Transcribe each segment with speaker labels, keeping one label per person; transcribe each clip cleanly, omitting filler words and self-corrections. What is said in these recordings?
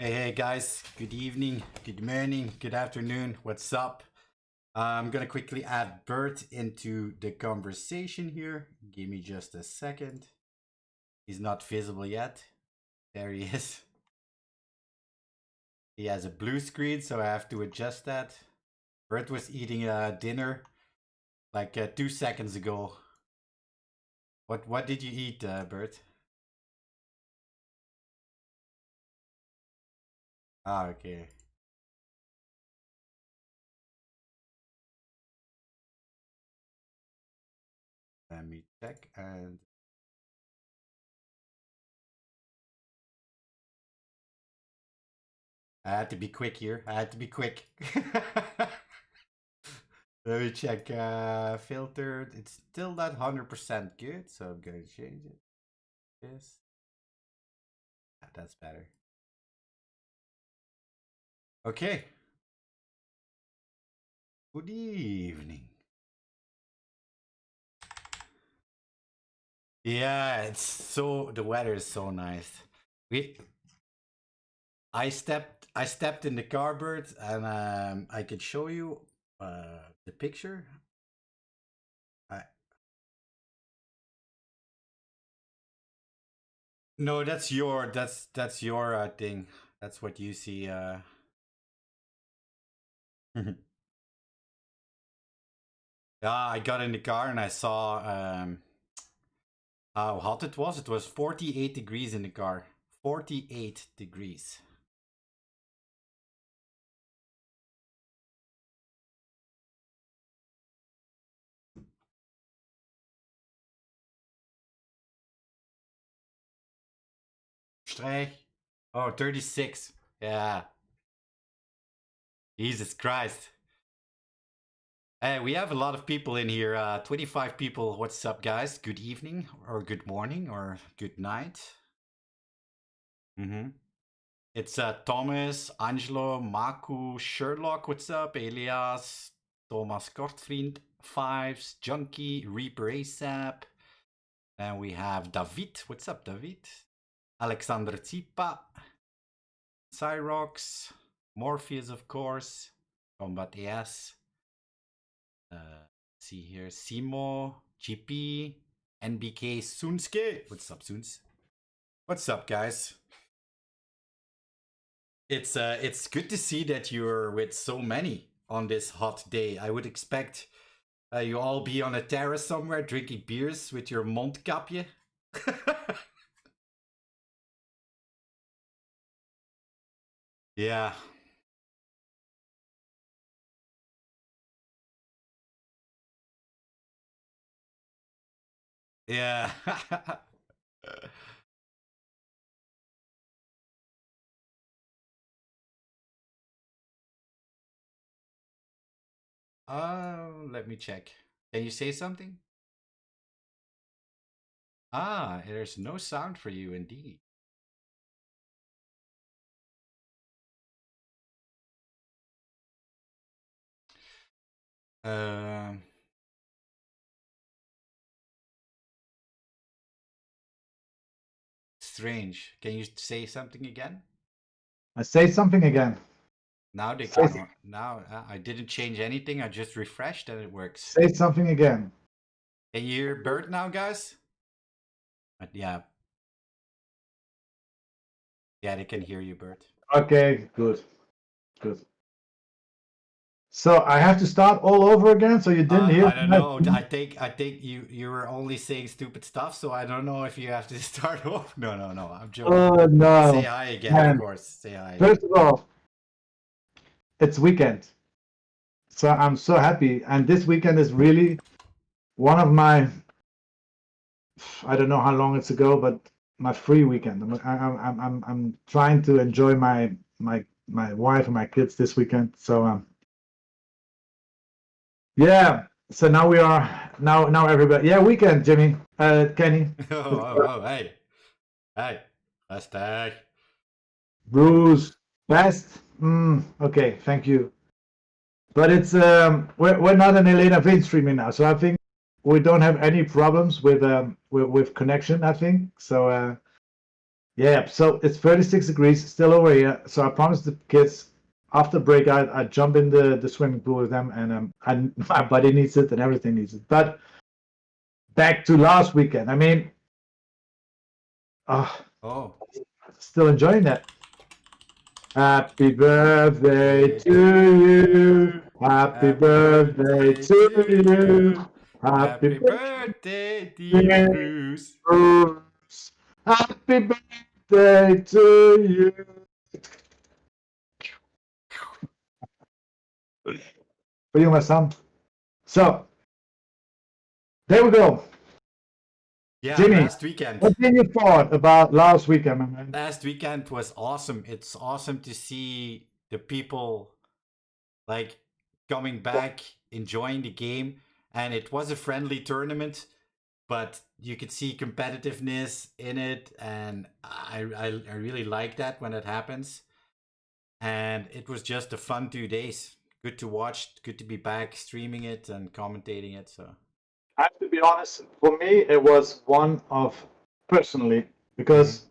Speaker 1: Hey guys, good evening, good morning, good afternoon, what's up? I'm gonna quickly add Bert into the conversation here. Give me just a second. He's not visible yet. There he is. He has a blue screen, so I have to adjust that. Bert was eating dinner like 2 seconds ago. What did you eat, Bert? Ah, okay. Let me check and I had to be quick here. I had to be quick. Let me check. Filtered. It's still not 100% good, so I'm going to change it. This. That's better. Okay. Good evening. Yeah, the weather is so nice. I stepped in the car, Bert, and I could show you the picture. No, that's your thing. That's what you see. Yeah, I got in the car and I saw how hot it was. It was 48 degrees in the car. 48 degrees. Streich. Oh, 36. Yeah. Jesus Christ. Hey, we have a lot of people in here. 25 people. What's up, guys? Good evening, or good morning, or good night. It's Thomas, Angelo, Maku, Sherlock. What's up? Elias, Thomas Kortvriend, Fives, Junkie, Reaper ASAP. And we have David. What's up, David? Alexander Tsipa, Cyrox, Morpheus, of course, Combat AS. See here, Simo, GP, NBK, Sunske. What's up, Suns? What's up, guys? It's good to see that you're with so many on this hot day. I would expect you all be on a terrace somewhere drinking beers with your mondkapje. Yeah. Yeah. Let me check. Can you say something? Ah, there's no sound for you indeed. Strange. Can you say something again?
Speaker 2: I say something again.
Speaker 1: Now they can't. Now I didn't change anything. I just refreshed and it works.
Speaker 2: Say something again.
Speaker 1: Can you hear Bert now, guys? Yeah. Yeah, they can hear you, Bert.
Speaker 2: Okay, good. Good. So I have to start all over again. So you didn't hear?
Speaker 1: I don't know. I think you were only saying stupid stuff. So I don't know if you have to start off. No. I'm joking.
Speaker 2: Oh no!
Speaker 1: Say hi again,
Speaker 2: Man.
Speaker 1: of course. Say hi.
Speaker 2: First of all, it's weekend, so I'm so happy. And this weekend is really one of my. I don't know how long it's ago, but my free weekend. I'm trying to enjoy my wife and my kids this weekend. So yeah. So now we are now everybody. Yeah, weekend, Jimmy, Kenny.
Speaker 1: Hey, hashtag.
Speaker 2: Bruce, best. Okay, thank you. But it's we're not an Elena Vane streaming now, so I think we don't have any problems with connection. I think so. Yeah, so it's 36 degrees still over here. So I promised the kids after breakout, I jump in the swimming pool with them, and my body needs it and everything needs it. But back to last weekend. I mean,
Speaker 1: Oh.
Speaker 2: still enjoying that. Happy birthday to you. Happy birthday to you.
Speaker 1: Happy birthday, dear Bruce.
Speaker 2: Bruce. Happy birthday to you. For you, my son. So, there we go.
Speaker 1: Yeah,
Speaker 2: Jimmy,
Speaker 1: last weekend.
Speaker 2: what did you thought about last weekend, my man?
Speaker 1: Last weekend was awesome. It's awesome to see the people like coming back, enjoying the game, and it was a friendly tournament, but you could see competitiveness in it, and I really like that when it happens. And it was just a fun 2 days. Good to watch. Good to be back streaming it and commentating it. So
Speaker 2: I have to be honest, for me, it was one of personally, because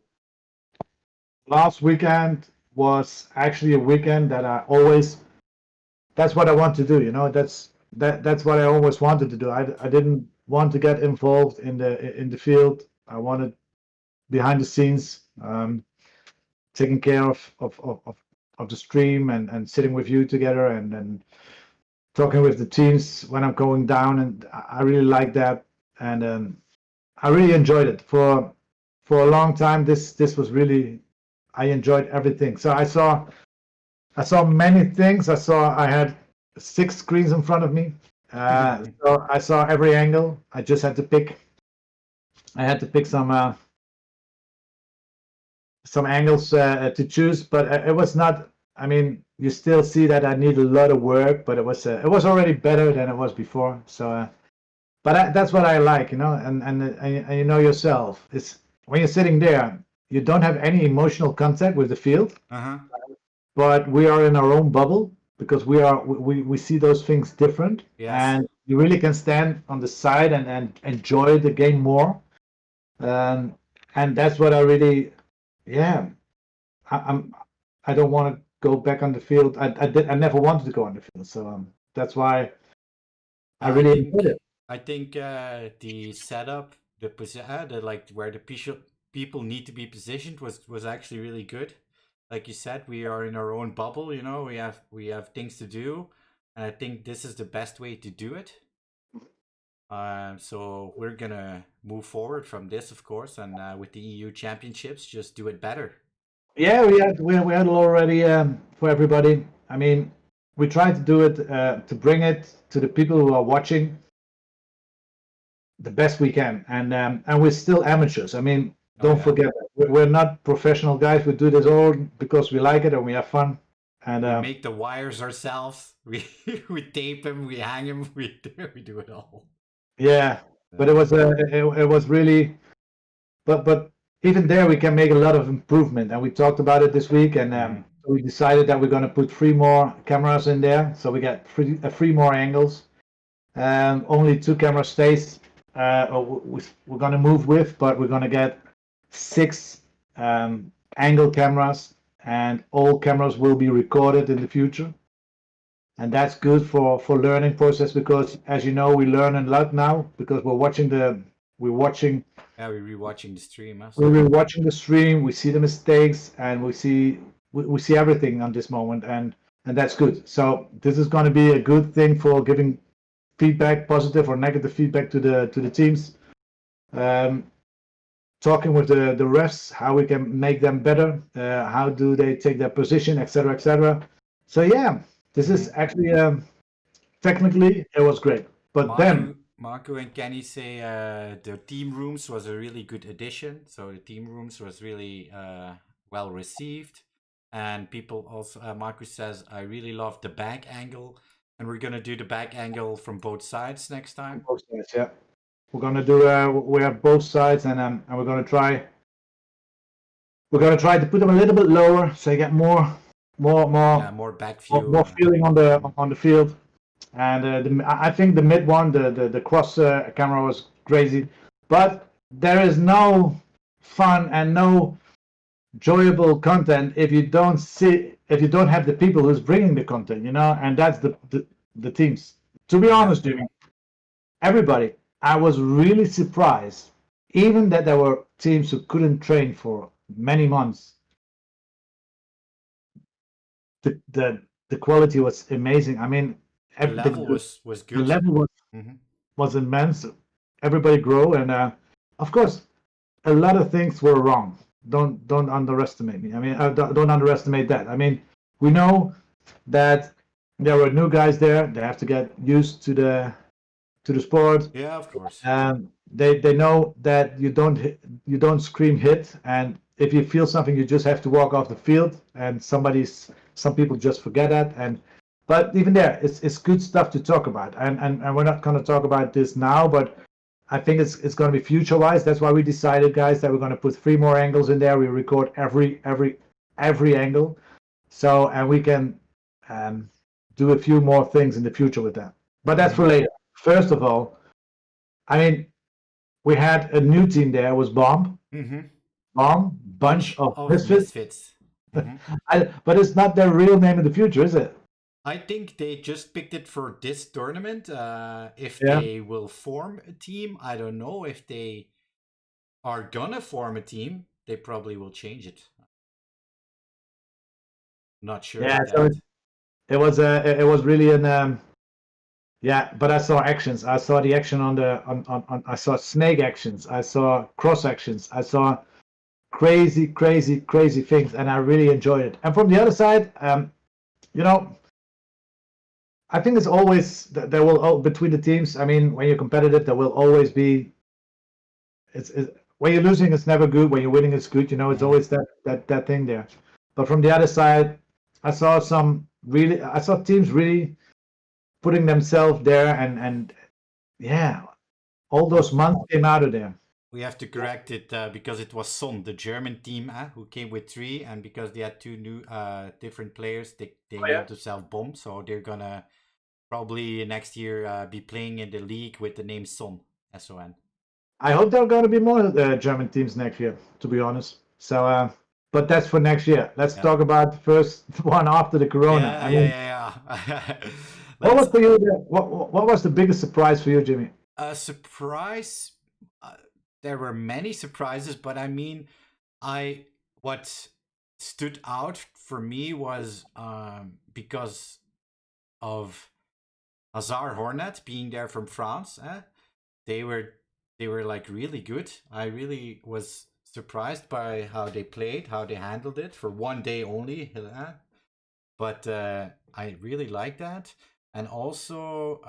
Speaker 2: last weekend was actually a weekend that I always, that's what I want to do, you know, that's what I always wanted to do. I didn't want to get involved in the field. I wanted behind the scenes, taking care of the stream and sitting with you together and talking with the teams when I'm going down, and I really like that, and I really enjoyed it for a long time. This was really, I enjoyed everything. So I saw many things. I had 6 screens in front of me. So I saw every angle. I just had to pick. I had to pick some angles to choose, but it was not. I mean, you still see that I need a lot of work, but it was already better than it was before. So, but that's what I like, you know, and you know yourself. It's when you're sitting there, you don't have any emotional contact with the field, but we are in our own bubble because we see those things different, and you really can stand on the side and enjoy the game more. And that's what I really, yeah. I don't want to go back on the field. I never wanted to go on the field, so that's why I really enjoyed it.
Speaker 1: I think the setup, the like where the people need to be positioned was actually really good. Like you said, we are in our own bubble. You know, we have things to do, and I think this is the best way to do it. So we're gonna move forward from this, of course, and with the EU Championships, just do it better.
Speaker 2: Yeah, we had already for everybody. I mean, we tried to do it to bring it to the people who are watching the best we can, and we're still amateurs. I mean, don't forget that we're not professional guys. We do this all because we like it and we have fun. And
Speaker 1: we make the wires ourselves. We tape them, we hang them, we do it all.
Speaker 2: Yeah, but it was really, but even there we can make a lot of improvement, and we talked about it this week, and we decided that we're going to put 3 more cameras in there, so we get 3 more angles. Only 2 camera stays we're going to move with, but we're going to get 6 angle cameras, and all cameras will be recorded in the future. And that's good for learning process, because as you know, we learn a lot now because we're watching. We're rewatching
Speaker 1: the stream.
Speaker 2: We're watching the stream. We see the mistakes, and we see everything on this moment, and that's good. So this is going to be a good thing for giving feedback, positive or negative feedback to the teams. Talking with the refs, how we can make them better, how do they take their position, etc., etc. So yeah. This is actually, technically, it was great. But then
Speaker 1: Marco and Kenny say the team rooms was a really good addition. So the team rooms was really well received. And people also, Marco says, I really love the back angle. And we're going to do the back angle from both sides next time.
Speaker 2: Both sides, yeah. We're going to do, we have both sides, and we're going to try to put them a little bit lower so you get more
Speaker 1: back view,
Speaker 2: more feeling on the field. And I think the mid one, the cross camera was crazy, but there is no fun and no enjoyable content if you don't have the people who's bringing the content, you know, and that's the teams. To be honest, Jimmy, everybody, I was really surprised, even that there were teams who couldn't train for many months. The quality was amazing. I mean,
Speaker 1: The level was
Speaker 2: the
Speaker 1: good.
Speaker 2: level was immense. Everybody grow, and of course, a lot of things were wrong. Don't underestimate me. I mean, don't underestimate that. I mean, we know that there were new guys there. They have to get used to the sport.
Speaker 1: Yeah, of course.
Speaker 2: They know that you don't scream hit, and if you feel something, you just have to walk off the field. And some people just forget that. And but even there, it's good stuff to talk about. And we're not going to talk about this now, but I think it's going to be future wise. That's why we decided, guys, that we're going to put 3 more angles in there. We record every angle, so and we can do a few more things in the future with that. But that's for later. First of all, I mean, we had a new team there. It was Bomb. Bomb, bunch of misfits. But it's not their real name in the future, is it?
Speaker 1: I think they just picked it for this tournament. If they will form a team, I don't know. If they are gonna form a team, they probably will change it. Not sure.
Speaker 2: Yeah, so it was really an yeah, but I saw actions. I saw the action on I saw snake actions. I saw cross actions. I saw crazy things, and I really enjoyed it. And from the other side, you know, I think it's always there will between the teams. I mean, when you're competitive, there will always be. It's when you're losing, it's never good. When you're winning, it's good. You know, it's always that thing there. But from the other side, I saw teams really putting themselves there, and yeah, all those months came out of there.
Speaker 1: We have to correct it because it was Son, the German team, who came with 3, and because they had 2 new different players, they named themselves Bomb. So they're gonna probably next year be playing in the league with the name Son, SON.
Speaker 2: I hope there are going to be more German teams next year, to be honest. So, but that's for next year. Let's talk about the first one after the Corona. What was for you? What was the biggest surprise for you, Jimmy?
Speaker 1: A surprise. There were many surprises, but I mean, what stood out for me was because of Hazard Hornet being there from France. They were like really good. I really was surprised by how they played, how they handled it for one day only. But I really like that. And also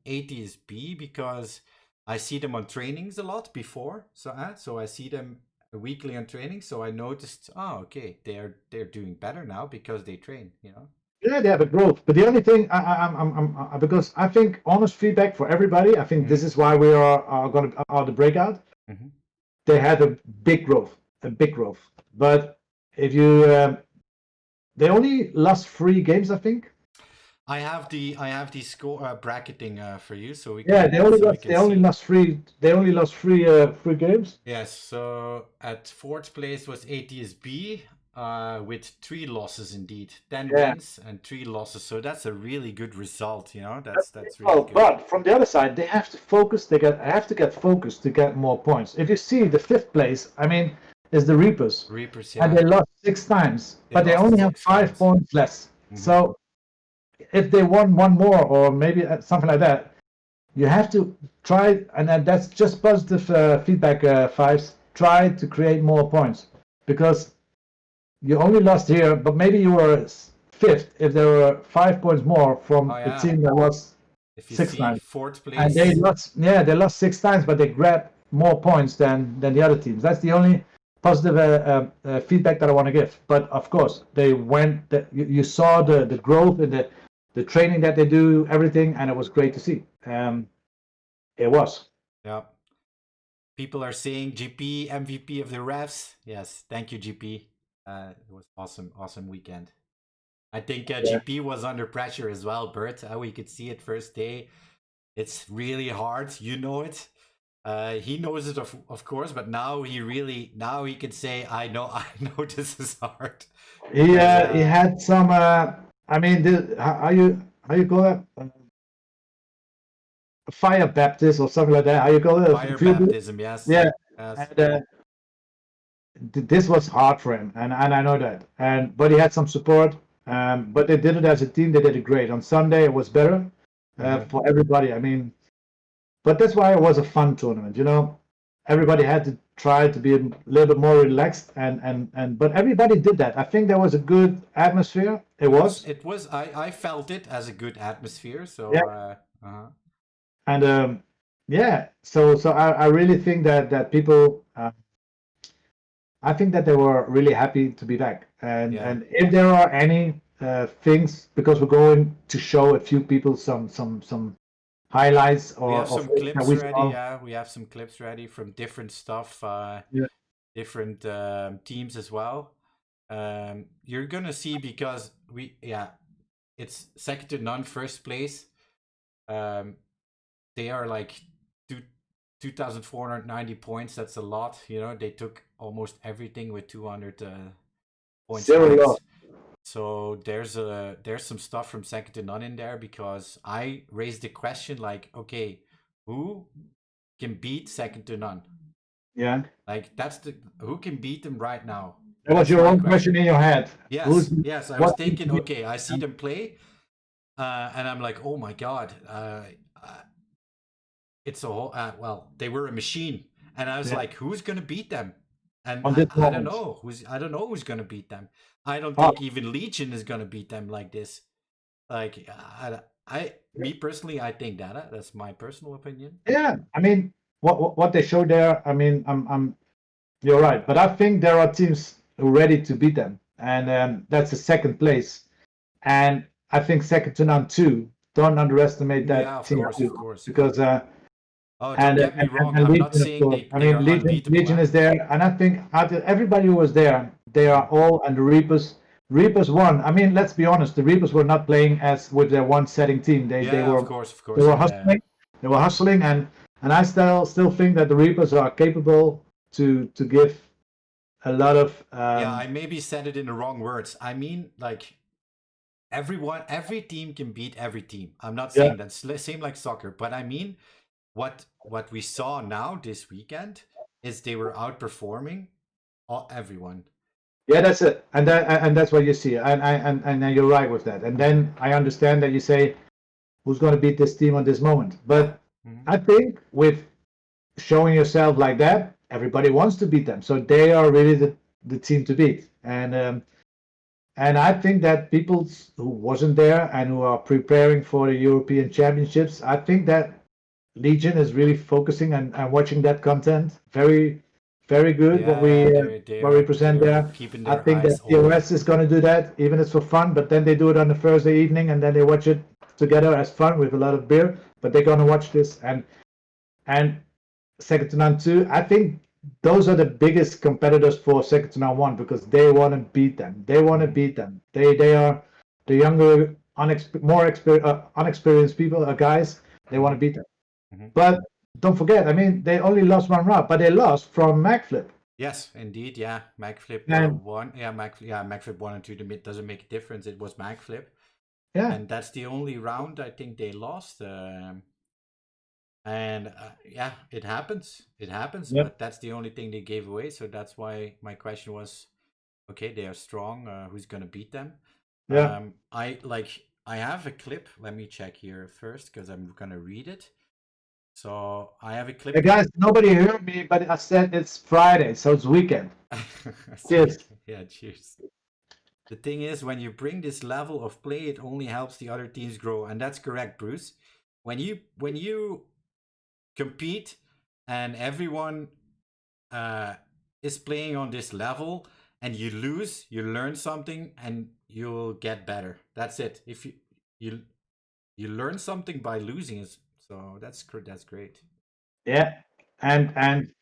Speaker 1: ATSB, because I see them on trainings a lot before. So I see them weekly on training. So I noticed, okay, they're doing better now because they train, you know.
Speaker 2: Yeah, they have a growth. But the only thing, I'm because I think honest feedback for everybody. I think this is why we are going to the breakout. They had a big growth, But if you, they only lost 3 games, I think.
Speaker 1: I have the score bracketing for you, so we
Speaker 2: can. Yeah, they only lost 3 games.
Speaker 1: Yes. So at 4th place was ATSB. With 3 losses indeed, 10 wins and 3 losses. So that's a really good result, you know. That's really good.
Speaker 2: But from the other side, they have to focus. They have to get focused to get more points. If you see the 5th place, I mean, is the Reapers.
Speaker 1: Yeah.
Speaker 2: And they lost 6 times, but they only have 5 points less. So if they won 1 more or maybe something like that, you have to try, and that's just positive feedback, Fives. Try to create more points, because you only lost here, but maybe you were 5th if there were 5 points more from the team that lost 6 times.
Speaker 1: 4th place.
Speaker 2: And they lost 6 times, but they grabbed more points than the other teams. That's the only positive feedback that I want to give. But of course, they went. You saw the growth in the training that they do, everything, and it was great to see. It was.
Speaker 1: Yeah. People are saying GP MVP of the refs. Yes, thank you, GP. It was awesome weekend. I think GP was under pressure as well, Bert. We could see it first day. It's really hard, you know it. He knows it, of course, but now he can say, I know this is hard.
Speaker 2: He
Speaker 1: Because,
Speaker 2: he had some. I mean, how you call it? Fire Baptist or something like that. How you call it?
Speaker 1: fire baptism, yes.
Speaker 2: Yeah.
Speaker 1: Yes.
Speaker 2: And this was hard for him, and I know that. And but he had some support. But they did it as a team. They did it great. On Sunday, it was better for everybody. I mean, but that's why it was a fun tournament. You know, everybody had to try to be a little bit more relaxed, and but everybody did that. I think there was a good atmosphere. It was.
Speaker 1: It was. I felt it as a good atmosphere. So
Speaker 2: Yeah. And yeah, so I really think that people. I think that they were really happy to be back. And if there are any things, because we're going to show a few people some highlights
Speaker 1: we have some clips ready.
Speaker 2: saw.
Speaker 1: Yeah, we have some clips ready from different stuff, different teams as well. You're gonna see because it's second to none, first place. They are like 2,490 points. That's a lot. You know, they took almost everything with 200 points.
Speaker 2: Zero.
Speaker 1: So there's some stuff from second to none in there because I raised the question like, okay, who can beat second to none?
Speaker 2: Yeah.
Speaker 1: Like who can beat them right now?
Speaker 2: That was your own question in your head.
Speaker 1: Yes. I was thinking, okay, I see them play, and I'm like, oh my god, it's a whole. Well, they were a machine, and I was like, who's gonna beat them? And I don't know I don't know who's gonna beat them. I don't think even Legion is gonna beat them like this. Like me personally, I think that's my personal opinion.
Speaker 2: Yeah, I mean, what they showed there. I mean, you're right, but I think there are teams who are ready to beat them, and that's the second place. And I think second to none too. Don't underestimate that team
Speaker 1: of course.
Speaker 2: Because
Speaker 1: don't get me wrong. I'm not saying
Speaker 2: Legion is there, and I think everybody who was there, they are all, and the Reapers won. I mean, let's be honest. The Reapers were not playing as with their one setting team. They were,
Speaker 1: of course.
Speaker 2: They were hustling. They were hustling, and I still think that the Reapers are capable to give a lot of.
Speaker 1: I maybe said it in the wrong words. I mean, like every team can beat every team. I'm not saying that's same like soccer, but I mean, what we saw now this weekend is they were outperforming everyone.
Speaker 2: Yeah, that's it, and that's what you see, and you're right with that. And then I understand that you say, who's going to beat this team on this moment? But I think with showing yourself like that, everybody wants to beat them, so they are really the team to beat. And I think that people who wasn't there and who are preparing for the European Championships, I think that Legion is really focusing and watching that content. Very, very good. What we present there. I think that TOS is going to do that, even if it's for fun. But then they do it on a Thursday evening, and then they watch it together as fun with a lot of beer. But they're going to watch this, and second to none too. I think those are the biggest competitors for second to none one, because they want to beat them. They want to beat them. They are the younger, more unexperienced people, guys. They want to beat them. But don't forget, I mean, they only lost one round, but they lost from MagFlip.
Speaker 1: Yes, indeed. Yeah, MagFlip won. Yeah, MagFlip 1 and 2. The mid doesn't make a difference. It was MagFlip.
Speaker 2: Yeah,
Speaker 1: and that's the only round I think they lost. And it happens. But that's the only thing they gave away. So that's why my question was, okay, they are strong. Who's gonna beat them?
Speaker 2: Yeah.
Speaker 1: I have a clip. Let me check here first because I'm gonna read it. So I have a clip.
Speaker 2: Hey guys, nobody heard me, but I said it's Friday, so it's weekend. Cheers.
Speaker 1: Yeah, cheers. The thing is, when you bring this level of play, it only helps the other teams grow, and that's correct, Bruce. When you compete and everyone is playing on this level, and you lose, you learn something, and you'll get better. That's it. If you learn something by losing, so that's great.
Speaker 2: Yeah, and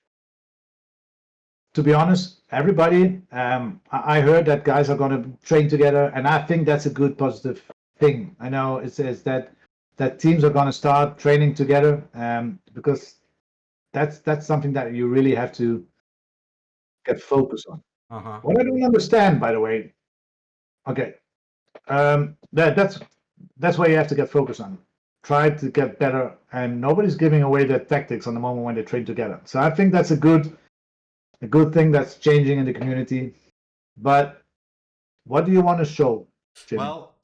Speaker 2: to be honest, everybody, I heard that guys are going to train together, and I think that's a good positive thing. I know it says that teams are going to start training together, because That's something that you really have to get focused on.
Speaker 1: Uh-huh.
Speaker 2: What I don't understand, by the way, okay, that's why you have to get focused on. Try to get better, and nobody's giving away their tactics on the moment when they train together. So I think that's a good thing that's changing in the community. But what do you want to show, Jimmy?
Speaker 1: Well,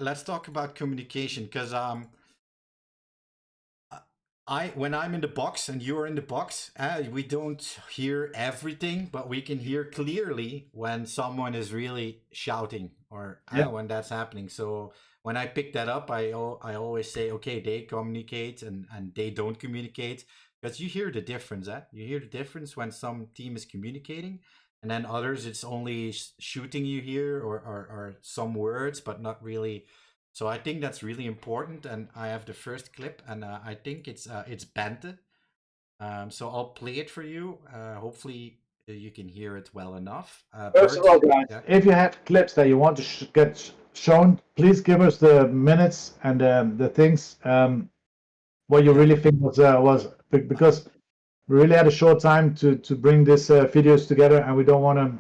Speaker 1: let's talk about communication, because when I'm in the box and you're in the box, we don't hear everything, but we can hear clearly when someone is really shouting or when that's happening. So when I pick that up, I always say, okay, they communicate and they don't communicate, because you hear the difference. You hear the difference when some team is communicating, and then others, it's only shooting you here or some words, but not really. So I think that's really important, and I have the first clip, and I think it's Bente. So I'll play it for you. Hopefully you can hear it well enough.
Speaker 2: First of all, guys, if you have clips that you want to get shown, please give us the minutes and the things what you really think was because we really had a short time to bring these videos together, and we don't want to.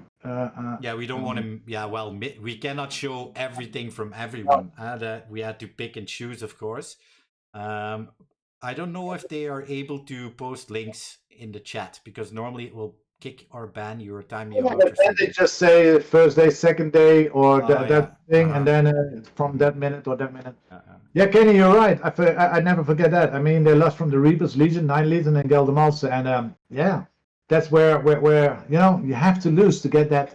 Speaker 1: We don't want to. Well, we cannot show everything from everyone. That we had to pick and choose, of course. I don't know if they are able to post links in the chat, because normally it will kick or ban you or time you out.
Speaker 2: But then they just say first day, second day, or that thing, and then from that minute or that minute. Yeah, Kenny, you're right. I never forget that. I mean, they lost from the Reapers, Legion, 9 Legion, and Geldermalsen, and that's where you have to lose to get that.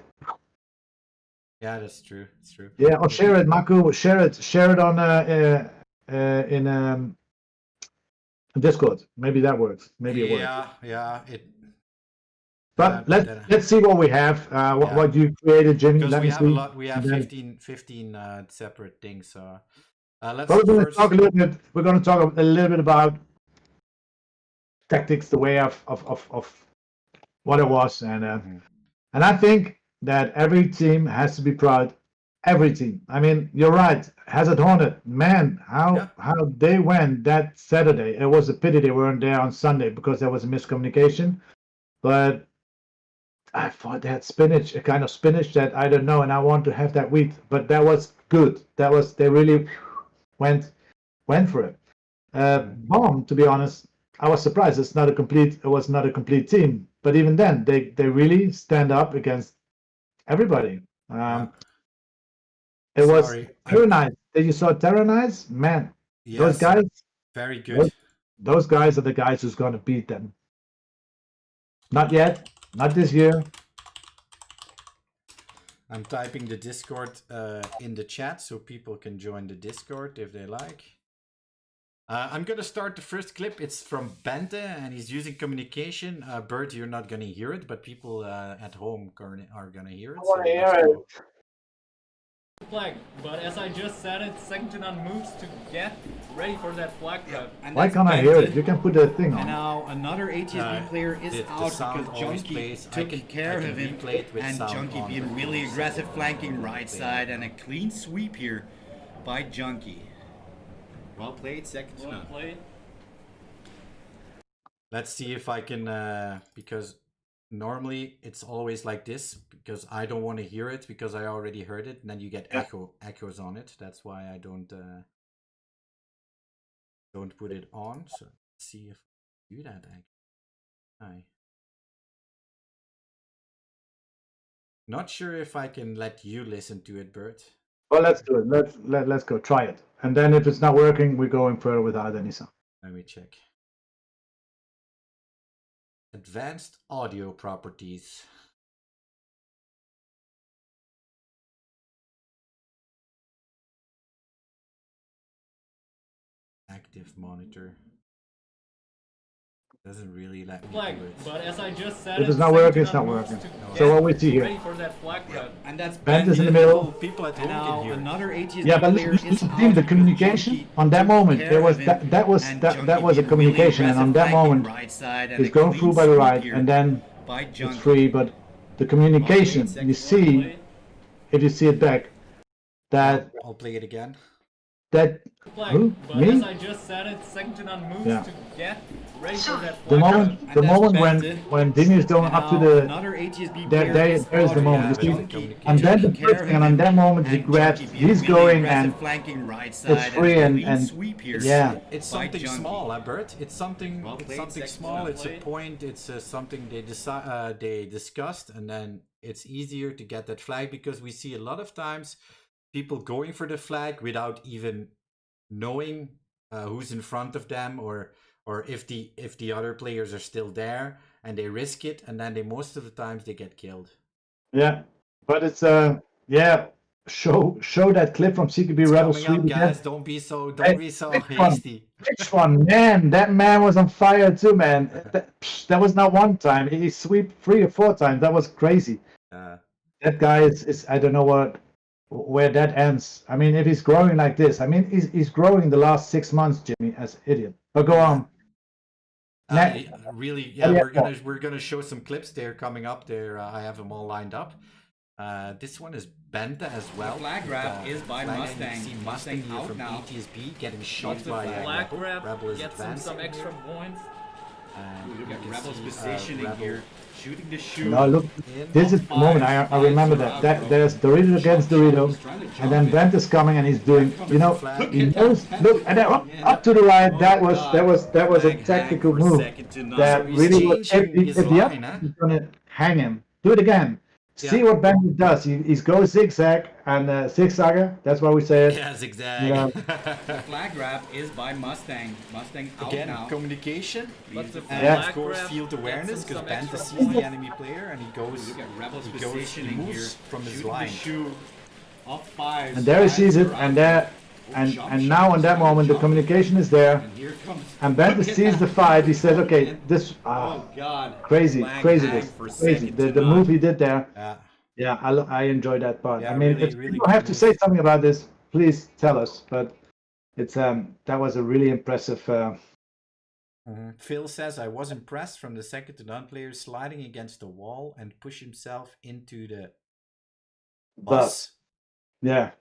Speaker 1: Yeah, that's true. It's true.
Speaker 2: Yeah, or share it, Maku. Share it on in Discord. Maybe that works. Maybe it works.
Speaker 1: Yeah.
Speaker 2: But let's see what we have. What you created, Jimmy.
Speaker 1: Because
Speaker 2: Let
Speaker 1: we
Speaker 2: me
Speaker 1: have
Speaker 2: see.
Speaker 1: a lot. We have 15 separate things. So let's.
Speaker 2: We're going to talk a little bit. We're going to talk a little bit about tactics, the way of what it was, and I think that every team has to be proud. Every team. I mean, you're right. Hazard Hornet, man, how they went that Saturday. It was a pity they weren't there on Sunday because there was a miscommunication. But I thought they had spinach, a kind of spinach that I don't know, and I want to have that wheat. But that was good. They really went for it. Bomb, to be honest, I was surprised. It was not a complete team. But even then, they really stand up against everybody. It was Terranize. Did you saw Terranize? Man, those guys.
Speaker 1: Very good.
Speaker 2: Those guys are the guys who's going to beat them. Not yet. Not this year.
Speaker 1: I'm typing the Discord in the chat so people can join the Discord if they like. I'm going to start the first clip. It's from Bente, and he's using communication. Bert, you're not going to hear it, but people at home are going to hear it.
Speaker 2: I want to hear it.
Speaker 3: Flag, but as I just said it, second to none moves to get ready for that flag grab.
Speaker 2: Why can't I hear it? You can put the thing on.
Speaker 4: And now another ATSB player is out because Junkie took care of him, and Junkie being really aggressive, flanking right side, and a clean sweep here by Junkie. Well played, second to none.
Speaker 3: Well played.
Speaker 1: Let's see if I can, because normally it's always like this, because I don't want to hear it because I already heard it, and then you get echoes on it. That's why I don't put it on. So let's see if I do that. Not sure if I can let you listen to it, Bert.
Speaker 2: Well, let's do it. Let's go try it, and then if it's not working, we're going further without any sound.
Speaker 1: Let me check. Advanced audio properties. Active monitor. Doesn't really let me
Speaker 3: flag,
Speaker 1: do it.
Speaker 3: but as I just said,
Speaker 2: if it's not working, it's not working. So what we see here.
Speaker 3: Ready for that flag grab.
Speaker 4: And that's
Speaker 2: Bent is in the middle.
Speaker 1: People at home
Speaker 4: And now
Speaker 1: can hear.
Speaker 4: another ATSB
Speaker 2: Yeah, but
Speaker 4: player is
Speaker 2: listen,
Speaker 4: out
Speaker 2: the
Speaker 4: because
Speaker 2: communication
Speaker 4: Junkie
Speaker 2: on that
Speaker 4: took
Speaker 2: moment.
Speaker 4: care
Speaker 2: There was
Speaker 4: of him,
Speaker 2: that was
Speaker 4: and
Speaker 2: that
Speaker 4: Junkie
Speaker 2: was a
Speaker 4: being
Speaker 2: communication,
Speaker 4: really
Speaker 2: and on that
Speaker 4: aggressive, flanking
Speaker 2: moment,
Speaker 4: right side, and
Speaker 2: it's
Speaker 4: a
Speaker 2: going
Speaker 4: clean
Speaker 2: through by the
Speaker 4: sweep
Speaker 2: right,
Speaker 4: here
Speaker 2: and then
Speaker 4: by
Speaker 2: it's
Speaker 4: Junkie.
Speaker 2: free. But the communication, you see, if you see it back, that
Speaker 1: I'll play it again.
Speaker 2: that
Speaker 3: flag,
Speaker 2: who?
Speaker 3: but
Speaker 2: Me?
Speaker 3: as I just said, it's second to none moves
Speaker 2: Yeah.
Speaker 3: to get ready for that
Speaker 2: The
Speaker 3: flag.
Speaker 2: moment,
Speaker 4: And
Speaker 2: the
Speaker 4: that's
Speaker 2: moment
Speaker 4: Bente.
Speaker 2: when Dimi is going
Speaker 4: And
Speaker 2: up to
Speaker 4: now
Speaker 2: the,
Speaker 4: another ATSB
Speaker 2: there,
Speaker 4: player is
Speaker 2: there's the
Speaker 4: out.
Speaker 2: moment.
Speaker 1: Yeah,
Speaker 2: You
Speaker 1: but
Speaker 2: see,
Speaker 1: the communication.
Speaker 2: and then the
Speaker 4: Taking care
Speaker 2: first
Speaker 4: of
Speaker 2: thing, and on
Speaker 4: him.
Speaker 2: that moment he
Speaker 4: And
Speaker 2: grabs,
Speaker 4: Junkie being
Speaker 2: he's
Speaker 4: really
Speaker 2: going,
Speaker 4: aggressive,
Speaker 2: and
Speaker 4: flanking right side.
Speaker 2: it's free,
Speaker 4: and a clean
Speaker 2: and
Speaker 4: sweep here.
Speaker 2: yeah.
Speaker 1: It's
Speaker 4: by
Speaker 1: something
Speaker 4: Junkie.
Speaker 1: small, Bert. It's something.
Speaker 3: Well
Speaker 1: It's
Speaker 3: played,
Speaker 1: something
Speaker 3: second
Speaker 1: small.
Speaker 3: well
Speaker 1: It's a
Speaker 3: played.
Speaker 1: point. It's something they discussed, and then it's easier to get that flag because we see a lot of times people going for the flag without even knowing who's in front of them or if the other players are still there, and they risk it, and then most of the times they get killed.
Speaker 2: Yeah, but it's yeah. Show that clip from CQB
Speaker 1: It's
Speaker 2: Rebel
Speaker 1: coming
Speaker 2: Sweep
Speaker 1: up,
Speaker 2: again.
Speaker 1: guys. Don't be so
Speaker 2: Which one?
Speaker 1: hasty.
Speaker 2: Which one? Man, that man was on fire too, man. That was not one time. He sweep 3 or 4 times. That was crazy. That guy is I don't know where that ends. I mean, if he's growing like this, I mean, he's growing the last 6 months, Jimmy, as an idiot. But go on.
Speaker 1: Really, yeah, we're gonna show some clips there coming up. There, I have them all lined up. This one is Bente as well.
Speaker 4: The flag grab is by Mustang.
Speaker 1: You see Mustang here
Speaker 4: out
Speaker 1: from
Speaker 4: now.
Speaker 1: ATSB getting shot
Speaker 3: Shot the
Speaker 1: by
Speaker 3: flag
Speaker 1: Rebel.
Speaker 3: grab,
Speaker 1: Rebel is
Speaker 3: gets him
Speaker 1: advancing
Speaker 3: some extra points.
Speaker 1: And
Speaker 4: Look
Speaker 1: you
Speaker 4: at
Speaker 1: can
Speaker 4: Rebel's
Speaker 1: see,
Speaker 4: positioning
Speaker 1: Rebel
Speaker 4: here. Shooting the shoe.
Speaker 2: No, look,
Speaker 1: in.
Speaker 2: this is the moment. I remember that there's Dorito against Dorito, and then Bent is coming and he's doing, you know, he knows. Look, and then up to the right. That was a tactical move. That
Speaker 1: So he's
Speaker 2: really was.
Speaker 1: changing his
Speaker 2: If
Speaker 1: line,
Speaker 2: the is gonna hang him, do it again. See what Bent does. He goes zigzag and zigzagger. That's why we say it.
Speaker 1: Yeah, zigzag.
Speaker 2: You know,
Speaker 4: The flag grab is by Mustang. Mustang out
Speaker 1: Again,
Speaker 4: now.
Speaker 1: communication,
Speaker 3: But the
Speaker 1: and
Speaker 2: Yeah.
Speaker 1: of course
Speaker 3: grab
Speaker 1: field
Speaker 3: gets
Speaker 1: awareness,
Speaker 3: him
Speaker 1: because
Speaker 3: some
Speaker 1: Bente
Speaker 3: extra
Speaker 1: sees the
Speaker 3: points.
Speaker 1: enemy player and he goes,
Speaker 4: Look at Rebel's
Speaker 1: he
Speaker 4: positioning here.
Speaker 1: moves from his
Speaker 4: Shooting
Speaker 1: line.
Speaker 4: the shoe. Off 5.
Speaker 2: and there he sees it, and there, and now in that moment the communication is there.
Speaker 4: And here comes.
Speaker 2: And Bente sees the fight. He says, "Okay, this
Speaker 4: Oh God.
Speaker 2: crazy,
Speaker 4: Flag
Speaker 2: crazy,
Speaker 4: hang
Speaker 2: this,
Speaker 4: for
Speaker 2: crazy."
Speaker 4: second to
Speaker 2: The
Speaker 4: none.
Speaker 2: move he did there.
Speaker 1: Yeah.
Speaker 2: Yeah, I enjoyed that part.
Speaker 1: Yeah,
Speaker 2: I mean,
Speaker 1: really,
Speaker 2: if
Speaker 1: really
Speaker 2: you
Speaker 1: good
Speaker 2: have to
Speaker 1: moves.
Speaker 2: say something about this, please tell us. But it's that was a really impressive.
Speaker 1: Phil says, I was impressed from the second to none player sliding against the wall and push himself into the bus.
Speaker 2: Yeah.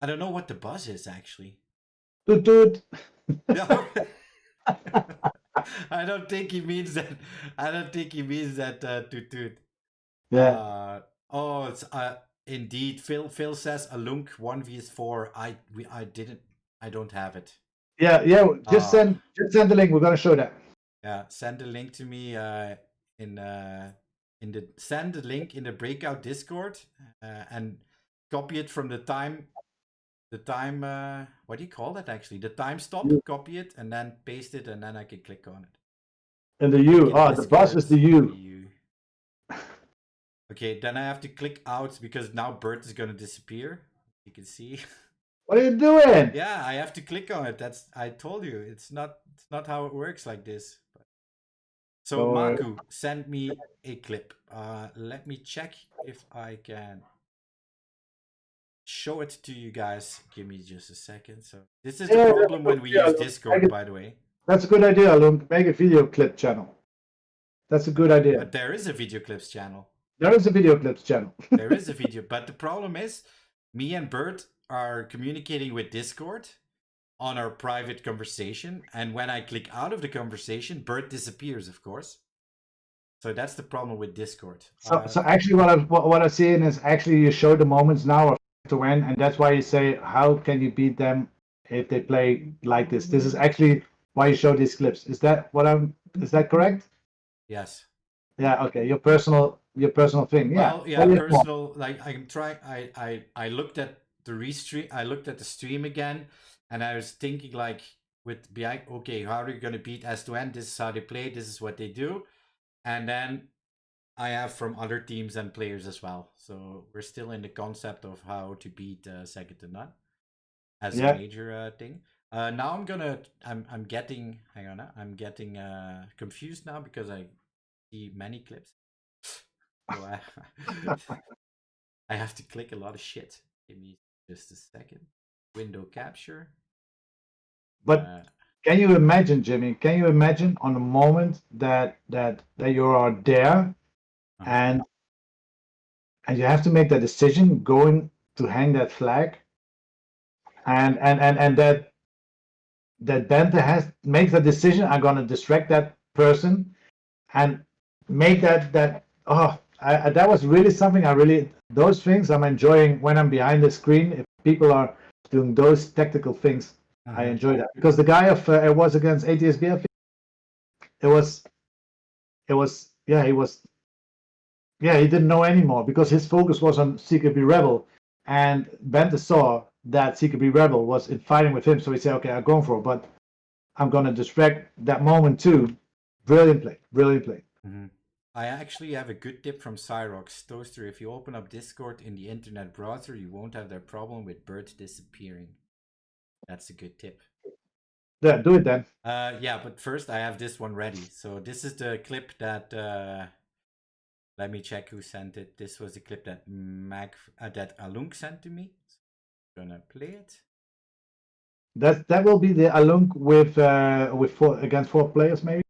Speaker 1: I don't know what the bus is actually.
Speaker 2: Dude.
Speaker 1: No. I don't think he means that. I don't think he means that. Toot.
Speaker 2: Yeah.
Speaker 1: It's indeed. Phil says a lunk 1v4. I don't have it.
Speaker 2: Yeah. Just send the link. We're gonna show that.
Speaker 1: Yeah, send the link to me send the link in the Breakout Discord and copy it from the time what do you call that actually? The time stop, copy it and then paste it and then I can click on it.
Speaker 2: And the U. The bus is the U.
Speaker 1: Okay, then I have to click out because now Bert is gonna disappear. You can see.
Speaker 2: What are you doing?
Speaker 1: Yeah, I have to click on it. I told you. It's not how it works like this. So Maku, send me a clip. Let me check if I can show it to you guys. Give me just a second. So this is the problem when we use Discord, by the way.
Speaker 2: That's a good idea, Lunk. Make a video clip channel. That's a good idea.
Speaker 1: But there is a video clips channel.
Speaker 2: There is a video clips channel.
Speaker 1: There is a video, but the problem is me and Bert are communicating with Discord on our private conversation, and when I click out of the conversation, Bert disappears, of course. So that's the problem with Discord.
Speaker 2: So actually, what I'm seeing is actually you show the moments now of to win, and that's why you say how can you beat them if they play like this. This is actually why you show these clips. Is that correct?
Speaker 1: Yes.
Speaker 2: Yeah. Okay. Your personal thing. Yeah.
Speaker 1: Well, yeah. Personal. Like I'm trying. I looked at the restream. I looked at the stream again, and I was thinking like with BI. Okay, how are you gonna beat S2N? This is how they play. This is what they do, and then I have from other teams and players as well. So we're still in the concept of how to beat second to none as a major thing. Now I'm getting. Hang on. I'm getting confused now because I see many clips. So I have to click a lot of shit. Give me just a second. Window capture.
Speaker 2: But can you imagine, Jimmy? Can you imagine on the moment that you are there, and you have to make that decision going to hang that flag, and that Bente makes a decision. I'm gonna distract that person and make that that was really something those things I'm enjoying when I'm behind the screen. If people are doing those tactical things, I enjoy that, because the guy it was against ATSB, I think. He didn't know anymore because his focus was on SpeedQB Rebel, and Bente saw that SpeedQB Rebel was in fighting with him, so he said, okay, I'm going for it, but I'm going to distract that moment too. Brilliant play.
Speaker 1: Mm-hmm. I actually have a good tip from Cyrox. Toaster, if you open up Discord in the internet browser, you won't have that problem with birds disappearing. That's a good tip.
Speaker 2: Yeah, do it then.
Speaker 1: Yeah, but first I have this one ready. So this is the clip that let me check who sent it. This was the clip that that Alunk sent to me. So I'm gonna play it.
Speaker 2: That will be the Alunk with against 4 players, maybe.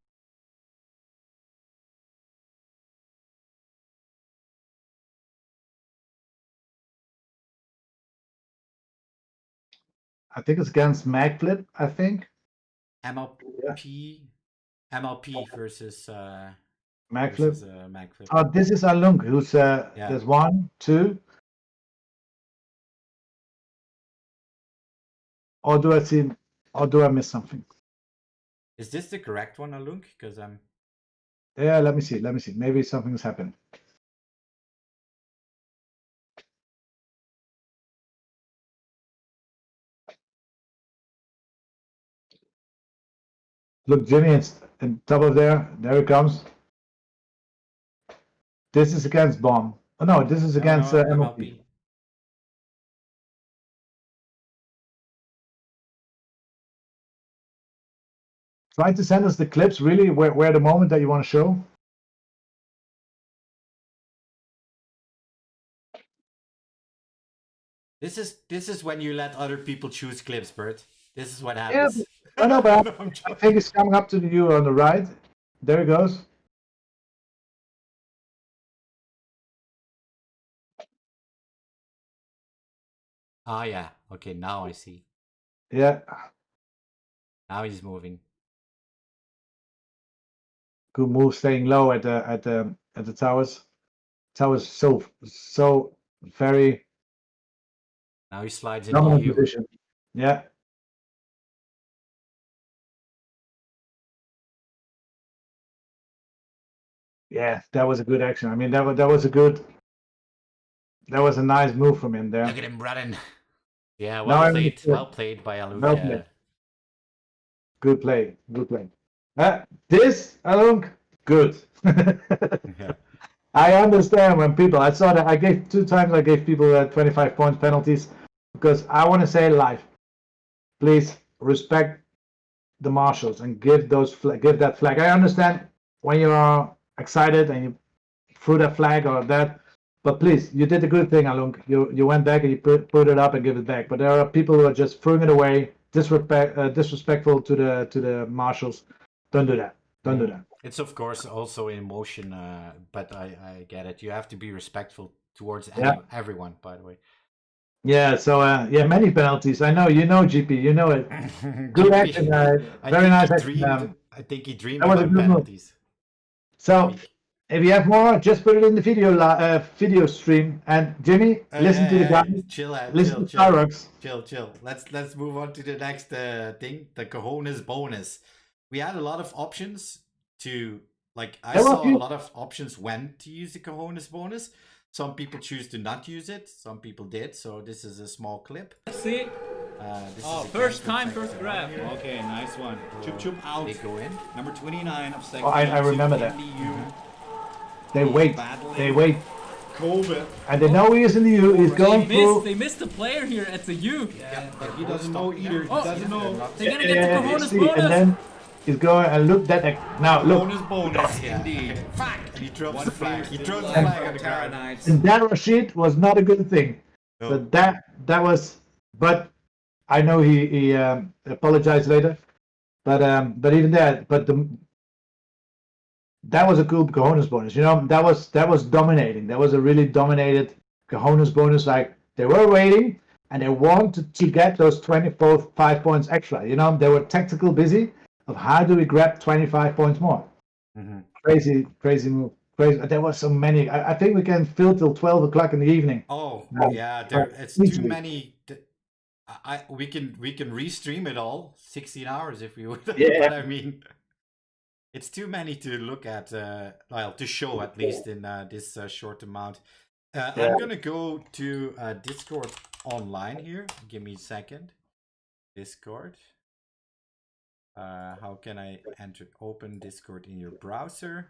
Speaker 2: I think it's against Magflip, I think.
Speaker 1: MLP versus
Speaker 2: Magflip.
Speaker 1: Magflip.
Speaker 2: Oh, this is Alunk, who's there's 1, 2. Or do I miss something?
Speaker 1: Is this the correct one, Alunk? Because I'm.
Speaker 2: Yeah, let me see. Maybe something's happened. Look, Jimmy, it's in top of there. There it comes. This is against Bomb. Oh no, this is against MLP. Try to send us the clips, really, where the moment that you want to show.
Speaker 1: This is when you let other people choose clips, Bert. This is what happens.
Speaker 2: Yeah, no, but I think it's coming up to you on the right. There it goes.
Speaker 1: Ah, yeah. Okay, now I see.
Speaker 2: Yeah.
Speaker 1: Now he's moving.
Speaker 2: Good move, staying low at the towers. Towers so very.
Speaker 1: Now he slides into you.
Speaker 2: Position. Yeah. Yeah, that was a good action. I mean, that was a nice move from him there.
Speaker 1: Look at him running. Yeah, well played. Well played by Alunk.
Speaker 2: Well played. Good play. This, Alunk, good.
Speaker 1: Yeah.
Speaker 2: I understand when people, I saw that I gave 2 times, I gave people 25 points penalties, because I want to say live, please respect the marshals and give that flag. I understand when you are excited and you threw that flag or that, but please, you did a good thing, Alunk. You went back and you put it up and give it back. But there are people who are just throwing it away, disrespectful to the marshals. Don't do that. Don't do that.
Speaker 1: It's of course also emotion, but I get it. You have to be respectful towards everyone, by the way.
Speaker 2: Yeah, so many penalties. I know, GP, you know it. Good action, very nice action.
Speaker 1: I think he dreamed about penalties.
Speaker 2: So, if you have more, just put it in the video stream. And Jimmy, listen to the guys.
Speaker 1: Chill. Chill. Let's move on to the next thing, the cojones bonus. We had a lot of options to, I saw a lot of options when to use the cojones bonus. Some people choose to not use it. Some people did. So this is a small clip.
Speaker 3: Let's see. First time, first grab.
Speaker 4: Okay, nice one. Chup out.
Speaker 1: They go in.
Speaker 4: Number 29 of second.
Speaker 2: Oh, I remember that. They wait.
Speaker 4: COVID.
Speaker 2: And they know he is in the U. He's going through.
Speaker 3: They missed a player here at the U.
Speaker 4: Yeah, but he doesn't know either. He doesn't know.
Speaker 3: They're gonna get the cojones bonus.
Speaker 2: And then he's going and look that. Now look.
Speaker 4: Bonus, indeed.
Speaker 1: Fuck! And he drops the flag. He throws the flag on the ground.
Speaker 2: And that Rashid was not a good thing. No. So that was. But I know he apologized later. But even that. That was a cool cojones bonus. That was dominating. That was a really dominated cojones bonus. Like, they were waiting, and they wanted to get those 25 points extra. You know, they were tactical busy of how do we grab 25 points more.
Speaker 1: Mm-hmm.
Speaker 2: Crazy move. Crazy. There were so many. I think we can fill till 12 o'clock in the evening.
Speaker 1: Oh yeah, it's
Speaker 2: easily.
Speaker 1: too many. We can restream it all 16 hours if we would.
Speaker 2: Yeah.
Speaker 1: But I mean, it's too many to look at. Well, to show at least in this short amount. I'm gonna go to Discord online here. Give me a second. Discord. How can I enter? Open Discord in your browser.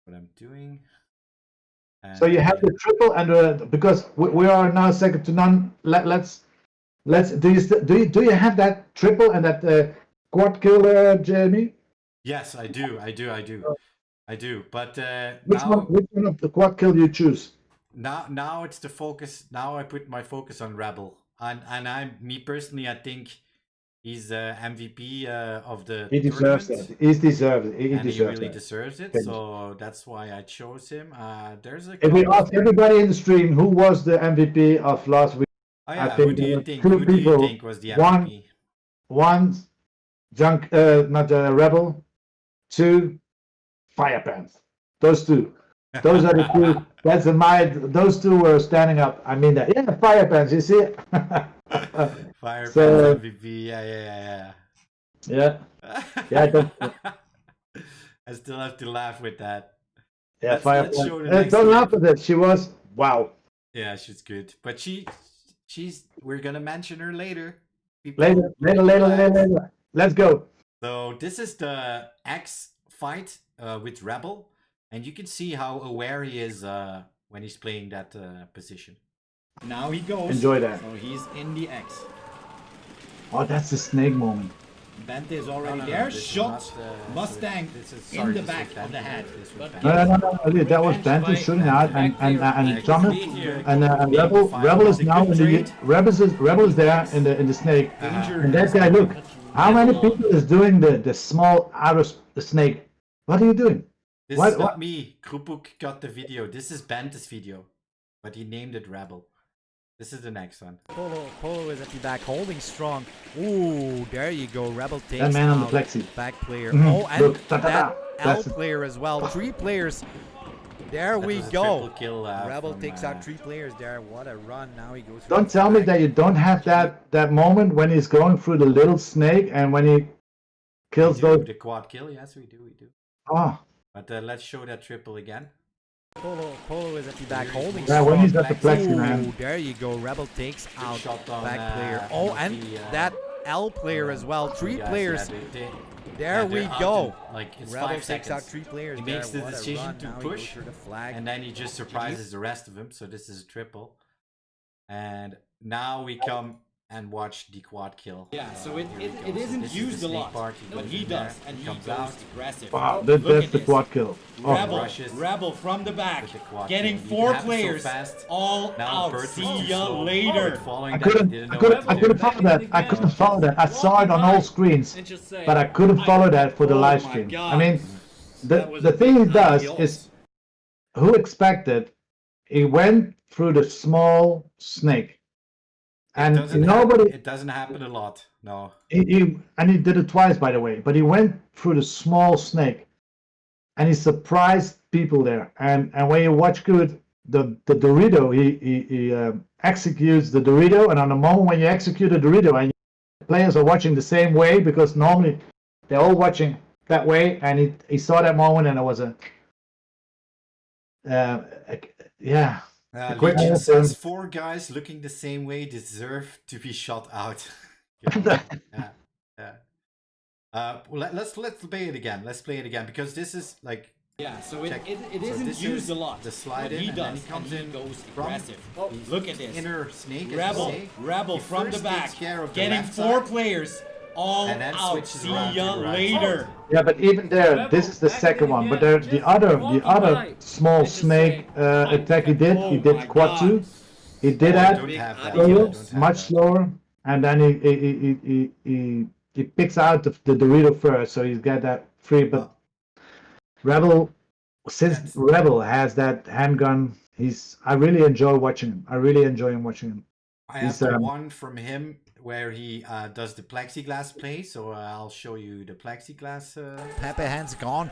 Speaker 1: What I'm doing. And
Speaker 2: so you have the triple and because we are now second to none. Let's do you have that triple and that quad kill, Jeremy?
Speaker 1: Yes, I do. But
Speaker 2: Which one of the quad kill do you choose?
Speaker 1: Now it's the focus. Now I put my focus on Rebel, and me personally, I think he's MVP of the
Speaker 2: He deserves
Speaker 1: tournament.
Speaker 2: it. He deserves it.
Speaker 1: He really deserves it. So that's why I chose him. There's a.
Speaker 2: If we ask everybody in the stream who was the MVP of last week,
Speaker 1: oh, yeah.
Speaker 2: I think
Speaker 1: who do you think was the
Speaker 2: MVP? One, not Rebel. Two, Firepants. Those two. Those are the two. That's those two were standing up. I mean that. Yeah, Firepants. You see it?
Speaker 1: Firepants
Speaker 2: So-
Speaker 1: MVP. Yeah.
Speaker 2: Yeah.
Speaker 1: I still have to laugh with that.
Speaker 2: Yeah,
Speaker 1: Let's show the
Speaker 2: Firepants.
Speaker 1: next
Speaker 2: Don't
Speaker 1: clip.
Speaker 2: laugh at it. She was wow.
Speaker 1: Yeah, she's good. But she's. We're gonna mention her later. People-
Speaker 2: Later. Let's go.
Speaker 1: So this is the X fight with Rebel, and you can see how aware he is when he's playing that position.
Speaker 4: Now he goes.
Speaker 2: Enjoy that.
Speaker 4: So he's in the X.
Speaker 2: Oh, that's the snake moment.
Speaker 4: Bente is already
Speaker 1: No,
Speaker 4: there.
Speaker 1: this is
Speaker 4: Shot
Speaker 1: not,
Speaker 4: Mustang
Speaker 1: this is-
Speaker 4: in
Speaker 1: sorry,
Speaker 4: the
Speaker 1: this
Speaker 4: back
Speaker 1: was
Speaker 4: of the
Speaker 1: Bente.
Speaker 4: head.
Speaker 1: This was
Speaker 4: But
Speaker 1: Bente.
Speaker 2: No. That was Bente shooting out, and Thomas and Rebel is now in the Rebel is there in the snake. And that guy, look, how many people is doing the small outer the snake? What are you doing?
Speaker 1: This
Speaker 2: What-
Speaker 1: is not
Speaker 2: what-
Speaker 1: me. Krupuk got the video. This is Bente's video, but he named it Rebel. This is the next one.
Speaker 5: Polo is at the back, holding strong. Ooh, there you go. Rebel takes
Speaker 2: That man on the
Speaker 5: out
Speaker 2: plexi.
Speaker 5: back player.
Speaker 2: Mhm.
Speaker 5: Oh, and
Speaker 2: Look,
Speaker 5: that
Speaker 2: That's
Speaker 5: L player as well. 3 players. There
Speaker 1: That
Speaker 5: we
Speaker 1: was a
Speaker 5: go.
Speaker 1: triple kill,
Speaker 5: Rebel
Speaker 1: from,
Speaker 5: takes out 3 players there. What a run. Now he goes.
Speaker 2: Don't tell me that you don't have that moment when he's going through the little snake and when he kills
Speaker 1: We do
Speaker 2: those.
Speaker 1: the quad kill. Yes, we do.
Speaker 2: Oh,
Speaker 1: But let's show that triple again.
Speaker 5: Polo is at the back, holding
Speaker 2: yeah,
Speaker 5: strong.
Speaker 2: when he's at the plexi,
Speaker 5: Ooh,
Speaker 2: man.
Speaker 5: there you go. Rebel takes out
Speaker 1: shot on,
Speaker 5: back player. Oh,
Speaker 1: Luffy,
Speaker 5: and that L player as well. 3
Speaker 1: guys,
Speaker 5: players.
Speaker 1: yeah,
Speaker 5: There we
Speaker 1: they're out
Speaker 5: go.
Speaker 1: in, like it's
Speaker 5: Rebel
Speaker 1: 5
Speaker 5: takes out
Speaker 1: seconds.
Speaker 5: 3 players.
Speaker 1: He
Speaker 5: there.
Speaker 1: makes the
Speaker 5: What a
Speaker 1: decision
Speaker 5: run.
Speaker 1: to
Speaker 5: Now he goes
Speaker 1: push,
Speaker 5: for the flag.
Speaker 1: and then he just surprises the rest of them. So this is a triple. And now we come and watch the quad kill.
Speaker 4: yeah, so
Speaker 1: Here we
Speaker 4: it
Speaker 1: go. So
Speaker 4: isn't
Speaker 1: this is
Speaker 4: used
Speaker 1: the
Speaker 4: a
Speaker 1: snake
Speaker 4: lot,
Speaker 1: part.
Speaker 4: but
Speaker 1: goes
Speaker 4: he
Speaker 1: in there,
Speaker 4: does, and he
Speaker 1: comes
Speaker 4: goes
Speaker 1: out.
Speaker 4: aggressive.
Speaker 2: wow,
Speaker 4: Look
Speaker 2: that's
Speaker 4: at
Speaker 2: the
Speaker 4: this.
Speaker 2: quad kill. Oh,
Speaker 4: Rebel,
Speaker 1: rushes
Speaker 4: Rebel from the back,
Speaker 1: with the quad
Speaker 4: getting
Speaker 1: kill. You
Speaker 4: 4
Speaker 1: can have it so
Speaker 4: players
Speaker 1: fast.
Speaker 4: all
Speaker 1: Now
Speaker 4: out.
Speaker 1: Bert was
Speaker 4: See
Speaker 1: too
Speaker 4: ya
Speaker 1: slow.
Speaker 4: later.
Speaker 1: Bert following
Speaker 2: I
Speaker 1: that, he
Speaker 2: couldn't
Speaker 1: didn't know what to do.
Speaker 2: follow that. I couldn't follow that. I saw it on all screens,
Speaker 3: And just say,
Speaker 2: but I couldn't follow that for the
Speaker 4: Oh
Speaker 2: live
Speaker 4: my
Speaker 2: stream.
Speaker 4: God.
Speaker 2: I mean,
Speaker 4: That was
Speaker 2: the thing he does
Speaker 4: adios.
Speaker 2: is, who expected? He went through the small snake, and
Speaker 1: It doesn't happen a lot. No.
Speaker 2: he did it twice, by the way. But he went through the small snake, and he surprised people there. And when you watch good, the Dorito, he executes the Dorito, and on the moment when you execute the Dorito, and players are watching the same way because normally they're all watching that way, and he saw that moment, and it was yeah. quick
Speaker 1: Legion
Speaker 2: answer.
Speaker 1: says 4 guys looking the same way deserve to be shot out. Yeah. Let's play it again. Let's play it again because this is like
Speaker 4: Yeah, so
Speaker 1: check.
Speaker 4: it
Speaker 1: So
Speaker 4: isn't
Speaker 1: this
Speaker 4: used
Speaker 1: is
Speaker 4: a lot.
Speaker 1: the slide
Speaker 4: but
Speaker 1: in,
Speaker 4: he
Speaker 1: and
Speaker 4: does,
Speaker 1: then he comes
Speaker 4: and
Speaker 1: in
Speaker 4: he goes
Speaker 1: from
Speaker 4: aggressive.
Speaker 1: these
Speaker 4: Look at this.
Speaker 1: inner snake. as
Speaker 4: Rebel,
Speaker 1: you say.
Speaker 4: Rebel
Speaker 1: He
Speaker 4: from the
Speaker 1: first
Speaker 4: back,
Speaker 1: takes care of the
Speaker 4: getting
Speaker 1: left
Speaker 4: 4
Speaker 1: side,
Speaker 4: players all
Speaker 1: and then
Speaker 4: out.
Speaker 1: switches
Speaker 4: See
Speaker 1: around to
Speaker 4: ya
Speaker 1: the right
Speaker 4: later.
Speaker 1: side.
Speaker 2: Yeah, but even there, this is the second one. But the other small snake attack he did
Speaker 4: my
Speaker 2: quad
Speaker 4: God.
Speaker 2: 2. He did
Speaker 1: Oh, I
Speaker 2: that
Speaker 1: don't have that.
Speaker 2: slower,
Speaker 1: I don't have
Speaker 2: much
Speaker 1: that.
Speaker 2: slower, and then he picks out the Dorito first, so he's got that free. But Rebel, since Rebel has that handgun, I really enjoy watching him. I really enjoy him watching him.
Speaker 1: I have the one from him where he does the plexiglass play, so I'll show you the plexiglass.
Speaker 5: Pepe hands gone.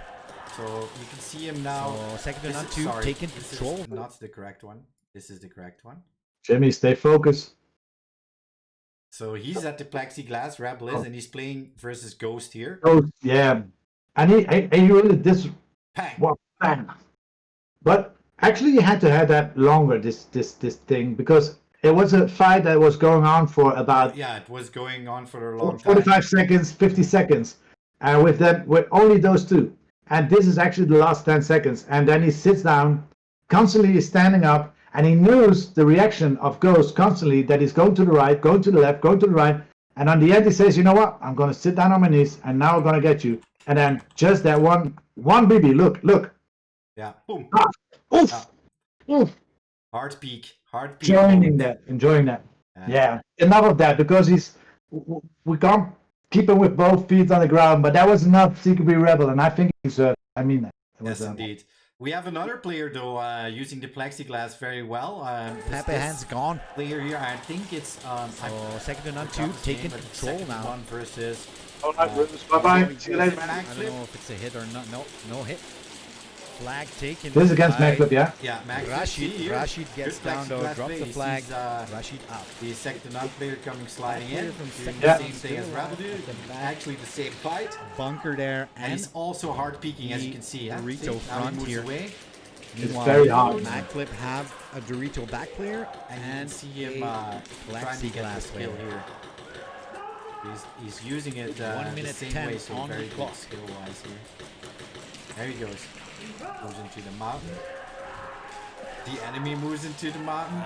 Speaker 1: So you can see him now.
Speaker 5: So second to none, two, taking control.
Speaker 1: This is not the correct one. This is the correct one.
Speaker 2: Jimmy, stay focused.
Speaker 1: So he's at the plexiglass, Rebel is, and he's playing versus Ghost here.
Speaker 2: Oh, yeah. And he really this
Speaker 1: Bang.
Speaker 2: well, bang. But actually you had to have that longer, this thing, because it was a fight that was going on for about
Speaker 1: it was going on for a long
Speaker 2: 45
Speaker 1: time.
Speaker 2: seconds, 50 seconds. With only those two. And this is actually the last 10 seconds. And then he sits down, constantly is standing up, and he knows the reaction of Ghost constantly that he's going to the right, going to the left, going to the right. And on the end, he says, you know what? I'm going to sit down on my knees, and now I'm going to get you. And then just that one BB, look.
Speaker 1: Yeah, boom.
Speaker 2: Oof. Oof.
Speaker 1: Hard peak.
Speaker 2: Enjoying that. Yeah. Enough of that, because we can't keep him with both feet on the ground, but that was enough SpeedQB Rebel, and I think he's I mean that.
Speaker 1: Yes, indeed. We have another player though using the plexiglass very well.
Speaker 5: Pepe hands gone.
Speaker 1: Player here, I think it's
Speaker 5: so second to none, two, taking control now.
Speaker 1: One versus.
Speaker 2: Bye-bye. See you later.
Speaker 5: I don't know if it's a hit or not. No hit. Flag taken.
Speaker 2: This is against Maclip, yeah?
Speaker 1: Yeah,
Speaker 5: Rashid gets down though, drops the flag. Rashid out.
Speaker 1: The second to none player coming sliding in.
Speaker 2: Yeah.
Speaker 1: Same thing as Rabadoo. Actually the same fight.
Speaker 5: Bunker there.
Speaker 1: And he's also hard peeking, as you can see.
Speaker 5: Dorito front here.
Speaker 1: Away.
Speaker 2: It's very hard.
Speaker 5: Maclip have a Dorito back clear
Speaker 1: and see him trying to get the skill here. He's using it
Speaker 5: 1 minute
Speaker 1: the same
Speaker 5: 10
Speaker 1: way, so
Speaker 5: on
Speaker 1: very
Speaker 5: the clock.
Speaker 1: good skill-wise here. There he goes. Goes into the mountain. The enemy moves into the mountain.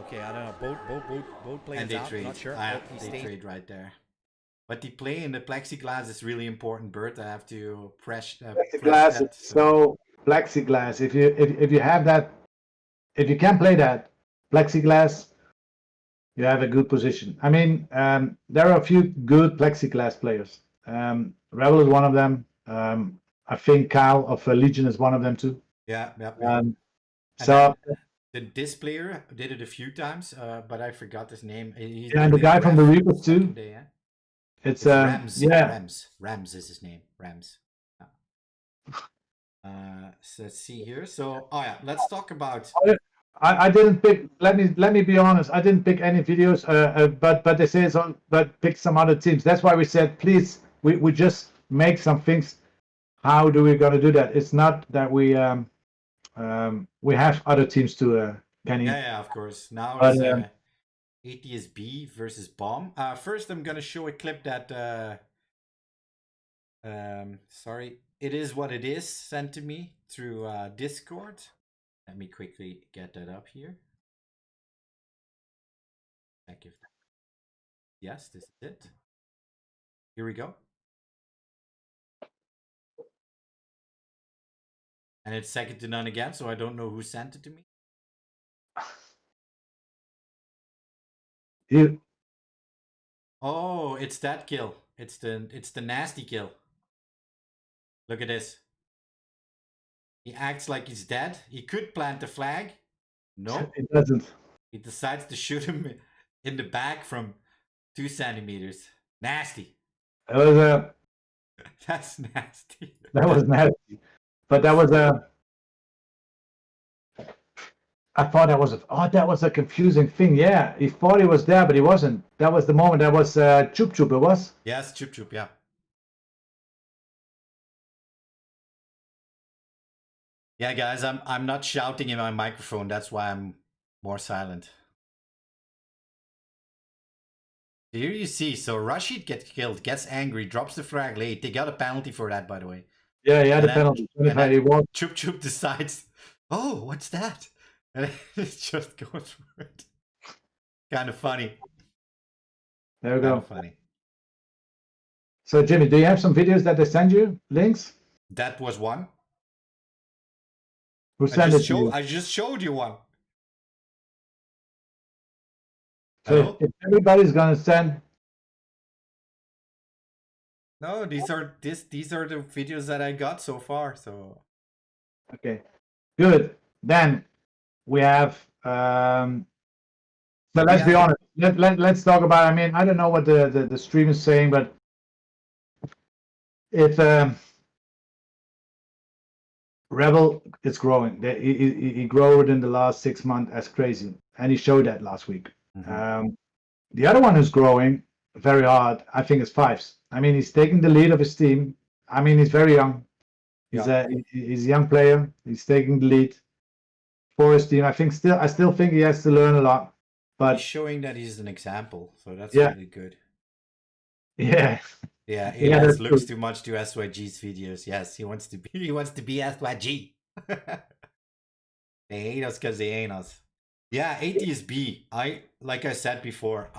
Speaker 5: Okay, I don't know. Both players
Speaker 1: and they
Speaker 5: out.
Speaker 1: trade.
Speaker 5: Not sure.
Speaker 1: They trade right there. But the play in the plexiglass is really important, Bert. I have to press.
Speaker 2: Plexiglass is so plexiglass. If you have that, if you can play that plexiglass, you have a good position. I mean, there are a few good plexiglass players. Rebel is one of them. I think Kyle of Legion is one of them too.
Speaker 1: Yeah.
Speaker 2: So
Speaker 1: this player did it a few times, but I forgot his name.
Speaker 2: And the guy from the Reapers too.
Speaker 1: Today, yeah?
Speaker 2: It's
Speaker 1: Rams.
Speaker 2: yeah.
Speaker 1: Rams is his name. Rams. So let's see here. So let's talk about.
Speaker 2: I didn't pick. Let me be honest. I didn't pick any videos. But they say but pick some other teams. That's why we said please. We just make some things. How do we gonna do that? It's not that we have other teams to Kenny.
Speaker 1: Yeah, of course. Now it's ATSB versus Bomb. First, I'm gonna show a clip that. Sorry, it is what it is. Sent to me through Discord. Let me quickly get that up here. Check if. Yes, this is it. Here we go. And it's second to none again, so I don't know who sent it to me.
Speaker 2: You.
Speaker 1: Oh, it's that kill. It's the nasty kill. Look at this. He acts like he's dead. He could plant the flag. No.
Speaker 2: It doesn't.
Speaker 1: He decides to shoot him in the back from 2 centimeters. Nasty.
Speaker 2: That was
Speaker 1: That's nasty.
Speaker 2: That was nasty. But that was I thought that was a confusing thing. Yeah, he thought he was there, but he wasn't. That was the moment. That was Chup Chup. It was.
Speaker 1: Yes, Chup Chup. Yeah. Yeah, guys, I'm not shouting in my microphone. That's why I'm more silent. Here you see. So Rashid gets killed, gets angry, drops the flag late. They got a penalty for that, by the way.
Speaker 2: Yeah, he had a penalty.
Speaker 1: Chup Chup decides, oh, what's that? And it just goes for it. Kind of funny.
Speaker 2: There we go.
Speaker 1: Funny.
Speaker 2: So, Jimmy, do you have some videos that they send you? Links?
Speaker 1: That was one.
Speaker 2: Who sent it to you?
Speaker 1: I just showed you one.
Speaker 2: So, if everybody's going to send...
Speaker 1: No, these are the videos that I got so far. So
Speaker 2: okay, good. Then we have. But let's be honest. Let's talk about. I mean, I don't know what the stream is saying, but if Rebel is growing, he grew within the last 6 months as crazy, and he showed that last week. The other one who's growing very hard, I think, is Fives. I mean, he's taking the lead of his team. I mean, he's very young. He's a young player. He's taking the lead for his team. I still think he has to learn a lot. But
Speaker 1: he's showing that he's an example, so that's really good.
Speaker 2: Yeah.
Speaker 1: Yeah, Elias looks too much to SYG's videos. Yes, he wants to be SYG. They hate us because they ain't us. Yeah, ATSB. Like I said before,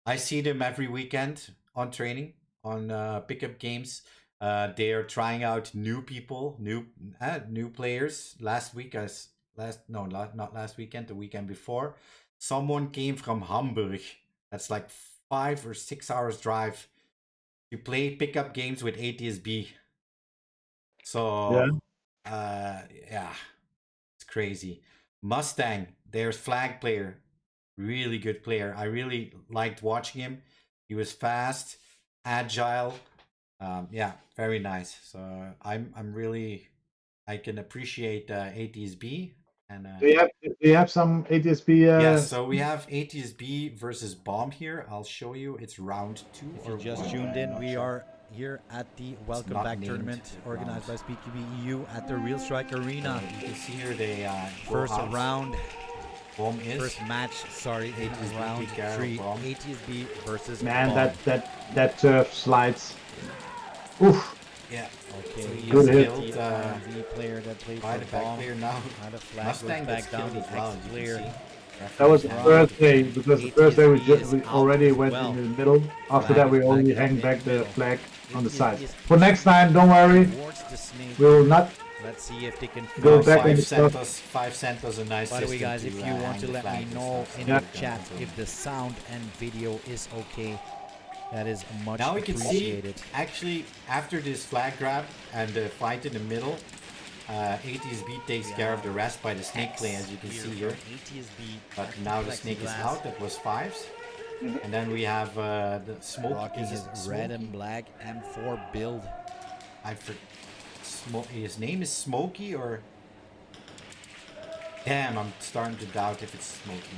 Speaker 1: I see them every weekend on training, on pickup games. They are trying out new people, new players. Last week, not last weekend, the weekend before, someone came from Hamburg. That's like 5 or 6 hours drive to play pickup games with ATSB. So yeah, it's crazy. Mustang, there's flag player, really good player. I really liked watching him. He was fast, agile. Yeah, very nice. So I can appreciate ATSB. And
Speaker 2: do you have some ATSB?
Speaker 1: Yes, so we have ATSB versus Bomb here. I'll show you. It's round 2.
Speaker 5: If you just tuned in, we are here at the Welcome Back tournament organized by SpeedQB EU at the Real Strike Arena.
Speaker 1: You can see here they
Speaker 5: first round.
Speaker 1: Bomb is
Speaker 5: first match. Sorry, round 3. ATSB versus
Speaker 2: Man,
Speaker 5: Bomb.
Speaker 2: that turf slides. Oof.
Speaker 1: Yeah.
Speaker 5: Okay, so
Speaker 2: good hit.
Speaker 5: The player that played
Speaker 1: by
Speaker 5: for
Speaker 1: the back
Speaker 5: Bomb.
Speaker 1: player now.
Speaker 5: Not a flag
Speaker 1: Mustang
Speaker 5: goes back down. The player.
Speaker 2: That was the first day, because the first day we already went in the middle. After that, we only hang back the flag on the side. For next time, don't worry, we will not.
Speaker 5: Let's see if they can
Speaker 2: go back
Speaker 1: and
Speaker 2: stuff.
Speaker 1: 5 sent us a nice.
Speaker 5: By the way, guys, if you want to let me know in the chat if the sound and video is okay, that is much
Speaker 1: now we can
Speaker 5: appreciated.
Speaker 1: See, actually, after this flag grab and the fight in the middle, ATSB takes care of the rest by the snake play, as you can see here. But now the snake is out. That was Fives. And then we have the smoke.
Speaker 5: Rocking his red and black M4 build.
Speaker 1: His name is Smokey, or damn, I'm starting to doubt if it's Smokey.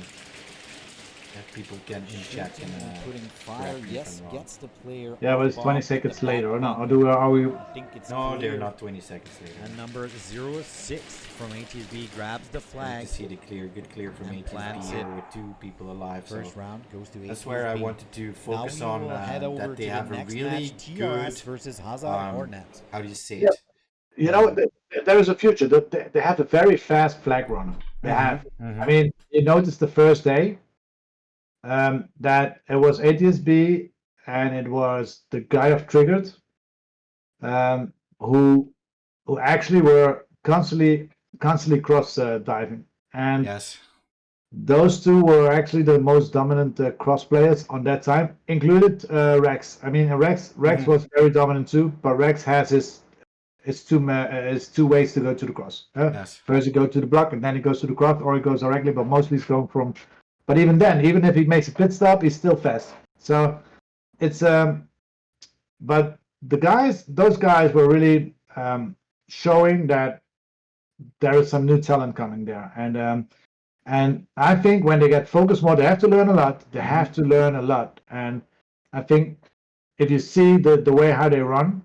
Speaker 1: If people can in chat can
Speaker 5: putting fire, yes, gets the player.
Speaker 2: Yeah, but it's 20 seconds later, or not? Or are we?
Speaker 5: I think it's
Speaker 1: no,
Speaker 5: clear.
Speaker 1: they're not 20 seconds later.
Speaker 5: And number 06 from ATSB grabs the flag.
Speaker 1: You see the good clear from ATSB here with 2 people alive.
Speaker 5: First
Speaker 1: so
Speaker 5: round goes to ATSB.
Speaker 1: That's where I wanted to focus on that they have a really good
Speaker 5: versus Hazard or Net.
Speaker 1: How do you say it?
Speaker 2: You know, there is a future. They have a very fast flag runner. They have. I mean, you noticed the first day that it was ATSB and it was the guy of Triggered who actually were constantly cross diving, and
Speaker 1: yes,
Speaker 2: those 2 were actually the most dominant cross players on that time, included Rex. I mean, Rex was very dominant too, but Rex has his 2 ways to go to the cross.
Speaker 1: Yes.
Speaker 2: First, he goes to the block, and then he goes to the cross, or he goes directly. But mostly, he's going from. But even then, even if he makes a pit stop, he's still fast. So it's but those guys were really showing that there is some new talent coming there, and I think when they get focused more, they have to learn a lot. They have to learn a lot, and I think if you see the way how they run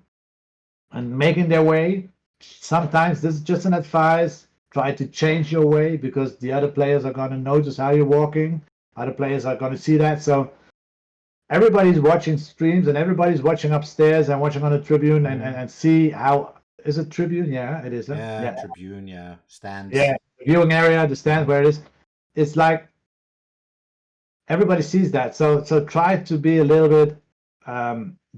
Speaker 2: and making their way, sometimes this is just an advice. Try to change your way, because the other players are going to notice how you're walking. Other players are going to see that. So everybody's watching streams, and everybody's watching upstairs and watching on the tribune and see how. Is it tribune? Yeah, it is.
Speaker 1: Yeah, tribune, yeah. Stands.
Speaker 2: Yeah, viewing area, the stands where it is. It's like everybody sees that. So try to be a little bit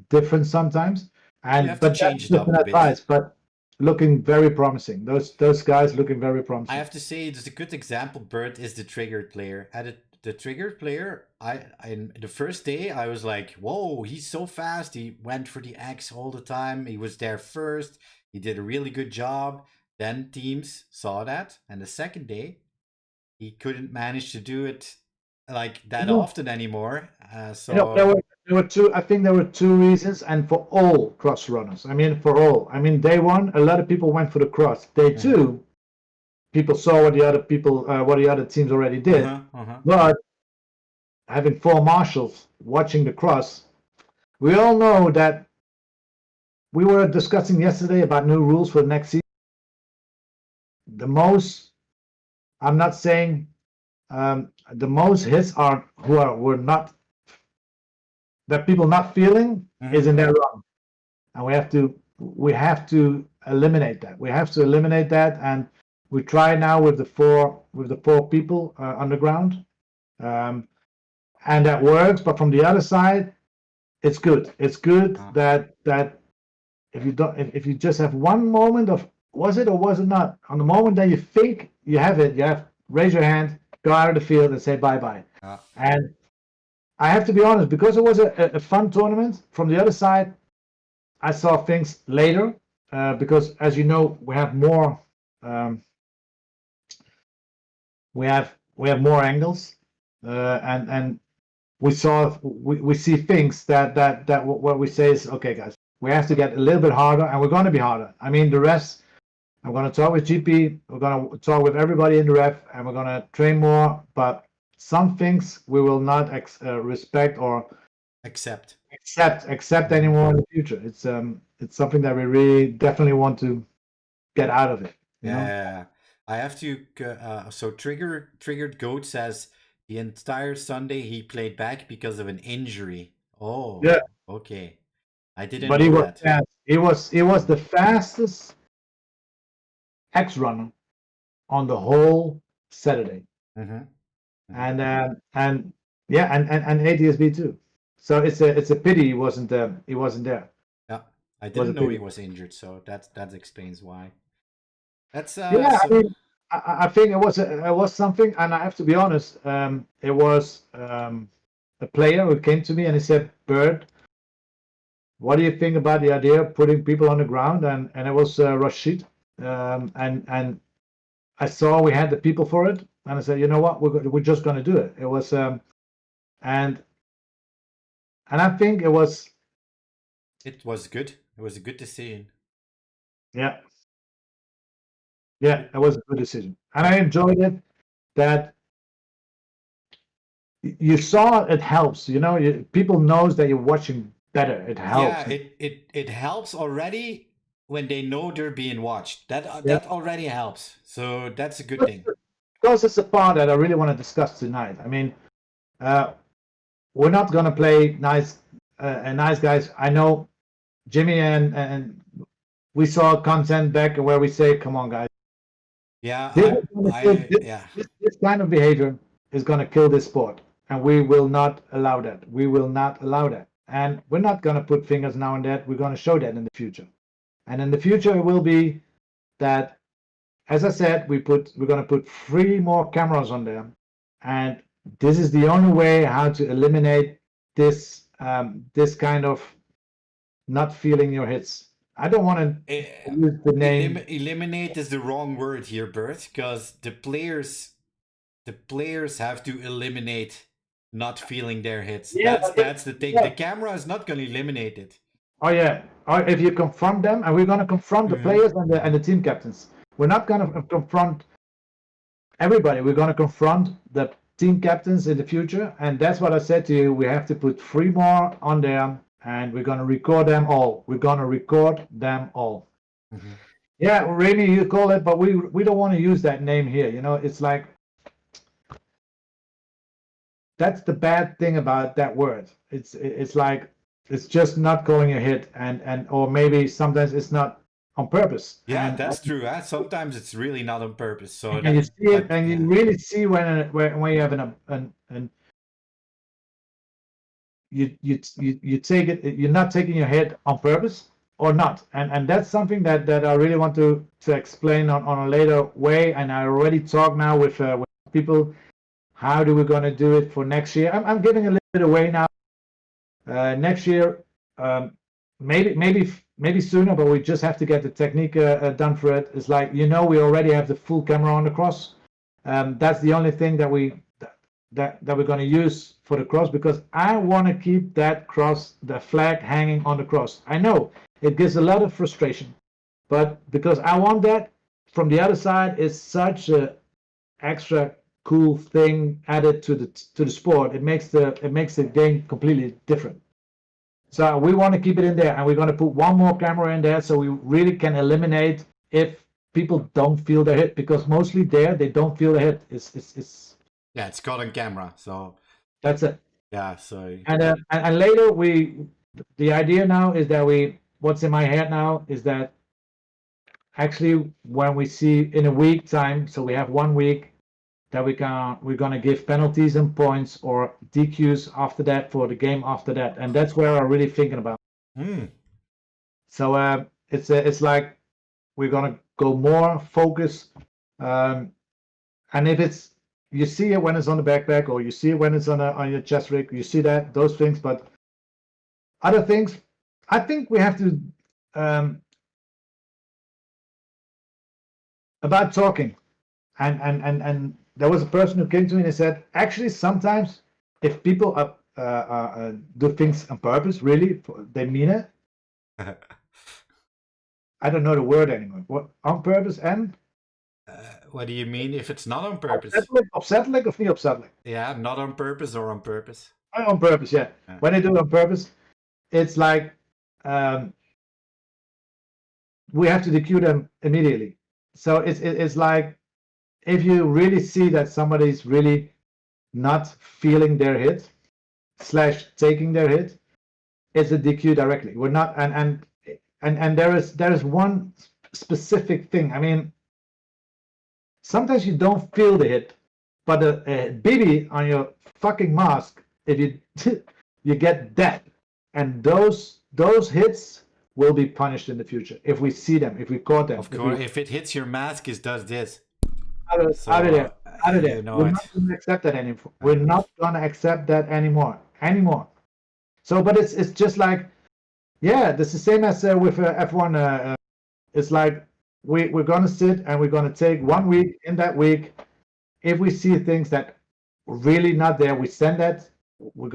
Speaker 2: different sometimes. And but
Speaker 1: change
Speaker 2: that's just an advice. But looking very promising. Those guys looking very promising.
Speaker 1: I have to say, there's a good example. Bert is the triggered player. The triggered player, in the first day I was like, whoa, he's so fast. He went for the X all the time. He was there first. He did a really good job. Then teams saw that, and the second day he couldn't manage to do it like that often anymore. So
Speaker 2: there were two. I think there were two reasons, and for all cross runners. I mean, for all. I mean, day one, a lot of people went for the cross. Day two, people saw what the other teams already did. But having four marshals watching the cross, we all know that we were discussing yesterday about new rules for the next season. The most, I'm not saying, the most hits were not, that people not feeling is in their run, and we have to eliminate that. We have to eliminate that, and we try now with the four people on the ground, and that works. But from the other side, it's good. It's good that if you just have one moment of was it or was it not, on the moment that you think you have it, raise your hand, go out of the field, and say bye bye. And I have to be honest, because it was a fun tournament. From the other side, I saw things later because, as you know, we have more. We have more angles, and we see things that what we say is okay, guys. We have to get a little bit harder, and we're going to be harder. I mean, the rest. I'm going to talk with GP. We're going to talk with everybody in the ref, and we're going to train more. But some things we will not respect or accept anymore in the future. It's something that we really definitely want to get out of it. You know?
Speaker 1: I have to. So triggered goat says the entire Sunday he played back because of an injury. Oh, yeah. Okay, I didn't.
Speaker 2: But
Speaker 1: know
Speaker 2: he was
Speaker 1: that.
Speaker 2: fast. He was the fastest X runner on the whole Saturday. And ATSB too. So it's a pity he wasn't there.
Speaker 1: Yeah, I didn't know he was injured, so that explains why. That's
Speaker 2: I mean, I think it was something, and I have to be honest. It was a player who came to me and he said, "Bird, what do you think about the idea of putting people on the ground?" And it was Rashid. And I saw we had the people for it, and I said, you know what, we're just going to do it. It was and I think it was
Speaker 1: good. It was a good decision.
Speaker 2: Yeah, it was a good decision, and I enjoyed it. That you saw it helps. You know, people knows that you're watching better. It helps.
Speaker 1: Yeah, it helps already. When they know they're being watched, that already helps. So that's a good thing.
Speaker 2: Because it's a part that I really want to discuss tonight. I mean, we're not going to play nice guys. I know Jimmy and we saw content back where we say, "Come on, guys."
Speaker 1: Yeah,
Speaker 2: this kind of behavior is going to kill this sport, and we will not allow that. We will not allow that, and we're not going to put fingers now and then. We're going to show that in the future. And in the future, it will be that, as I said, we're going to put 3 more cameras on there, and this is the only way how to eliminate this kind of not feeling your hits. I don't want to use the name.
Speaker 1: Eliminate is the wrong word here, Bert, because the players have to eliminate not feeling their hits. Yeah, that's the thing. Yeah. The camera is not going to eliminate it.
Speaker 2: Oh yeah. Or if you confront them, and we're going to confront the players and the team captains. We're not going to confront everybody. We're going to confront the team captains in the future, and that's what I said to you. We have to put 3 more on there, and we're going to record them all. We're going to record them all. Yeah, Remy, you call it, but we don't want to use that name here. You know, it's like that's the bad thing about that word. It's like. It's just not calling a hit, and or maybe sometimes it's not on purpose.
Speaker 1: Yeah, and that's true. Sometimes it's really not on purpose. So
Speaker 2: and you see it, and you really see when you have an you take it. You're not taking your hit on purpose or not, and that's something that I really want to explain on a later way. And I already talked now with people. How do we going to do it for next year? I'm giving a little bit away now. Next year, maybe sooner, but we just have to get the technique done for it. It's like, you know, we already have the full camera on the cross, That's the only thing that we're going to use for the cross, because I want to keep that cross, the flag hanging on the cross. I know it gives a lot of frustration, but because I want that from the other side, is such a extra cool thing added to the sport. It makes the game completely different. So we want to keep it in there, and we're going to put one more camera in there so we really can eliminate if people don't feel the hit, because mostly there they don't feel the hit. It's
Speaker 1: yeah, it's caught on camera, so
Speaker 2: that's it.
Speaker 1: Yeah, so
Speaker 2: and later the idea now is that what's in my head now is that actually when we see in a week time, so we have 1 week, that we're gonna give penalties and points or DQs after that for the game after that, and that's where I'm really thinking about. So it's like we're gonna go more focus, and if it's, you see it when it's on the backpack, or you see it when it's on your chest rig, you see those things, but other things, I think we have to about talking, and there was a person who came to me and said, actually, sometimes if people do things on purpose, really, they mean it. I don't know the word anymore. What on purpose and?
Speaker 1: What do you mean if it's not on purpose?
Speaker 2: Opzettelijk of niet opzettelijk?
Speaker 1: Yeah, not on purpose or on purpose?
Speaker 2: On purpose, yeah. When they do it on purpose, it's like we have to DQ them immediately. So it's like, if you really see that somebody's really not feeling their hit / taking their hit, it's a DQ directly. We're not, and there is one specific thing. I mean, sometimes you don't feel the hit, but a BB on your fucking mask, if you you get death, and those hits will be punished in the future if we see them, if we caught them.
Speaker 1: Of course, if it hits your mask, it does this.
Speaker 2: Out of there. We're not going to accept that anymore. We're not going to accept that anymore. So, but it's just like, yeah, this is the same as with F1. It's like we're going to sit and we're going to take 1 week. In that week, if we see things that really not there, we send that. We're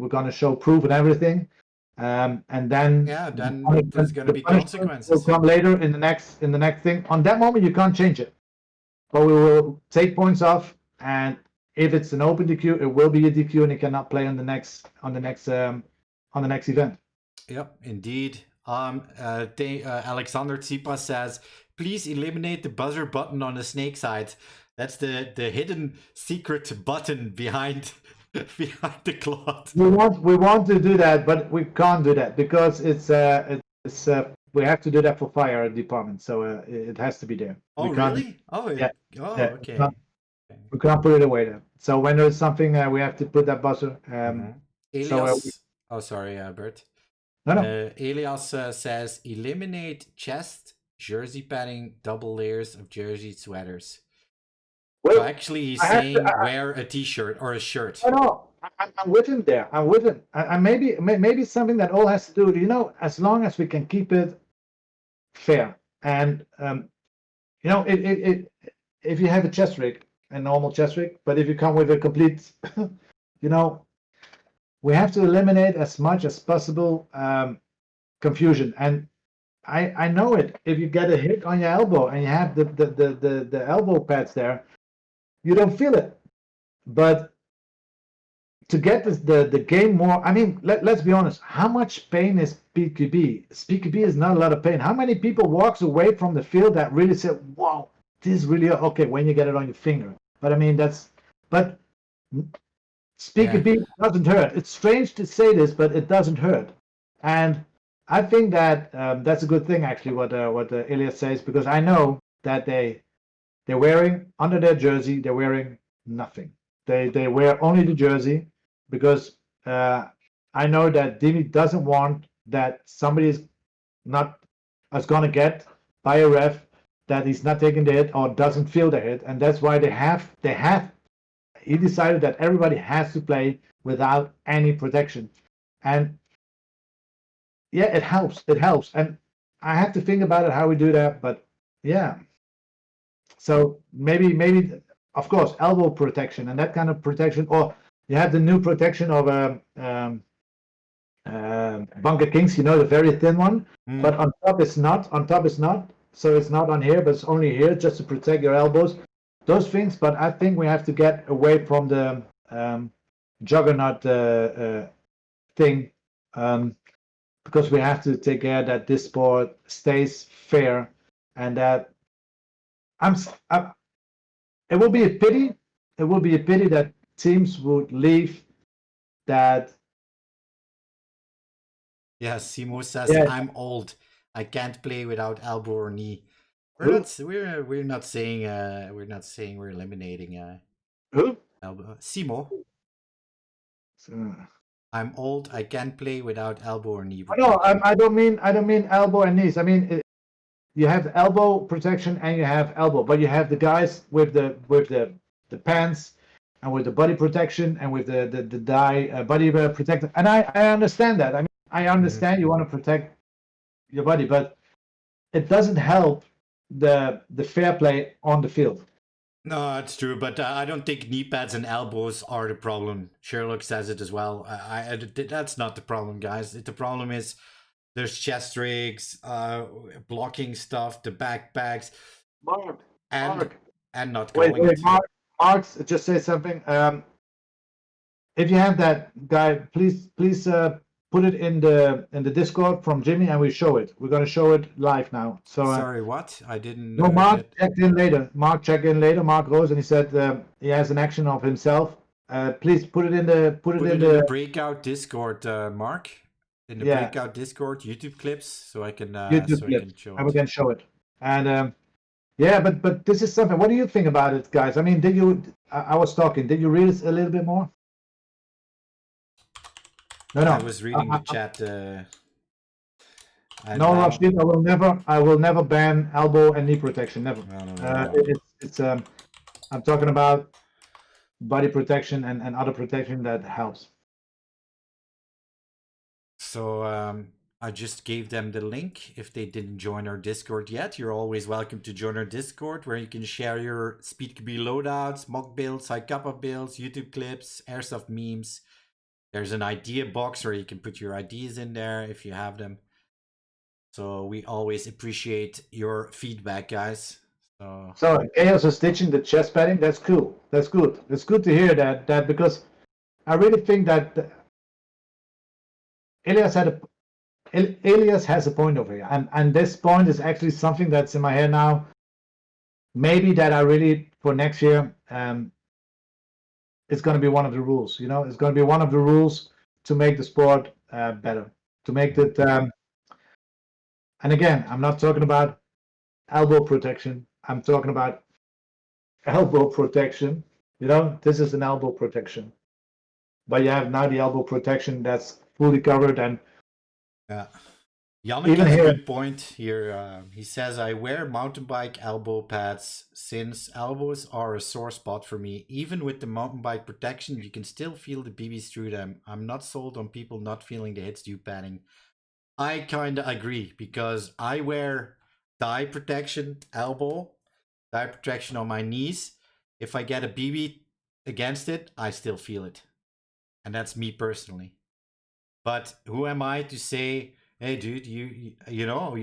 Speaker 2: gonna show proof and everything, and then
Speaker 1: there's going to be consequences.
Speaker 2: Will come later in the next thing. On that moment, you can't change it. But we will take points off, and if it's an open DQ, it will be a DQ, and it cannot play on the next event.
Speaker 1: Yep, indeed. Alexander Tsipa says, please eliminate the buzzer button on the snake side. That's the hidden secret button behind the cloth.
Speaker 2: We want to do that, but we can't do that because it's we have to do that for fire department, so it has to be there.
Speaker 1: Oh, really? Oh, yeah. Okay.
Speaker 2: We can't put it away there. So when there's something, we have to put that buzzer.
Speaker 1: Elias, sorry, Bert.
Speaker 2: No.
Speaker 1: Elias says, eliminate chest, jersey padding, double layers of jersey sweaters. Well, so actually, he's saying wear a t-shirt or a shirt.
Speaker 2: No, I'm with him there. I'm with him. And maybe something that all has to do, as long as we can keep it fair. And, if you have a chest rig, a normal chest rig, but if you come with a complete, we have to eliminate as much as possible confusion. And I know it. If you get a hit on your elbow and you have the elbow pads there, you don't feel it. But to get the game more, I mean, let's be honest. How much pain is SpeedQB? SpeedQB is not a lot of pain. How many people walks away from the field that really said, "Wow, this is really okay" when you get it on your finger? But I mean, but SpeedQB doesn't hurt. It's strange to say this, but it doesn't hurt. And I think that that's a good thing, actually, what Elias says, because I know that they're wearing under their jersey, they're wearing nothing. They wear only the jersey because I know that Dimi doesn't want that somebody is going to get by a ref that he's not taking the hit or doesn't feel the hit, and that's why he decided that everybody has to play without any protection. And yeah, it helps, and I have to think about it how we do that, but yeah. So maybe of course, elbow protection and that kind of protection, or you have the new protection of Bunker Kings, you know, the very thin one, but on top it's not. On top it's not. So it's not on here, but it's only here just to protect your elbows. Those things, but I think we have to get away from the juggernaut thing, because we have to take care that this sport stays fair, and that it will be a pity. It will be a pity that teams would leave that.
Speaker 1: Yeah, Simo says, I'm old. I can't play without elbow or knee. We're not saying we're eliminating
Speaker 2: Who?
Speaker 1: elbow. Simo. I'm old. I can't play without elbow or knee protection.
Speaker 2: No, I don't mean elbow and knees. I mean you have elbow protection and you have elbow, but you have the guys with the pants and with the body protection and with the body protector. And I understand that. I mean, I understand you want to protect your body, but it doesn't help the fair play on the field.
Speaker 1: No, it's true, but I don't think knee pads and elbows are the problem. Sherlock says it as well. That's not the problem, guys. The problem is there's chest rigs, blocking stuff, the backpacks, and not going.
Speaker 2: Wait, Mark, just say something. If you have that guy, please put it in the Discord from Jimmy, and we show it. We're gonna show it live now. So
Speaker 1: sorry, what? I didn't.
Speaker 2: No, Mark checked in later. Mark Rose, and he said he has an action of himself. Please put it in the
Speaker 1: Breakout Discord, Mark. In the Breakout Discord, YouTube clips, so I can show it.
Speaker 2: And we can show it. And but this is something. What do you think about it, guys? I mean, did you? I was talking. Did you read it a little bit more? No.
Speaker 1: I was reading the chat.
Speaker 2: No, Rashid, I will never ban elbow and knee protection. Never.
Speaker 1: No.
Speaker 2: It's I'm talking about body protection and other protection that helps.
Speaker 1: So I just gave them the link. If they didn't join our Discord yet, you're always welcome to join our Discord, where you can share your SpeedQB loadouts, mock builds, high kappa builds, YouTube clips, airsoft memes. There's an idea box where you can put your ideas in there if you have them. So we always appreciate your feedback, guys.
Speaker 2: So Chaos is stitching the chest padding. That's cool. That's good. It's good to hear that because I really think that Elias has a point over here, and this point is actually something that's in my head now. Maybe that I really for next year. It's going to be one of the rules, you know. It's going to be one of the rules to make the sport better, to make it. And again, I'm not talking about elbow protection. I'm talking about elbow protection. You know, this is an elbow protection, but you have now the elbow protection that's fully covered. And
Speaker 1: Yannick has a good point here. He says, I wear mountain bike elbow pads since elbows are a sore spot for me. Even with the mountain bike protection, you can still feel the BBs through them. I'm not sold on people not feeling the hits due padding. I kind of agree, because I wear thigh protection elbow, thigh protection on my knees. If I get a BB against it, I still feel it. And that's me personally. But who am I to say, hey, dude, you know,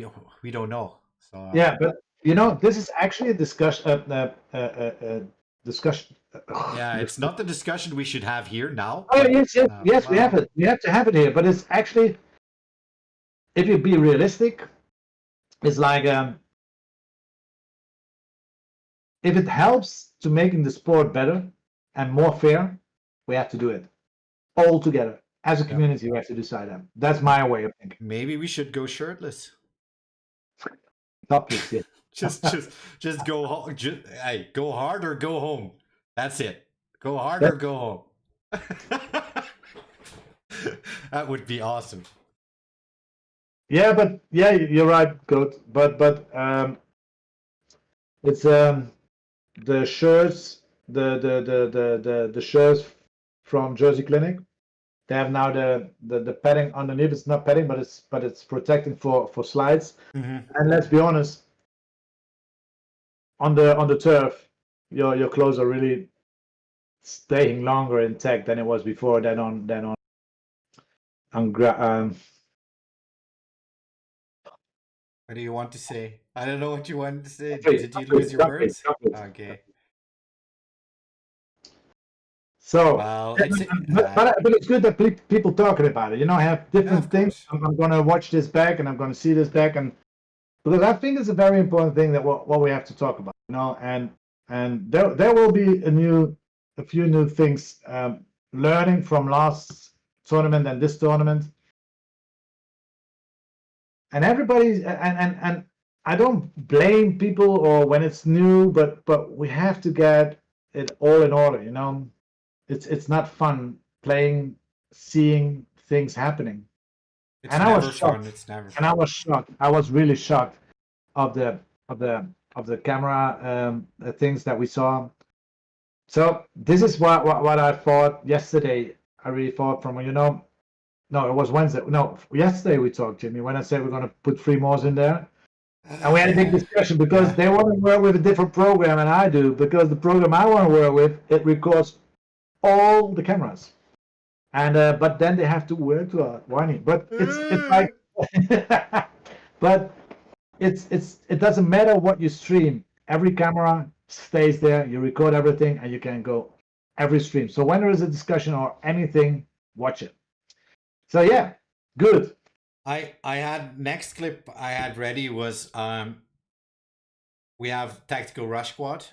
Speaker 1: we don't know. So
Speaker 2: yeah, but you know, this is actually a discussion. Discussion.
Speaker 1: Yeah, it's not the discussion we should have here now.
Speaker 2: Oh yes, we have it. We have to have it here. But it's actually, if you be realistic, it's like if it helps to making the sport better and more fair, we have to do it all together. As a community, we have to decide that. That's my way of thinking.
Speaker 1: Maybe we should go shirtless.
Speaker 2: Topless, yeah.
Speaker 1: just go. Hey, go hard or go home. That's it. Go hard or go home. That would be awesome.
Speaker 2: Yeah, but yeah, you're right, Goat. But it's the shirts, the shirts from Jersey Clinic. They have now the padding underneath. It's not padding, but it's protecting for slides. And let's be honest, on the turf, your clothes are really staying longer intact than it was before.
Speaker 1: What do you want to say? I don't know what you want to say. Did you lose your words? Okay.
Speaker 2: So,
Speaker 1: Well,
Speaker 2: but it's good that people talking about it. You know, I have different things. I'm going to watch this back, and I'm going to see this back, and because I think it's a very important thing that what we have to talk about. You know, and there will be a few new things learning from last tournament and this tournament. And everybody's and I don't blame people or when it's new, but we have to get it all in order. You know, it's not fun playing, seeing things happening.
Speaker 1: It's never fun. It's never fun.
Speaker 2: And I was shocked. I was really shocked of the camera things that we saw. So this is what I thought yesterday. I really thought from no, it was Wednesday. No, yesterday we talked, Jimmy, when I said we're going to put 3 more in there. And we had a big discussion because they want to work with a different program and I do, because the program I want to work with, it records all the cameras. And but then they have to work to whining. But it's like but it doesn't matter what you stream. Every camera stays there, you record everything and you can go every stream. So when there is a discussion or anything, watch it. So yeah, good.
Speaker 1: I had next clip I had ready was we have Tactical Rush Squad,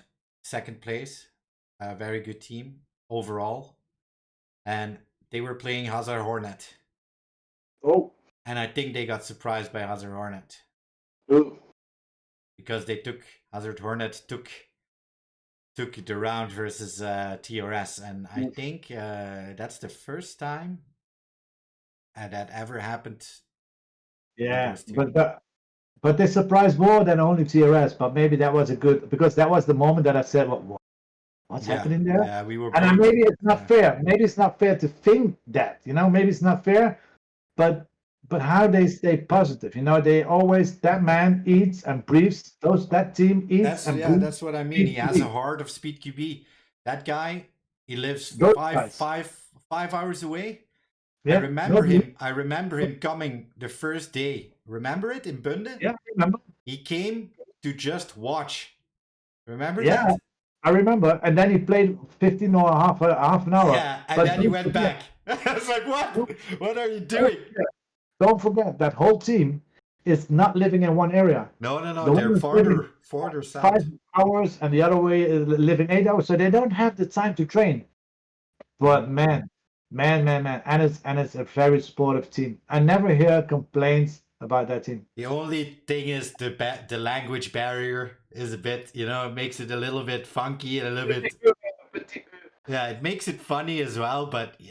Speaker 1: 2nd place, a very good team overall, and they were playing Hazard Hornet.
Speaker 2: Oh.
Speaker 1: And I think they got surprised by Hazard Hornet.
Speaker 2: Oh.
Speaker 1: Because they took Hazard Hornet took the round versus TRS, and I think that's the first time that ever happened.
Speaker 2: Yeah, but they surprised more than only TRS. But maybe that was a good, because that was the moment that I said, what's happening there?
Speaker 1: Yeah, we were.
Speaker 2: And maybe it's not fair. Maybe it's not fair to think that. You know, maybe it's not fair. But how they stay positive. You know, they always, that man eats and breathes. That team eats and breathes.
Speaker 1: That's what I mean. He has a heart of SpeedQB. That guy, he lives 5 hours away. Yeah, I remember him coming the first day. Remember it in Bunde?
Speaker 2: Yeah, I remember.
Speaker 1: He came to just watch. Remember that?
Speaker 2: I remember. And then he played 15 or half an hour.
Speaker 1: Yeah, and then he went back. I was like, what? What are you doing?
Speaker 2: Don't forget, that whole team is not living in one area.
Speaker 1: No. They're farther south.
Speaker 2: 5 hours, and the other way is living 8 hours. So they don't have the time to train. But man, and it's a very sportive team. I never hear complaints about that team.
Speaker 1: The only thing is the language barrier is a bit, it makes it a little bit funky and a little bit. Yeah, it makes it funny as well. But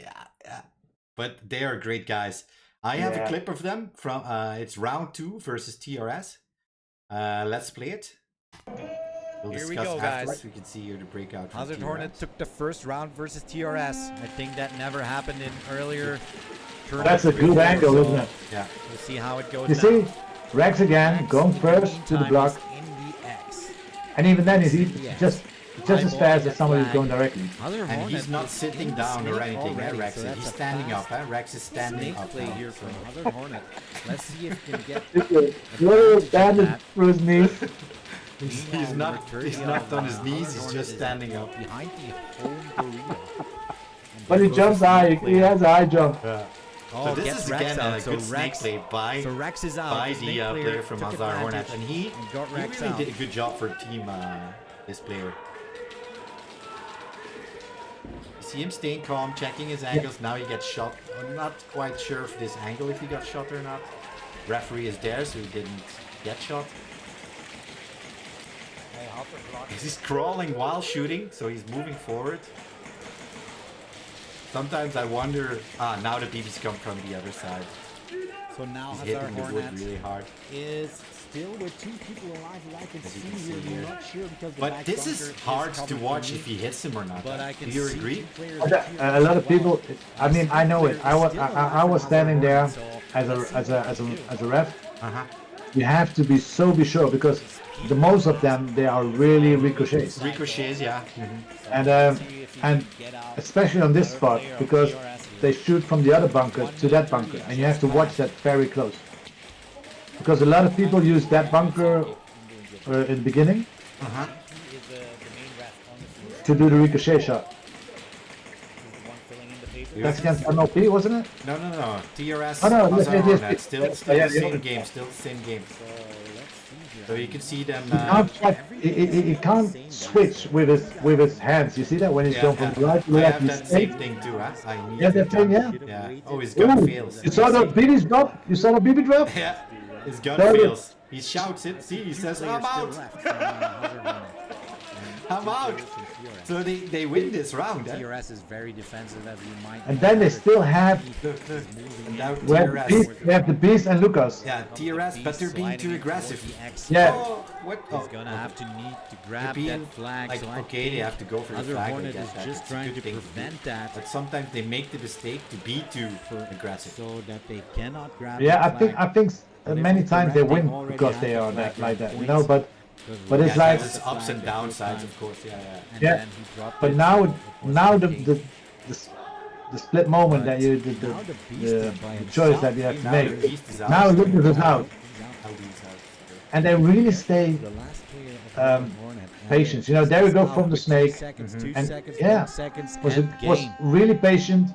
Speaker 1: but they are great guys. I have a clip of them from it's round 2 versus TRS. Let's play it. We'll
Speaker 5: here we go, guys.
Speaker 1: We can see here the breakout.
Speaker 5: Hazard Hornet took the first round versus TRS. I think that never happened in earlier tournaments.
Speaker 2: That's a good angle, isn't it?
Speaker 1: Yeah.
Speaker 5: We'll see how it goes.
Speaker 2: You see, Rex again going first to the block. And even then, he's just as fast as somebody who's going directly.
Speaker 1: And he's not sitting down or anything, Rex. So he's standing up. Rex is standing up.
Speaker 5: Play here from Hazard Hornet. Let's see if he can get
Speaker 2: little standing for his knees.
Speaker 1: He's not on his knees, he's just standing up.
Speaker 5: Behind the home burrito.
Speaker 2: But he jumps high, he has a high jump.
Speaker 1: Yeah.
Speaker 5: Oh,
Speaker 1: so this is again a good snake play by
Speaker 5: Rex is out.
Speaker 1: By the player from Hazard Hornet. And he really did a good job for team, this player. You see him staying calm, checking his angles. Now he gets shot. I'm not quite sure if this angle, if he got shot or not. Referee is there, so he didn't get shot. He's crawling while shooting, so he's moving forward. Sometimes I wonder. Now the BBs come from the other side.
Speaker 5: So now
Speaker 1: he's hitting the wood really hard.
Speaker 5: Is still with 2 people alive. I can see here. You're not sure because
Speaker 1: but this is hard to watch if he hits him or not.
Speaker 5: But I can
Speaker 1: do you agree?
Speaker 2: A lot of people. I mean, I know it. I was standing there as a ref. you have to be sure because the most of them they are really ricochets.
Speaker 1: Ricochets, yeah.
Speaker 2: And especially on this spot because they shoot from the other bunker to that bunker, and you have to watch that very close. Because a lot of people use that bunker in the beginning to do the ricochet shot. That's against MLP, wasn't it?
Speaker 1: No. TRS.
Speaker 2: Oh, no,
Speaker 1: That's still the same game. Still the same game. So you can see them.
Speaker 2: He can't switch with his hands. You see that when he's going from the right to
Speaker 1: I
Speaker 2: left.
Speaker 1: have that same thing too. Huh?
Speaker 2: That thing, yeah.
Speaker 1: Yeah. Oh, his gun fails.
Speaker 2: You saw the BB drop? You saw the BB drop?
Speaker 1: Yeah. His gun fails. He shouts it. See, he says, "I'm out." I'm out. So they win this round.
Speaker 5: TRS is very defensive, as you might.
Speaker 2: And then they still have
Speaker 1: And now
Speaker 2: we have the Beast and Lucas.
Speaker 1: Yeah, TRS, but they're being too aggressive.
Speaker 2: Yeah.
Speaker 1: Oh, what?
Speaker 5: He's gonna have to need to grab that flag.
Speaker 1: Like,
Speaker 5: so I
Speaker 1: okay, they have to go for the
Speaker 5: Other
Speaker 1: flag.
Speaker 5: Hornet
Speaker 1: I
Speaker 5: is
Speaker 1: guess.
Speaker 5: just
Speaker 1: That's a
Speaker 5: trying
Speaker 1: good
Speaker 5: to
Speaker 1: thing
Speaker 5: prevent that.
Speaker 1: But sometimes they make the mistake to be too aggressive.
Speaker 5: So that they cannot grab.
Speaker 2: Yeah,
Speaker 5: the
Speaker 2: I think many times they win because they are that like that, you know. But it's like
Speaker 1: there's ups and downsides, of course.
Speaker 2: yeah. But now the split moment that you the choice that you have to make. Now Lucas is out, and they really stay patient. You know, there we go from the snake, and yeah, was really patient.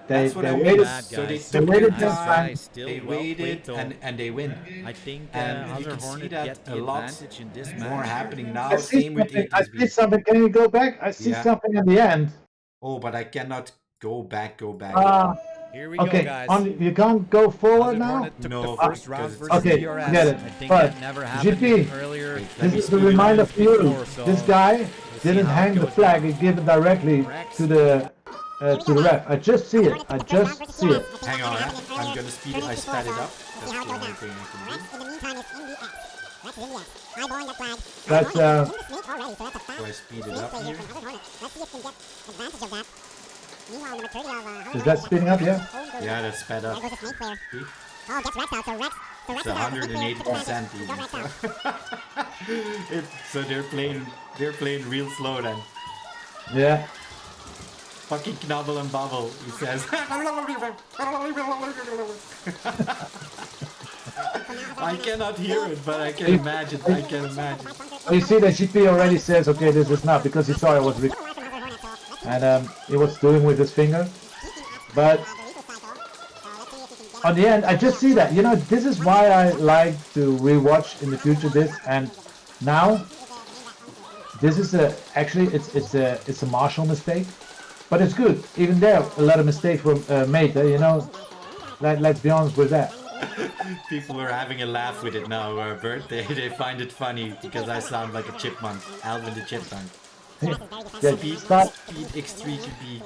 Speaker 2: They waited.
Speaker 1: So
Speaker 2: they waited this time.
Speaker 1: They waited and they win.
Speaker 5: I think
Speaker 1: And you
Speaker 5: other
Speaker 1: can see
Speaker 5: Hornet
Speaker 1: that
Speaker 5: get
Speaker 1: a
Speaker 5: the
Speaker 1: lot
Speaker 5: advantage in this
Speaker 1: more
Speaker 5: match.
Speaker 1: happening now.
Speaker 2: I see
Speaker 1: Same with
Speaker 2: something. I see
Speaker 1: ATSB.
Speaker 2: something. Can you go back? I see
Speaker 1: Yeah.
Speaker 2: something at the end.
Speaker 1: Oh, but I cannot go back.
Speaker 5: Here we go,
Speaker 2: Okay,
Speaker 5: guys.
Speaker 2: you can't go forward
Speaker 5: Other
Speaker 2: now.
Speaker 5: Hornet took
Speaker 1: No,
Speaker 5: the first round
Speaker 1: because
Speaker 5: versus
Speaker 2: Okay,
Speaker 5: TRS.
Speaker 2: get it.
Speaker 5: I think
Speaker 2: But
Speaker 5: that never happened
Speaker 2: GP,
Speaker 5: earlier.
Speaker 2: This is a reminder for you.
Speaker 5: before, so
Speaker 2: This guy didn't
Speaker 5: how it
Speaker 2: hang the
Speaker 5: goes
Speaker 2: flag.
Speaker 5: now.
Speaker 2: He gave it directly to the ref. I just see it. I just see it.
Speaker 1: Hang on, I'm gonna speed it. I sped it up. That's the only thing I can do.
Speaker 6: In the meantime, it's in the X. Rex is in the X. Eyeballing that flag.
Speaker 2: That's
Speaker 6: in the snake already, so that's a fast
Speaker 1: Do I speed it
Speaker 6: snake
Speaker 1: up
Speaker 6: play
Speaker 1: here?
Speaker 6: from Other Hornet. Let's see if we can get advantage of that. Meanwhile, number 30 of
Speaker 2: Is that speeding up? Yeah.
Speaker 1: Yeah, that's sped
Speaker 6: There
Speaker 1: up.
Speaker 6: goes the snake player.
Speaker 1: See?
Speaker 6: Oh, gets Rex out, so Rex
Speaker 1: It's
Speaker 6: is out. The snake player took
Speaker 1: 180%
Speaker 6: advantage.
Speaker 1: even.
Speaker 6: Got Rex out.
Speaker 1: So they're playing real slow then.
Speaker 2: Yeah.
Speaker 1: Fucking knuckle and bubble, he says. I cannot hear it, but I can imagine. I can imagine.
Speaker 2: Oh, you see that GP already says, okay, this is not because he saw it was and he was doing with his finger. But on the end, I just see that. You know, this is why I like to rewatch in the future this, and now this is actually it's a Marshall mistake, but it's good. Even there, a lot of mistakes were made. You know, let's be honest with that.
Speaker 1: People are having a laugh with it now, Bert. They find it funny because I sound like a chipmunk, Alvin the Chipmunk.
Speaker 2: Yeah, stop.
Speaker 1: Speed X3QB.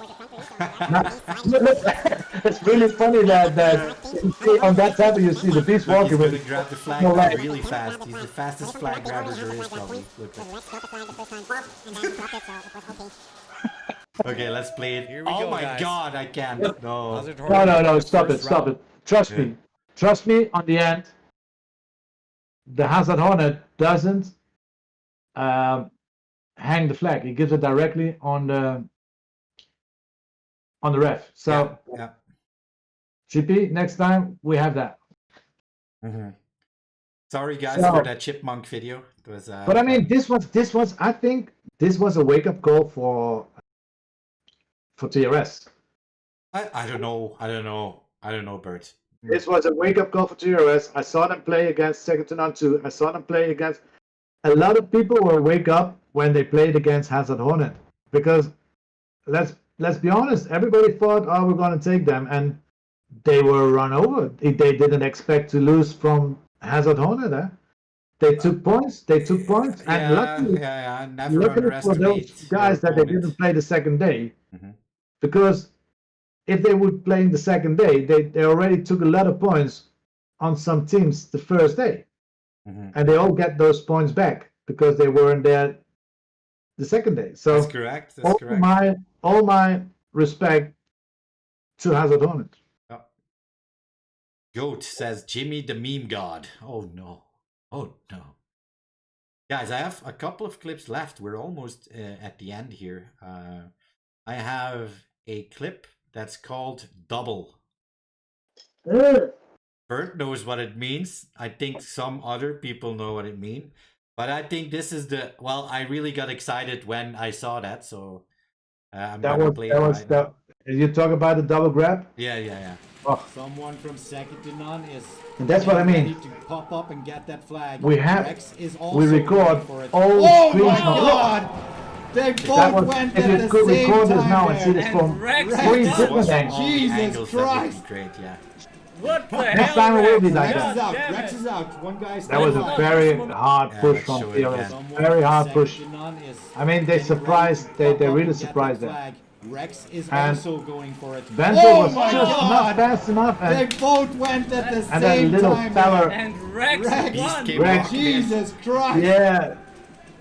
Speaker 2: It's really funny that you see on that tablet you see the beast
Speaker 1: Look, he's
Speaker 2: walking
Speaker 1: gonna
Speaker 2: with
Speaker 1: grab the flag
Speaker 2: no legs.
Speaker 1: really fast. He's the fastest flag grabber there is, probably. Look at.
Speaker 6: Rex got the flag the first time, and then dropped it, so it was okay.
Speaker 1: Okay, let's play it.
Speaker 5: Here we
Speaker 1: Oh
Speaker 5: go,
Speaker 1: my
Speaker 5: guys.
Speaker 1: god, I can't. No.
Speaker 5: Other Hornet
Speaker 2: No,
Speaker 5: took the
Speaker 2: stop it,
Speaker 5: first
Speaker 2: stop
Speaker 5: round.
Speaker 2: it. Trust me. Trust me, on the end, the Hazard Hornet doesn't hang the flag. He gives it directly on the ref. So,
Speaker 1: Yeah.
Speaker 2: GP, next time we have that.
Speaker 1: Mhm. Sorry guys
Speaker 2: So-
Speaker 1: for that chipmunk video. It was,
Speaker 2: But I mean, this was. I think this was a wake-up call for TRS.
Speaker 1: I don't know, Bert.
Speaker 2: This was a wake-up call for TRS. I saw them play against Second to None 2. I saw them play against. A lot of people will wake up when they played against Hazard Hornet, because let's be honest, everybody thought, oh, we're going to take them, and they were run over. They didn't expect to lose from Hazard Hornet. They took points. And luckily
Speaker 1: Never
Speaker 2: for
Speaker 1: underestimate
Speaker 2: those guys
Speaker 1: your
Speaker 2: that they
Speaker 1: opponent.
Speaker 2: didn't play the second day,
Speaker 1: Mhm.
Speaker 2: because if they would play the second day, they already took a lot of points on some teams the first day,
Speaker 1: Mhm.
Speaker 2: and they all get those points back because they weren't there the second day. So
Speaker 1: That's correct. That's correct.
Speaker 2: all my respect to Hazard Hornet.
Speaker 1: Goat says Jimmy the meme god. Oh no. Oh no. Guys, I have a couple of clips left. We're almost at the end here. I have a clip that's called Double. Bert knows what it means. I think some other people know what it means. But I think this is the... Well, I really got excited when I saw that, so I'm going to play it right now.
Speaker 2: You talk about the double grab?
Speaker 1: Yeah.
Speaker 2: Oh.
Speaker 4: Someone from second to none is...
Speaker 2: And that's what I mean.
Speaker 4: Ready to pop up and get that flag.
Speaker 2: We have...
Speaker 4: Rex is also
Speaker 2: we record
Speaker 4: for it.
Speaker 2: all
Speaker 4: Oh
Speaker 2: screens.
Speaker 4: my God! They both went at the
Speaker 2: If you could
Speaker 4: same
Speaker 2: record this
Speaker 4: time
Speaker 2: now and
Speaker 4: there.
Speaker 2: see this from
Speaker 3: Rex
Speaker 2: three
Speaker 3: is
Speaker 2: different
Speaker 1: All
Speaker 2: angles.
Speaker 1: the
Speaker 4: Jesus
Speaker 1: angles, that would
Speaker 4: Christ.
Speaker 1: be great, yeah.
Speaker 3: What the
Speaker 2: Next
Speaker 3: hell,
Speaker 2: time it will be
Speaker 3: Rex?
Speaker 2: like
Speaker 4: Rex
Speaker 2: that.
Speaker 4: is out.
Speaker 3: Damn
Speaker 4: Rex
Speaker 3: it.
Speaker 4: is out. One guy's
Speaker 2: That was a very hard
Speaker 1: Yeah,
Speaker 2: push
Speaker 1: let's
Speaker 2: from
Speaker 1: show it again.
Speaker 2: PLS. Very hard push. I mean, they surprised. They really surprised them.
Speaker 4: Rex is
Speaker 2: And
Speaker 4: also going for it.
Speaker 2: Bento
Speaker 4: Oh
Speaker 2: was
Speaker 4: my
Speaker 2: just
Speaker 4: God!
Speaker 2: not fast enough,
Speaker 4: They
Speaker 2: and
Speaker 4: both went at the
Speaker 2: that
Speaker 4: same
Speaker 2: little
Speaker 4: time.
Speaker 2: fella,
Speaker 3: And Rex
Speaker 4: Rex.
Speaker 3: won.
Speaker 1: Came
Speaker 2: Rex.
Speaker 1: walking in.
Speaker 4: Jesus Christ!
Speaker 2: yeah,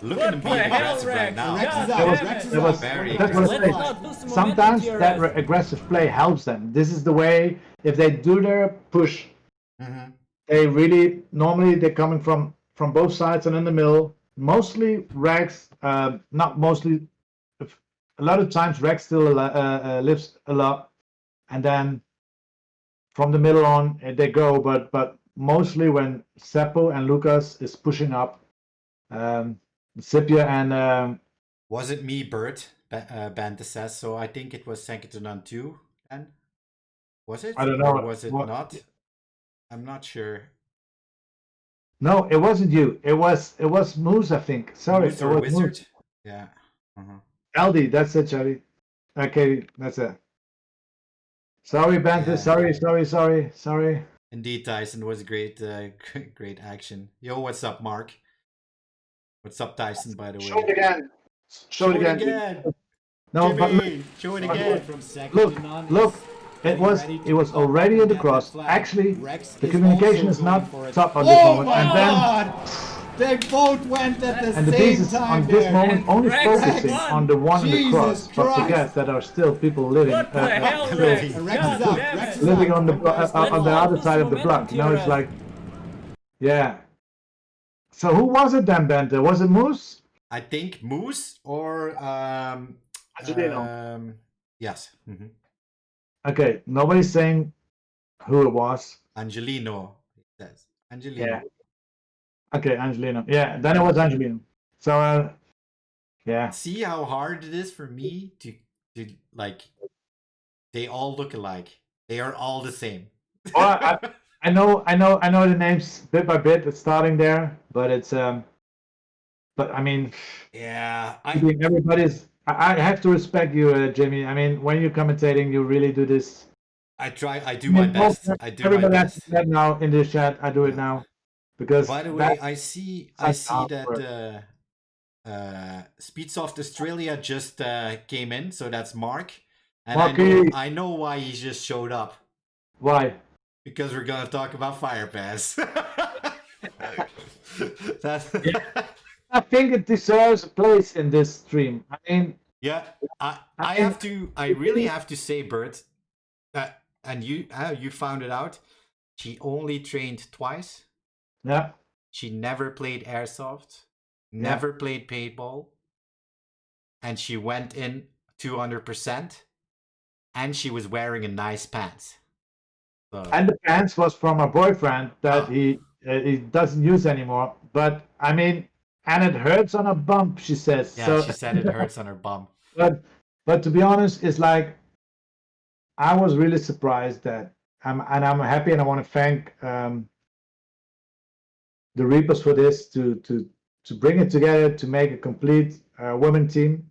Speaker 1: Look
Speaker 3: What
Speaker 1: at him
Speaker 3: the
Speaker 1: being
Speaker 3: hell,
Speaker 1: aggressive right
Speaker 3: Rex?
Speaker 1: now.
Speaker 4: Rex is
Speaker 3: God
Speaker 4: out.
Speaker 3: damn
Speaker 4: Rex
Speaker 3: it.
Speaker 4: is
Speaker 2: that was
Speaker 4: out.
Speaker 1: Very
Speaker 2: that's what I
Speaker 3: Let's
Speaker 2: say.
Speaker 3: not lose some
Speaker 2: Sometimes
Speaker 3: momentum,
Speaker 2: that
Speaker 3: TRS.
Speaker 2: aggressive play helps them. This is the way. If they do their push,
Speaker 1: Mhm.
Speaker 2: they really normally they're coming from both sides and in the middle. Mostly Rex, not mostly. A lot of times Rex still lives a lot, and then from the middle on they go. But mostly when Seppo and Lucas is pushing up, Scipio and
Speaker 1: Was it me, Bert? Banta says, so I think it was second to none too, then? Was it?
Speaker 2: I don't know.
Speaker 1: Or was it
Speaker 2: What-
Speaker 1: not? I'm not sure.
Speaker 2: no, it wasn't you. It was Moose, I think. Sorry,
Speaker 1: Moose
Speaker 2: it
Speaker 1: or
Speaker 2: was
Speaker 1: Wizard?
Speaker 2: Moose.
Speaker 1: Yeah. Uh-huh.
Speaker 2: LD, that's it, Charlie. Okay, that's it. Sorry, Banta.
Speaker 1: Yeah.
Speaker 2: Sorry.
Speaker 1: Indeed, Tyson was great, great action. Yo, what's up, Mark? What's up, Tyson? By the way.
Speaker 2: Show it again. Show it again. No, but
Speaker 1: Jimmy, show it again.
Speaker 4: From second
Speaker 2: look,
Speaker 4: to none
Speaker 2: look.
Speaker 4: is
Speaker 2: It
Speaker 4: getting
Speaker 2: was
Speaker 4: ready to
Speaker 2: it was
Speaker 4: pop up
Speaker 2: already
Speaker 4: and
Speaker 2: in the
Speaker 4: get
Speaker 2: cross.
Speaker 4: that flag.
Speaker 2: Actually,
Speaker 4: Rex
Speaker 2: the
Speaker 4: is
Speaker 2: communication
Speaker 4: also
Speaker 2: is not
Speaker 4: going for it.
Speaker 2: top on this
Speaker 4: Oh
Speaker 2: moment.
Speaker 4: my
Speaker 2: And then
Speaker 4: God! They both went at the
Speaker 2: and the
Speaker 4: same
Speaker 2: piece is
Speaker 4: time
Speaker 2: on this
Speaker 4: there.
Speaker 2: moment
Speaker 3: And
Speaker 2: only
Speaker 3: Rex
Speaker 2: focusing
Speaker 3: won.
Speaker 2: on the one in the
Speaker 4: Jesus
Speaker 2: cross, but
Speaker 4: Christ.
Speaker 2: forget that there are still people living
Speaker 3: What the hell,
Speaker 1: living.
Speaker 3: Rex?
Speaker 4: Rex
Speaker 3: God
Speaker 4: is out.
Speaker 3: damn
Speaker 4: Rex
Speaker 3: it.
Speaker 4: is
Speaker 2: living
Speaker 4: out.
Speaker 2: on the
Speaker 4: One guy's
Speaker 2: on the
Speaker 3: let's
Speaker 2: other
Speaker 3: lose
Speaker 2: side
Speaker 3: some
Speaker 2: of the block.
Speaker 3: momentum,
Speaker 2: You know, it's
Speaker 3: TRS.
Speaker 2: like, yeah. So who was it then, Bente? Was it Moose?
Speaker 1: I think Moose or
Speaker 2: Angelino.
Speaker 1: yes. Mhm.
Speaker 2: Okay, nobody's saying who it was.
Speaker 1: Angelino, it says. Angelino.
Speaker 2: Yeah. Okay, Angelino. Yeah, then it was Angelino. So, yeah.
Speaker 1: See how hard it is for me to like. They all look alike. They are all the same.
Speaker 2: Well, I know the names bit by bit. It's starting there, but it's but I mean,
Speaker 1: yeah,
Speaker 2: everybody's. I have to respect you, Jimmy. I mean, when you're commentating, you really do this.
Speaker 1: I try. I do my best. I do my
Speaker 2: Everybody has
Speaker 1: best.
Speaker 2: to do that now in the chat. I do it now because.
Speaker 1: By the way, I see
Speaker 2: hard
Speaker 1: that Speedsoft Australia just came in, so that's Mark, and
Speaker 2: Marky.
Speaker 1: I know why he just showed up.
Speaker 2: Why?
Speaker 1: Because we're gonna talk about Fire Pass. That's
Speaker 2: I think it deserves a place in this stream. I mean,
Speaker 1: yeah. I really have to say, Bert, and you found it out. She only trained twice.
Speaker 2: yeah,
Speaker 1: She never played airsoft, never played paintball, and she went in 200%, and she was wearing a nice pants. So,
Speaker 2: and the pants was from a boyfriend that he doesn't use anymore. But I mean, and it hurts on a bump, she says.
Speaker 1: yeah,
Speaker 2: So,
Speaker 1: she said it hurts on her bum.
Speaker 2: but to be honest, it's like I was really surprised that I'm happy, and I want to thank the Reapers for this to bring it together to make a complete women team.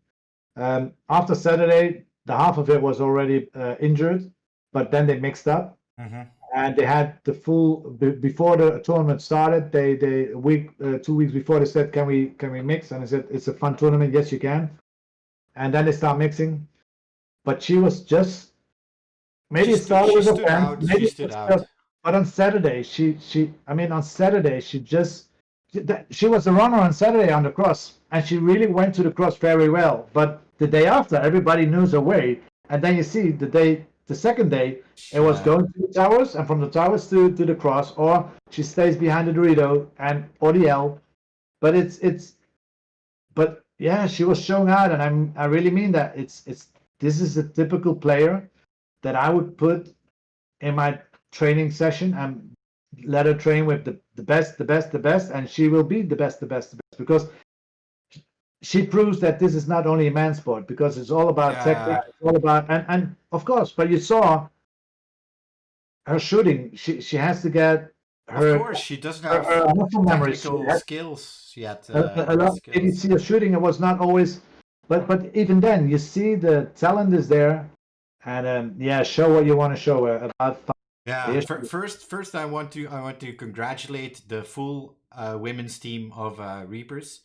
Speaker 2: After Saturday, the half of it was already injured, but then they mixed up.
Speaker 1: Mm-hmm.
Speaker 2: And they had the full before the tournament started. They a week, 2 weeks before, they said, "Can we mix?" And I said, "It's a fun tournament. Yes, you can." And then they start mixing. But she was just maybe it started with a friend. Maybe
Speaker 1: She stood out.
Speaker 2: but on Saturday, on Saturday she was a runner on Saturday on the cross, and she really went to the cross very well. But the day after, everybody knows her way, and then you see the day the second day, it was going to the towers, and from the towers to the cross, or she stays behind the Dorito and or the L. But but yeah, she was showing out, and I really mean that. This is a typical player that I would put in my training session and let her train with the best, and she will be the best, because she proves that this is not only a man's sport, because it's all about technique, it's all about and of course, but you saw her shooting. She has to get her.
Speaker 1: Of course, she doesn't have technical skills yet.
Speaker 2: A lot. If you see her shooting, it was not always, but even then, you see the talent is there, and yeah, show what you want to show about.
Speaker 1: Yeah. First, I want to congratulate the full women's team of Reapers,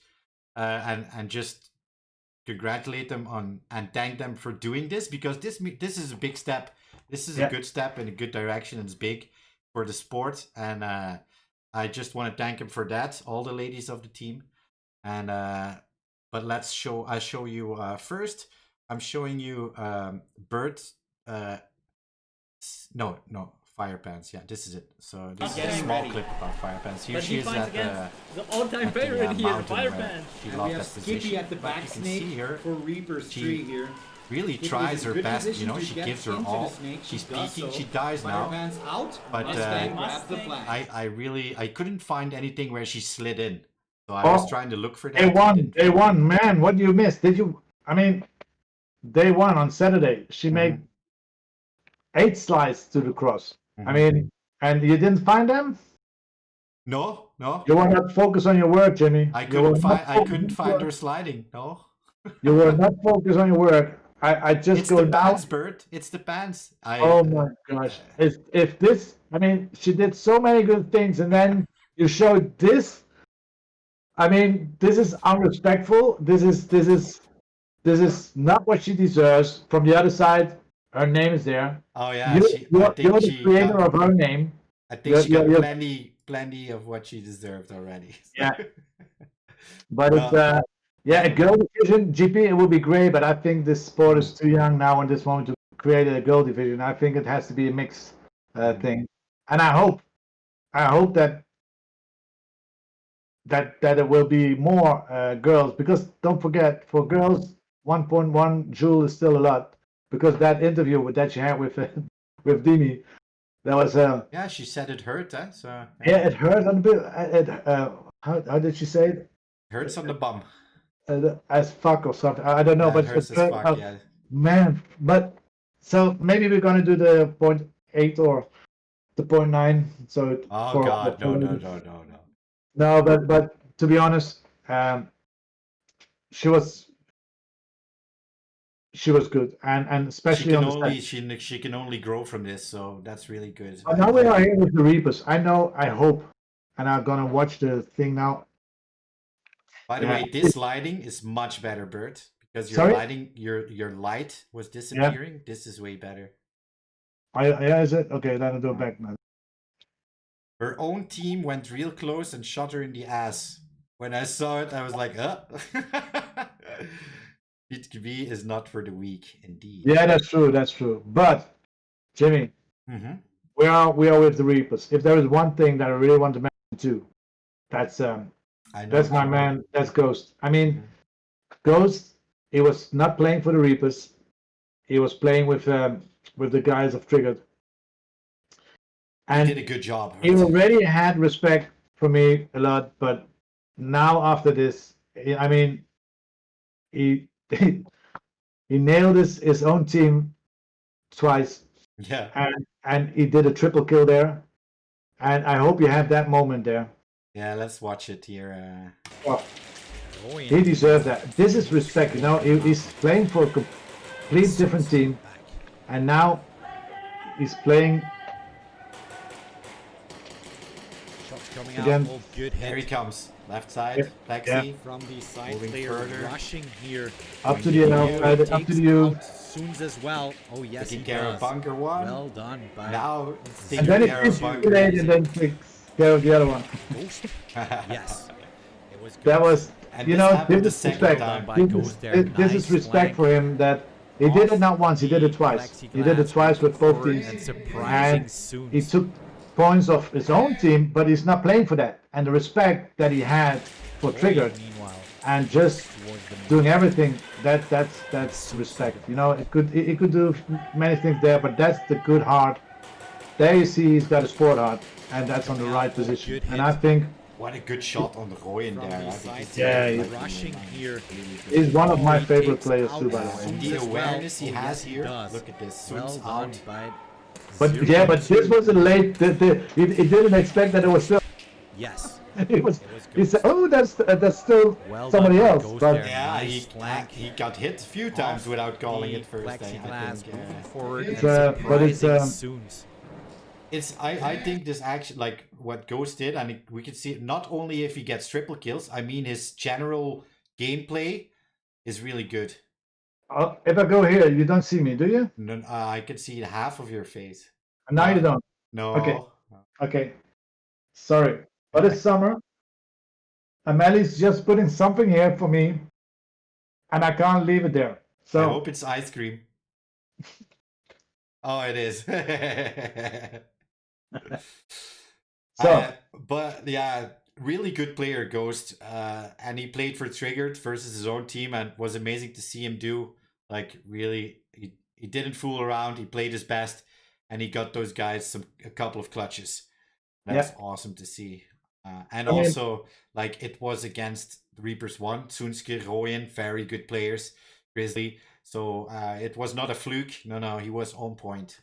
Speaker 1: and just congratulate them on and thank them for doing this, because this is a big step. This is a good step in a good direction. It's big for the sport, and I just want to thank them for that. All the ladies of the team, and but I show you first. I'm showing you Bert. No, Fire Pants. Yeah, this is it. So this is a small clip about Fire Pants. Here she is at
Speaker 3: the all-time favorite here, Fire Pants.
Speaker 1: She
Speaker 4: And
Speaker 1: lost
Speaker 4: we have
Speaker 1: that
Speaker 4: Skippy
Speaker 1: position.
Speaker 4: at the back snake for Reaper's tree here.
Speaker 1: Really
Speaker 4: Skippy
Speaker 1: tries
Speaker 4: is in
Speaker 1: her
Speaker 4: good
Speaker 1: best,
Speaker 4: position to
Speaker 1: she
Speaker 4: get
Speaker 1: gives her
Speaker 4: into
Speaker 1: all.
Speaker 4: the snake.
Speaker 1: She's
Speaker 4: She does
Speaker 1: peeking,
Speaker 4: so.
Speaker 1: she dies
Speaker 4: Fire
Speaker 1: now.
Speaker 4: Pants out.
Speaker 1: But
Speaker 4: Mustang grabs the flag.
Speaker 1: I couldn't find anything where she slid in. So I was trying to look for that.
Speaker 2: Day one, man, what you missed? Did you? I mean, day one on Saturday, she made 8 slides to the cross. I mean, and you didn't find them?
Speaker 1: No.
Speaker 2: You were not focused on your work, Jimmy.
Speaker 1: I couldn't find her sliding. No.
Speaker 2: You were not focused on your work. I just
Speaker 1: It's
Speaker 2: go
Speaker 1: the
Speaker 2: now.
Speaker 1: pants, Bert. It's the pants.
Speaker 2: Oh my gosh! If this, I mean, she did so many good things, and then you showed this. I mean, this is unrespectful. This is not what she deserves. From the other side, her name is there.
Speaker 1: Oh yeah,
Speaker 2: you're the creator of her name.
Speaker 1: I think she got plenty of what she deserved already.
Speaker 2: Yeah. But it's a girl division, GP, it would be great, but I think this sport is too young now in this moment to create a girl division. I think it has to be a mixed thing, and I hope that it will be more girls, because don't forget, for girls, 1.1 joule is still a lot, because that interview that she had with with Dimi, that was
Speaker 1: yeah, she said it hurt, huh? So
Speaker 2: yeah, it hurt a bit. How did she say it?
Speaker 1: Hurts on the bum.
Speaker 2: As fuck or something. I don't know,
Speaker 1: Yeah,
Speaker 2: but
Speaker 1: it hurts as fuck, yeah.
Speaker 2: Man, but so maybe we're gonna do the 0.8 or the 0.9. So
Speaker 1: Oh God, no.
Speaker 2: No, but to be honest, she was good, and especially
Speaker 1: she can only grow from this, so that's really good.
Speaker 2: But now we are here with the Reapers. I hope, and I'm gonna watch the thing now.
Speaker 1: By the way, this lighting is much better, Bert, because your light was disappearing. This is way better.
Speaker 2: Yeah, is it? Okay, then I'll do it back now.
Speaker 1: Her own team went real close and shot her in the ass. When I saw it, I was like, SpeedQB is not for the weak, indeed.
Speaker 2: Yeah, that's true. But Jimmy, we are with the Reapers. If there is one thing that I really want to mention too, that's my man. That's Ghost. I mean, Ghost. He was not playing for the Reapers. He was playing with the guys of Triggered. And
Speaker 1: he did a good job.
Speaker 2: He already had respect for me a lot, but now after this, I mean, he nailed his own team twice.
Speaker 1: Yeah.
Speaker 2: And he did a triple kill there. And I hope you have that moment there.
Speaker 1: Yeah, let's watch it here.
Speaker 2: He deserves that. This is respect, you know. He's playing for a complete different team, and now he's playing.
Speaker 5: Shots coming
Speaker 2: Again.
Speaker 5: out. Oh, good hit.
Speaker 1: Here he comes. Left side, Lexi.
Speaker 5: From the side
Speaker 1: Moving
Speaker 5: player,
Speaker 1: further.
Speaker 5: rushing here.
Speaker 2: Up to the outside, up to you.
Speaker 5: Soons as well. Oh yes,
Speaker 1: Taking
Speaker 5: he
Speaker 1: care
Speaker 5: does.
Speaker 1: of bunker one.
Speaker 5: Well done. By
Speaker 1: Now
Speaker 2: And
Speaker 1: taking
Speaker 2: then
Speaker 1: care
Speaker 2: it
Speaker 1: of
Speaker 2: is
Speaker 1: bunker.
Speaker 2: late, and then takes care of the other one.
Speaker 5: Ghost. Yes. It was good.
Speaker 2: That was,
Speaker 1: And
Speaker 2: you
Speaker 1: this
Speaker 2: know,
Speaker 1: happened the
Speaker 2: this is
Speaker 1: second
Speaker 2: respect.
Speaker 1: time
Speaker 5: by
Speaker 2: This
Speaker 5: Ghost
Speaker 2: is,
Speaker 5: there.
Speaker 2: this is
Speaker 5: Nice
Speaker 2: respect
Speaker 5: flank.
Speaker 2: for him, that He did it not once, he did it twice. He did it twice with both teams.
Speaker 5: And surprising soon.
Speaker 2: He took points of his own team, but he's not playing for that. And the respect that he had for Triggered and just doing everything, that's respect. You know, he could do many things there, but that's the good heart. There you see he's got a sport heart, and that's on the right position. And I think
Speaker 1: what a good shot on the Roy in there.
Speaker 5: Rushing here.
Speaker 2: He's one of my favorite players too, by the way.
Speaker 1: The awareness he has here. Look at this. Swings out.
Speaker 2: But yeah, but this was a late. He didn't expect that it was still.
Speaker 5: Yes.
Speaker 2: He said, "Oh, that's still somebody else." But
Speaker 1: yeah, he got hit a few times without calling it first.
Speaker 5: Plexiglass moving forward.
Speaker 1: I think this actually, like what Ghost did, and we can see it not only if he gets triple kills. I mean, his general gameplay is really good.
Speaker 2: If I go here, you don't see me, do you?
Speaker 1: No, I can see half of your face.
Speaker 2: Now you don't.
Speaker 1: No.
Speaker 2: Okay. Sorry, but it's summer. Amelie's just putting something here for me, and I can't leave it there. So
Speaker 1: I hope it's ice cream. Oh, it is. But yeah, really good player, Ghost, and he played for Triggered versus his own team, and was amazing to see him do. Like really, he didn't fool around. He played his best, and he got those guys a couple of clutches. That's awesome to see. And also, like it was against Reapers 1, Sunske, Royen, very good players, Grizzly. So it was not a fluke. No, he was on point.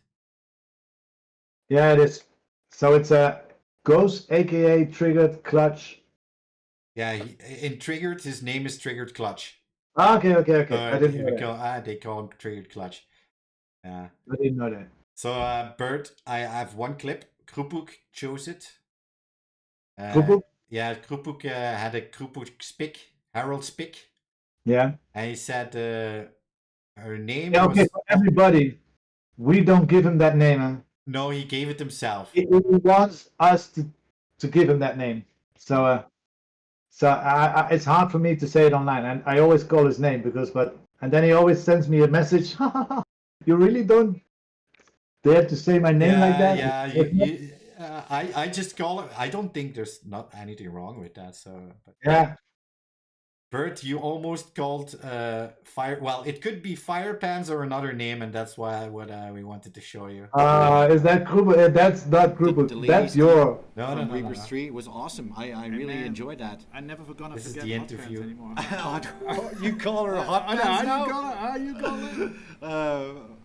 Speaker 2: Yeah, it is. So it's a Ghost, aka Triggered Clutch.
Speaker 1: Yeah, in Triggered, his name is Triggered Clutch.
Speaker 2: Okay. I didn't know that.
Speaker 1: They call him Triggered Clutch. Yeah.
Speaker 2: I didn't know that.
Speaker 1: So, Bert, I have one clip. Krupuk chose it.
Speaker 2: Krupuk?
Speaker 1: Yeah, Krupuk had a Krupuk spick, Harold spick.
Speaker 2: Yeah.
Speaker 1: And he said her name
Speaker 2: was... Okay, for everybody, we don't give him that name. Huh?
Speaker 1: No, he gave it himself.
Speaker 2: He wants us to give him that name. So it's hard for me to say it online, and I always call his name and then he always sends me a message. You really don't dare to say my name like that?
Speaker 1: Yeah, I just call it. I don't think there's not anything wrong with that. So
Speaker 2: yeah.
Speaker 1: Bert, you almost called fire. Well, it could be Fire Pants or another name, and that's what we wanted to show you.
Speaker 2: Is that Krupuk? That's not Krupuk. That's your.
Speaker 4: No. Reapers 3 was awesome. I really enjoyed that.
Speaker 3: I'm never gonna
Speaker 1: this
Speaker 3: forget
Speaker 1: is the
Speaker 3: hot
Speaker 1: interview
Speaker 3: anymore.
Speaker 4: You call her hot pants now?
Speaker 3: You call her?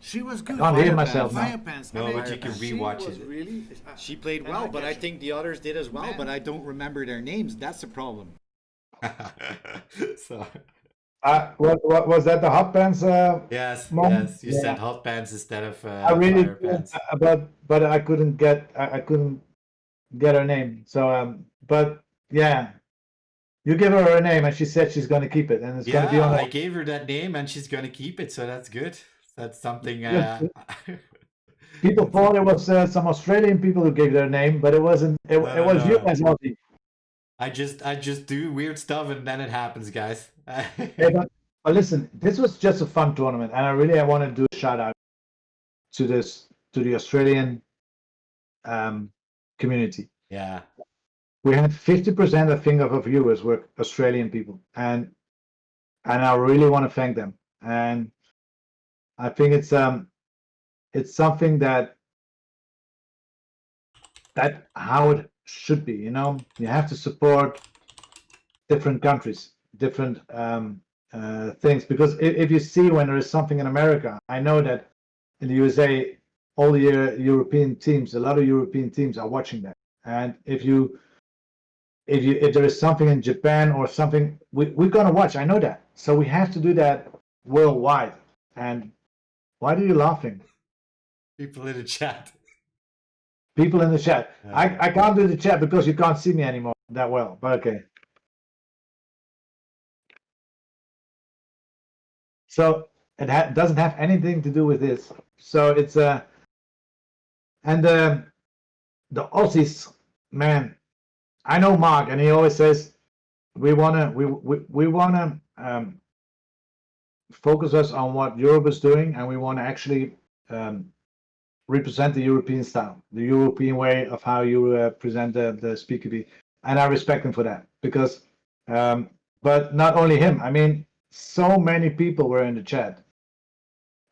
Speaker 3: She was good.
Speaker 2: I can't hear myself now.
Speaker 3: Fire Pants.
Speaker 1: No, but you can rewatch it.
Speaker 3: Really,
Speaker 4: she played well, but I think the others did as well. But I don't remember their names. That's the problem.
Speaker 1: So
Speaker 2: what was that, the hot pants
Speaker 1: yes
Speaker 2: moment?
Speaker 1: You said hot pants instead of
Speaker 2: I really
Speaker 1: fire pants.
Speaker 2: but I couldn't get her name, so but yeah, you give her name and she said she's going to keep it, and it's going to be on
Speaker 1: I gave her that name and she's going to keep it, so that's good. That's something
Speaker 2: people thought it was some Australian people who gave their name, but it wasn't. It was you as Aussie.
Speaker 1: I just do weird stuff and then it happens, guys.
Speaker 2: But listen, this was just a fun tournament, and I want to do a shout out to the Australian community.
Speaker 1: Yeah,
Speaker 2: we had 50%, I think, of our viewers were Australian people, and I really want to thank them. And I think it's something that how it should be. You know, you have to support different countries, different things, because if you see when there is something in America, I know that in the USA, all the European teams, a lot of European teams are watching that. And if there is something in Japan or something, we're gonna watch. I know that. So we have to do that worldwide. And why are you laughing?
Speaker 1: people in the chat.
Speaker 2: People in the chat. I can't do the chat because you can't see me anymore that well. But okay. So it doesn't have anything to do with this. So it's and the Aussies, man. I know Mark, and he always says we wanna focus us on what Europe is doing, and we want to actually represent the European style, the European way of how you present the SpeedQB. And I respect him for that, because, but not only him, I mean, so many people were in the chat.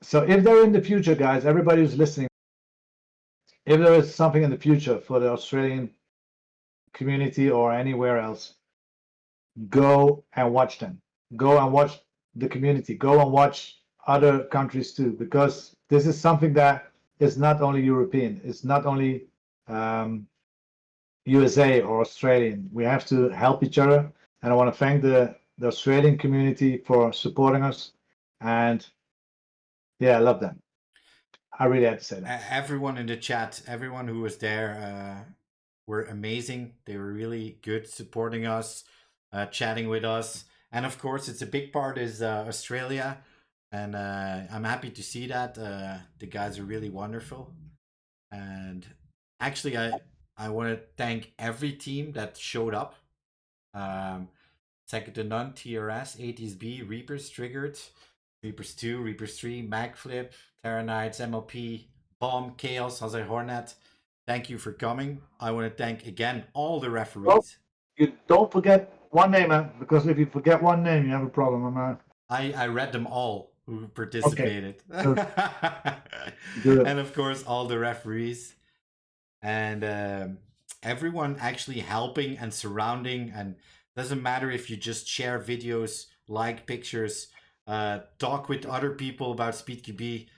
Speaker 2: So if they're in the future, guys, everybody who's listening, if there is something in the future for the Australian community or anywhere else, go and watch them. Go and watch the community. Go and watch other countries too, because this is something that is not only European. It's not only USA or Australian. We have to help each other, and I want to thank the Australian community for supporting us. And yeah, I love them. I really had to say that.
Speaker 1: Everyone in the chat, everyone who was there, were amazing. They were really good supporting us, chatting with us. And of course, it's a big part is Australia. And I'm happy to see that. The guys are really wonderful. And actually, I want to thank every team that showed up. Second to None, TRS, 80sB, Reapers Triggered, Reapers 2, Reapers 3, Magflip, Terra Knights, MLP, Bomb, Chaos, Hazai Hornet. Thank you for coming. I want to thank again all the referees.
Speaker 2: Well, you don't forget one name, man, because if you forget one name, you have a problem.
Speaker 1: I read them all who participated.
Speaker 2: Okay. Good.
Speaker 1: And of course, all the referees. And everyone actually helping and surrounding. And doesn't matter if you just share videos, like pictures, talk with other people about SpeedQB.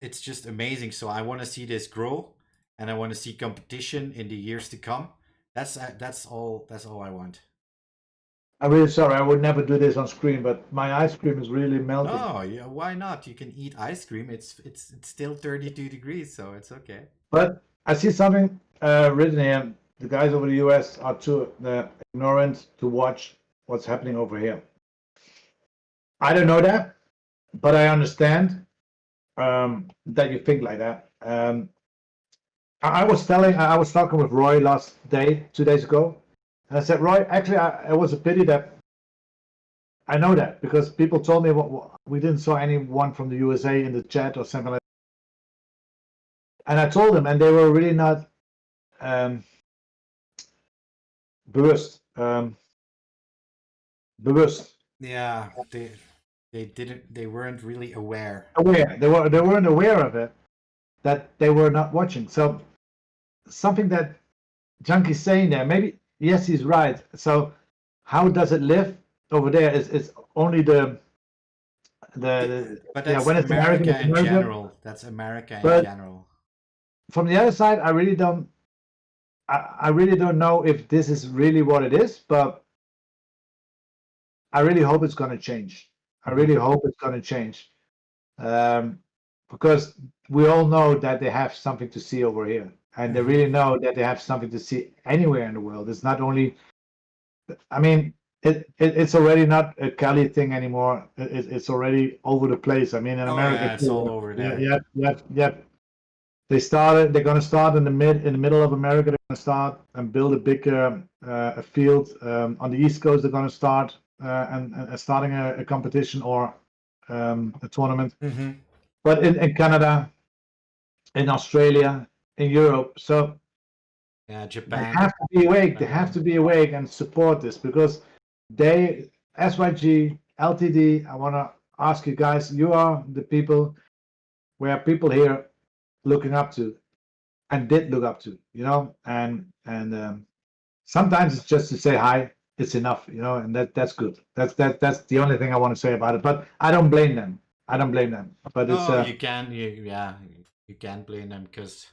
Speaker 1: It's just amazing. So I want to see this grow, and I want to see competition in the years to come. That's all I want.
Speaker 2: I'm really sorry. I would never do this on screen, but my ice cream is really melting.
Speaker 1: Oh yeah, why not? You can eat ice cream. It's still 32 degrees, so it's okay.
Speaker 2: But I see something written here. The guys over the US are too ignorant to watch what's happening over here. I don't know that, but I understand that you think like that. I was talking with Roy last day, 2 days ago, and I said, Roy, actually, it was a pity that I know that, because people told me we didn't saw anyone from the USA in the chat or something like that. And I told them, and they were really not bewust.
Speaker 1: Yeah, they weren't really aware.
Speaker 2: They weren't aware of it, that they were not watching. So something that Junkie's saying there, maybe yes, he's right. So how does it live over there? Is only the
Speaker 1: but that's
Speaker 2: when it's
Speaker 1: America in
Speaker 2: America.
Speaker 1: general. That's America in general.
Speaker 2: From the other side, I really don't know if this is really what it is, but I really hope it's going to change. I really hope it's going to change, because we all know that they have something to see over here, and they really know that they have something to see anywhere in the world. It's not only, I mean, it's already not a Cali thing anymore. It's already over the place. I mean, in America,
Speaker 1: yeah, it's all over there.
Speaker 2: Yeah. They're going to start in the middle of America. They're going to start and build a big a field on the East Coast. They're going to start and starting a competition or a tournament.
Speaker 1: Mm-hmm.
Speaker 2: But in Canada, in Australia, in Europe, so
Speaker 1: yeah, Japan.
Speaker 2: They have to be awake. They have to be awake and support this, because SYG, LTD. I want to ask you guys. You are the people where people here looking up to, and did look up to, and sometimes it's just to say hi. It's enough, and that's good. That's the only thing I want to say about it. But I don't blame them. But it's
Speaker 1: you can't blame them, because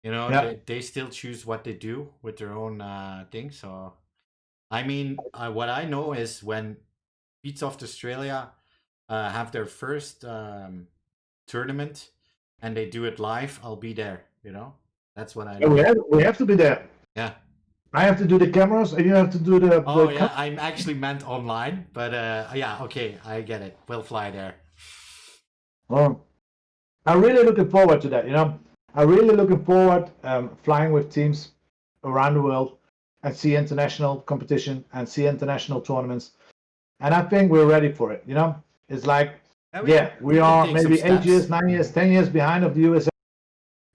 Speaker 1: they still choose what they do with their own thing. So I mean, what I know is when Beatsoft Australia have their first tournament and they do it live, I'll be there. That's what I know.
Speaker 2: We have to be there.
Speaker 1: Yeah.
Speaker 2: I have to do the cameras, and you have to do the.
Speaker 1: Oh yeah, I'm actually meant online, but yeah, okay, I get it. We'll fly there.
Speaker 2: Well, I'm really looking forward to that. I'm really looking forward flying with teams around the world and see international competition and see international tournaments. and I think we're ready for it. You know, it's like, we
Speaker 1: can
Speaker 2: are
Speaker 1: take
Speaker 2: maybe
Speaker 1: some
Speaker 2: 8
Speaker 1: steps.
Speaker 2: years, 9 years, 10 years behind of the USA,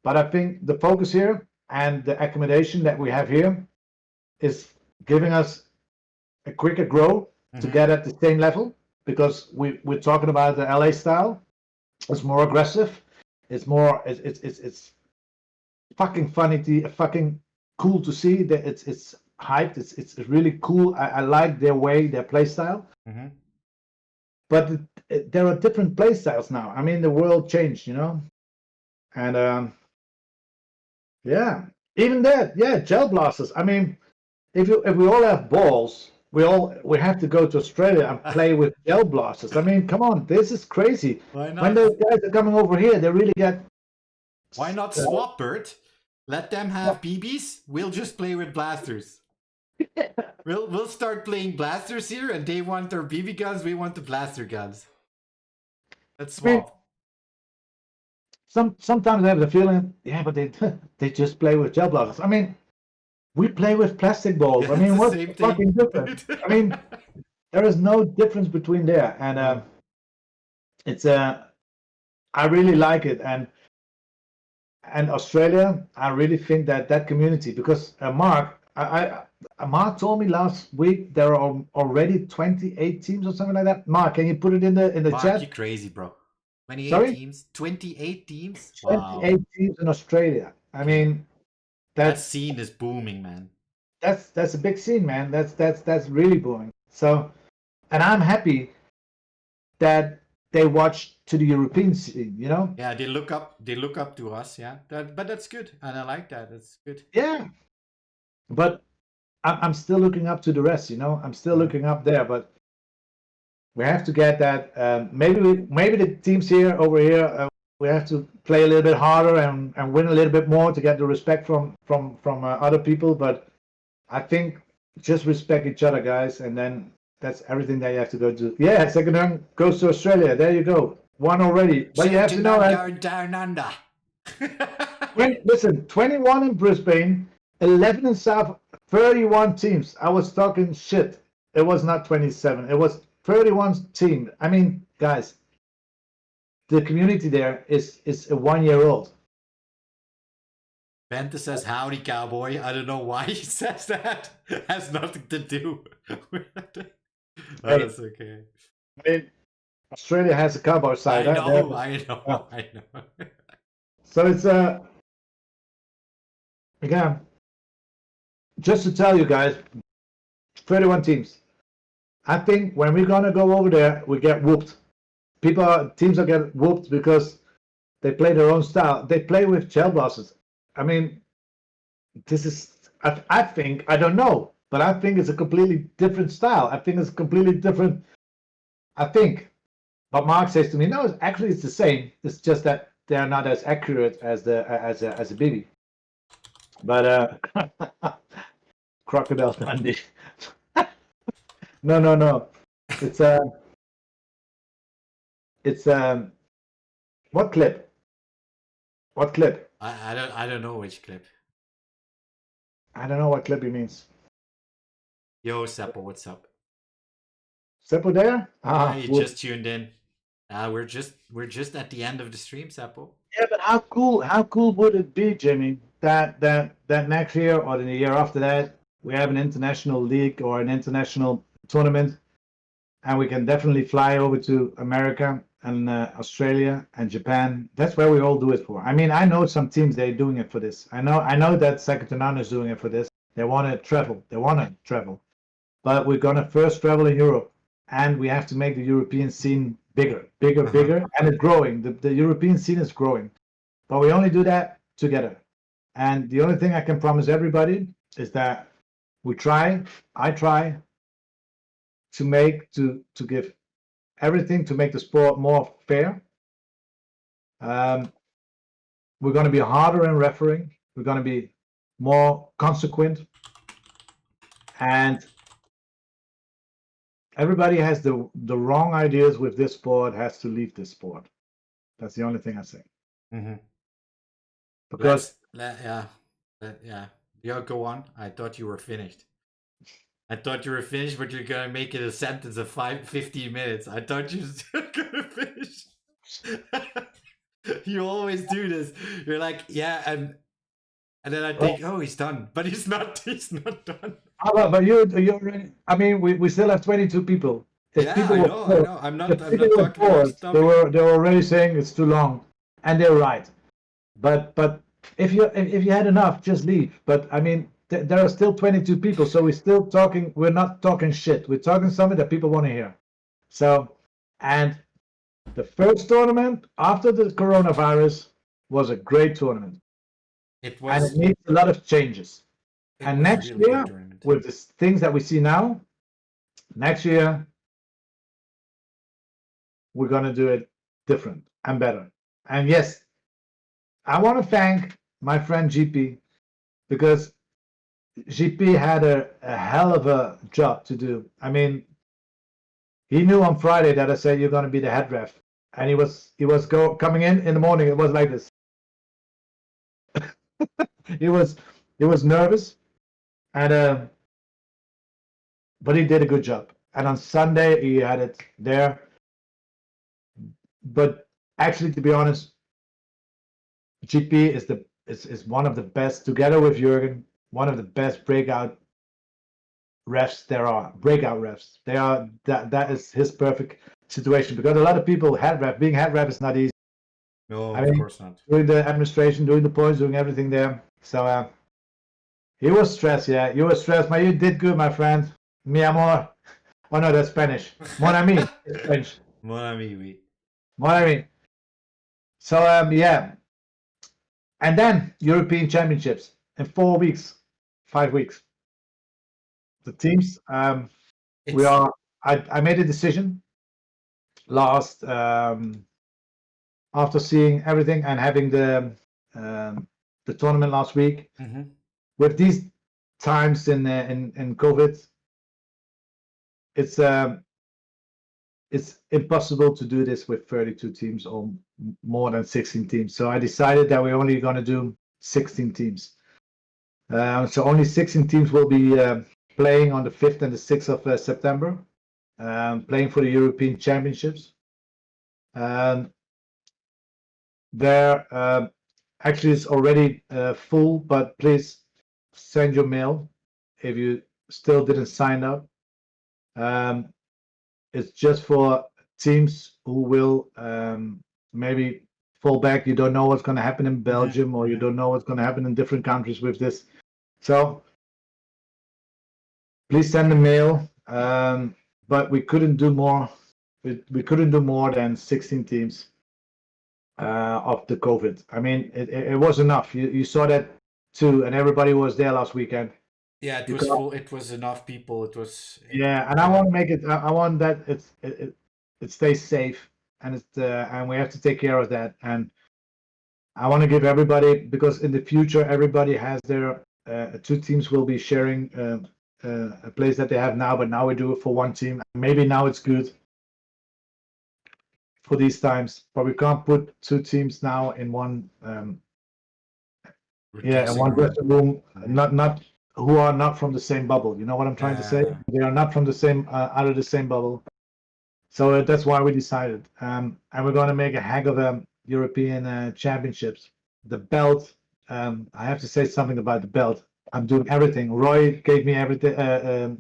Speaker 2: but I think the focus here and the accommodation that we have here is giving us a quicker grow to get at the same level, because we're talking about the LA style. It's more aggressive. It's more. It's fucking funny to fucking cool to see that it's hyped. It's really cool. I like their way, their play style. But there are different play styles now. I mean, the world changed, you know, and yeah, even that, yeah, gel blasters. I mean, if we all have balls, we have to go to Australia and play with gel blasters. I mean, come on, this is crazy.
Speaker 1: Why not?
Speaker 2: When those guys are coming over here, they really get.
Speaker 1: Why not swap, Bert? Let them have BBs. We'll just play with blasters. We'll start playing blasters here, and they want their BB guns. We want the blaster guns. Let's swap.
Speaker 2: Sometimes I have the feeling, yeah, but they just play with gel blasters. I mean, we play with plastic balls.
Speaker 1: Yeah,
Speaker 2: I mean,
Speaker 1: it's the
Speaker 2: what's
Speaker 1: same
Speaker 2: the
Speaker 1: thing.
Speaker 2: fucking difference? I mean, there is no difference between there, and it's I really like it, and Australia, I really think that community, because Mark, Mark told me last week there are already 28 teams or something like that. Mark, can you put it in the
Speaker 1: Mark,
Speaker 2: chat?
Speaker 1: you crazy, bro. 28
Speaker 2: Sorry?
Speaker 1: teams? 28 teams?
Speaker 2: 28
Speaker 1: Wow.
Speaker 2: teams in Australia. I mean,
Speaker 1: That scene is booming, man.
Speaker 2: That's a big scene, man. That's really booming. So, and I'm happy that they watch to the European scene, you know?
Speaker 1: Yeah, they look up to us, yeah. But that's good, and I like that. It's good.
Speaker 2: Yeah. But I'm still looking up to the rest, you know? I'm still looking up there, but we have to get that. Maybe the teams over here, we have to play a little bit harder and win a little bit more to get the respect from other people. But I think just respect each other, guys, and then that's everything that you have to go do. Yeah, second round goes to Australia. There you go, one already. But you have to know,
Speaker 1: going down under.
Speaker 2: listen, 21 in Brisbane, 11 in South, 31 teams. I was talking shit. It was not 27. It was 31 team. I mean, guys, the community there is a 1 year old.
Speaker 1: Bente says, howdy, cowboy. I don't know why he says that. Has nothing to do with it. Oh, that's okay.
Speaker 2: I mean, Australia has a cowboy side.
Speaker 1: I know.
Speaker 2: So it's again, just to tell you guys, 31 teams. I think when we're gonna go over there, we get whooped. Teams are getting whooped because they play their own style. They play with gel blasters. I mean, this is. I think, I don't know, but I think it's a completely different style. I think it's completely different. I think. But Mark says to me, no, actually it's the same. It's just that they're not as accurate as a BB. But Crocodile Dundee. No. It's what clip? What clip?
Speaker 1: I don't know which clip.
Speaker 2: I don't know what clip he means.
Speaker 1: Yo, Seppo, what's up?
Speaker 2: Seppo there?
Speaker 1: You just tuned in. We're just at the end of the stream, Seppo.
Speaker 2: Yeah, but how cool would it be, Jimmy, that next year or the year after that we have an international league or an international tournament, and we can definitely fly over to America and Australia and Japan. That's where we all do it for. I mean, I know some teams, they're doing it for this. I know that Second is doing it for this. They want to travel. But we're gonna first travel in Europe, and we have to make the European scene bigger, and it's growing. The European scene is growing, but we only do that together. And the only thing I can promise everybody is that I try to give everything to make the sport more fair. We're going to be harder in refereeing. We're going to be more consequent, and everybody has the wrong ideas with this sport has to leave this sport. That's the only thing I say. Because
Speaker 1: yeah, go on. I thought you were finished. I thought you were finished, but you're gonna make it a sentence of 15 minutes. I thought you were gonna finish. You always do this. You're like, yeah, and then I think, oh, he's done, but he's not. He's not done.
Speaker 2: But you're already. I mean, we still have 22 people. If
Speaker 1: Yeah,
Speaker 2: people
Speaker 1: I
Speaker 2: were
Speaker 1: know.
Speaker 2: bored,
Speaker 1: I'm
Speaker 2: if
Speaker 1: not
Speaker 2: people were
Speaker 1: talking about
Speaker 2: bored,
Speaker 1: this topic.
Speaker 2: they were already saying it's too long, and they're right. But if you had enough, just leave. But I mean, there are still 22 people, so we're still talking. We're not talking shit. We're talking something that people want to hear. So, and the first tournament after the coronavirus was a great tournament,
Speaker 1: It
Speaker 2: and
Speaker 1: was.
Speaker 2: it needs a lot of changes.
Speaker 1: It
Speaker 2: And
Speaker 1: was a
Speaker 2: next
Speaker 1: really
Speaker 2: year,
Speaker 1: good tournament.
Speaker 2: with the things that we see now, next year we're gonna do it different and better. And yes, I want to thank my friend GP because GP had a hell of a job to do. I mean, he knew on Friday that I said you're going to be the head ref, and he was coming in the morning. It was like this. he was nervous, and but he did a good job. And on Sunday he had it there. But actually, to be honest, GP is one of the best, together with Jürgen, one of the best breakout refs there are. Breakout refs. They are that is his perfect situation, because a lot of people being head ref is not easy.
Speaker 1: No,
Speaker 2: I mean,
Speaker 1: of course not.
Speaker 2: doing the administration, doing the points, doing everything there. So he was stressed. Yeah, you were stressed, but you did good, my friend. Mi amor. Oh no, that's Spanish. Mon ami. It's French.
Speaker 1: Mon ami, oui.
Speaker 2: Mon ami. So yeah, and then European Championships in 4 weeks, 5 weeks. The teams. We are. I made a decision last after seeing everything and having the tournament last week.
Speaker 1: Mm-hmm.
Speaker 2: With these times in COVID, it's impossible to do this with 32 teams or more than 16 teams. So I decided that we're only going to do 16 teams. So only 16 teams will be playing on the 5th and the 6th of September, playing for the European Championships. There actually it's already full, but please send your mail if you still didn't sign up. It's just for teams who will maybe fall back. You don't know what's going to happen in Belgium, or you don't know what's going to happen in different countries with this. So please send a mail. But we couldn't do more. We couldn't do more than 16 teams of the COVID. I mean, it was enough. You saw that too, and everybody was there last weekend.
Speaker 1: Yeah, it was full. It was enough people. It was.
Speaker 2: Yeah, and I want to make it. I want that it stays safe, and and we have to take care of that. And I want to give everybody, because in the future everybody has their two teams will be sharing a place that they have now, but now we do it for one team. Maybe now it's good for these times, but we can't put two teams now in one. In one dressing room, not who are not from the same bubble. You know what I'm trying to say? They are not from the same out of the same bubble. So that's why we decided, and we're going to make a heck of a European Championships. The belt. I have to say something about the belt. I'm doing everything. Roy gave me everything.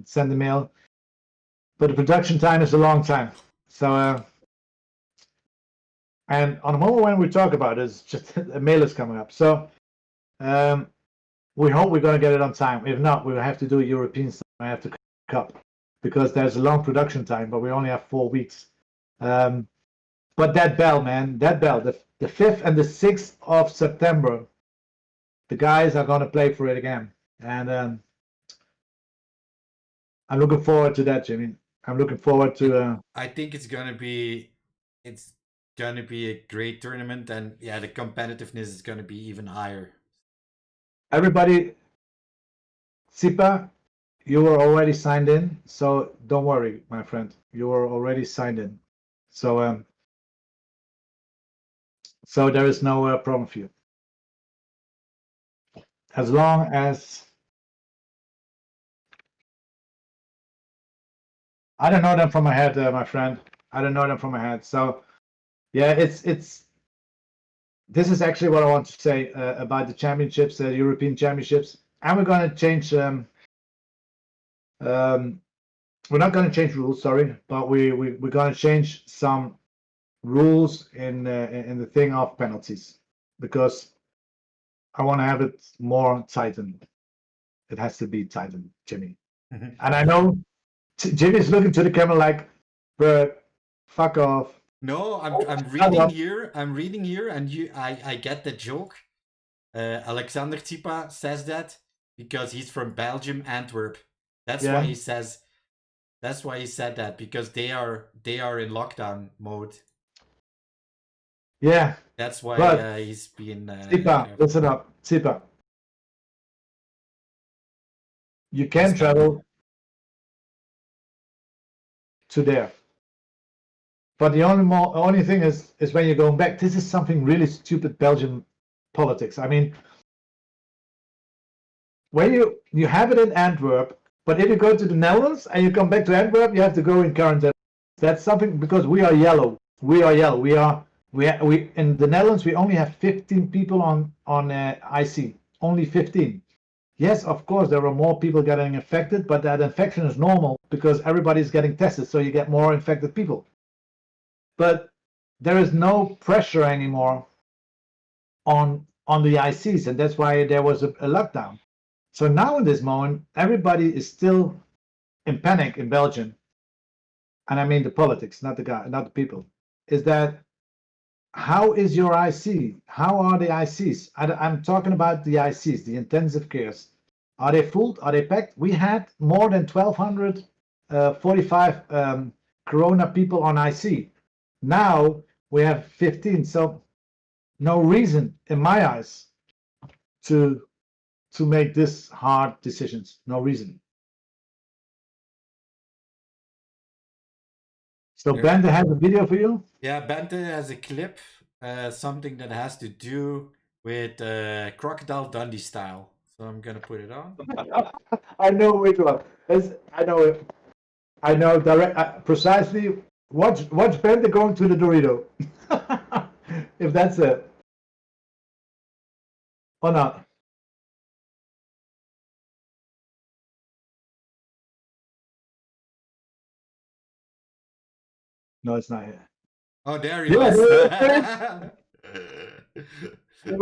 Speaker 2: Send the mail, but the production time is a long time. So. And on the moment when we talk about it, it's just a mail is coming up. So we hope we're going to get it on time. If not, we'll have to do a European stuff. I have to cup, because there's a long production time, but we only have 4 weeks. But that bell, man, the 5th and the 6th of September, the guys are going to play for it again. And I'm looking forward to that, Jimmy. I'm looking forward to...
Speaker 1: I think it's going to be a great tournament, and yeah, the competitiveness is going to be even higher.
Speaker 2: Everybody, Sipa, you were already signed in, so don't worry, my friend. You were already signed in, so so there is no problem for you. As long as I don't know them from my head, my friend. I don't know them from my head. So, yeah, it's. This is actually what I want to say about the championships, the European championships, and we're going to change. We're not going to change rules, sorry, but we're going to change some rules in the thing of penalties because I want to have it more tightened. It has to be tightened, Jimmy.
Speaker 1: Mm-hmm.
Speaker 2: And I know Jimmy's looking to the camera like, bro, fuck off.
Speaker 1: No, I'm reading here. I'm reading here, and I get the joke. Alexander Tsipa says that because he's from Belgium, Antwerp. That's why he says. That's why he said that, because they are in lockdown mode.
Speaker 2: Yeah.
Speaker 1: That's why he's being.
Speaker 2: Tsipa, listen up, Tsipa. You can travel to there, but the only thing is when you're going back. This is something really stupid Belgian politics. I mean, when you have it in Antwerp. But if you go to the Netherlands and you come back to Antwerp, you have to go in quarantine. That's something because we are yellow. We are yellow. We in the Netherlands we only have 15 people on IC. Only 15. Yes, of course there are more people getting infected, but that infection is normal because everybody's getting tested, so you get more infected people. But there is no pressure anymore on the ICs, and that's why there was a lockdown. So now in this moment, everybody is still in panic in Belgium, and I mean the politics, not the people. Is that how is your IC? How are the ICs? I'm talking about the ICs, the intensive cares. Are they full? Are they packed? We had more than 1,245 Corona people on IC. Now we have 15. So no reason, in my eyes, to make this hard decisions. No reason. So Bente has a video for you?
Speaker 1: Yeah, Bente has a clip, something that has to do with Crocodile Dundee style. So I'm gonna put it on.
Speaker 2: I know which one. I know it. I know precisely. Watch Bente going to the Dorito. If that's it. Or not. No, it's not here.
Speaker 1: Oh, there he was.
Speaker 2: It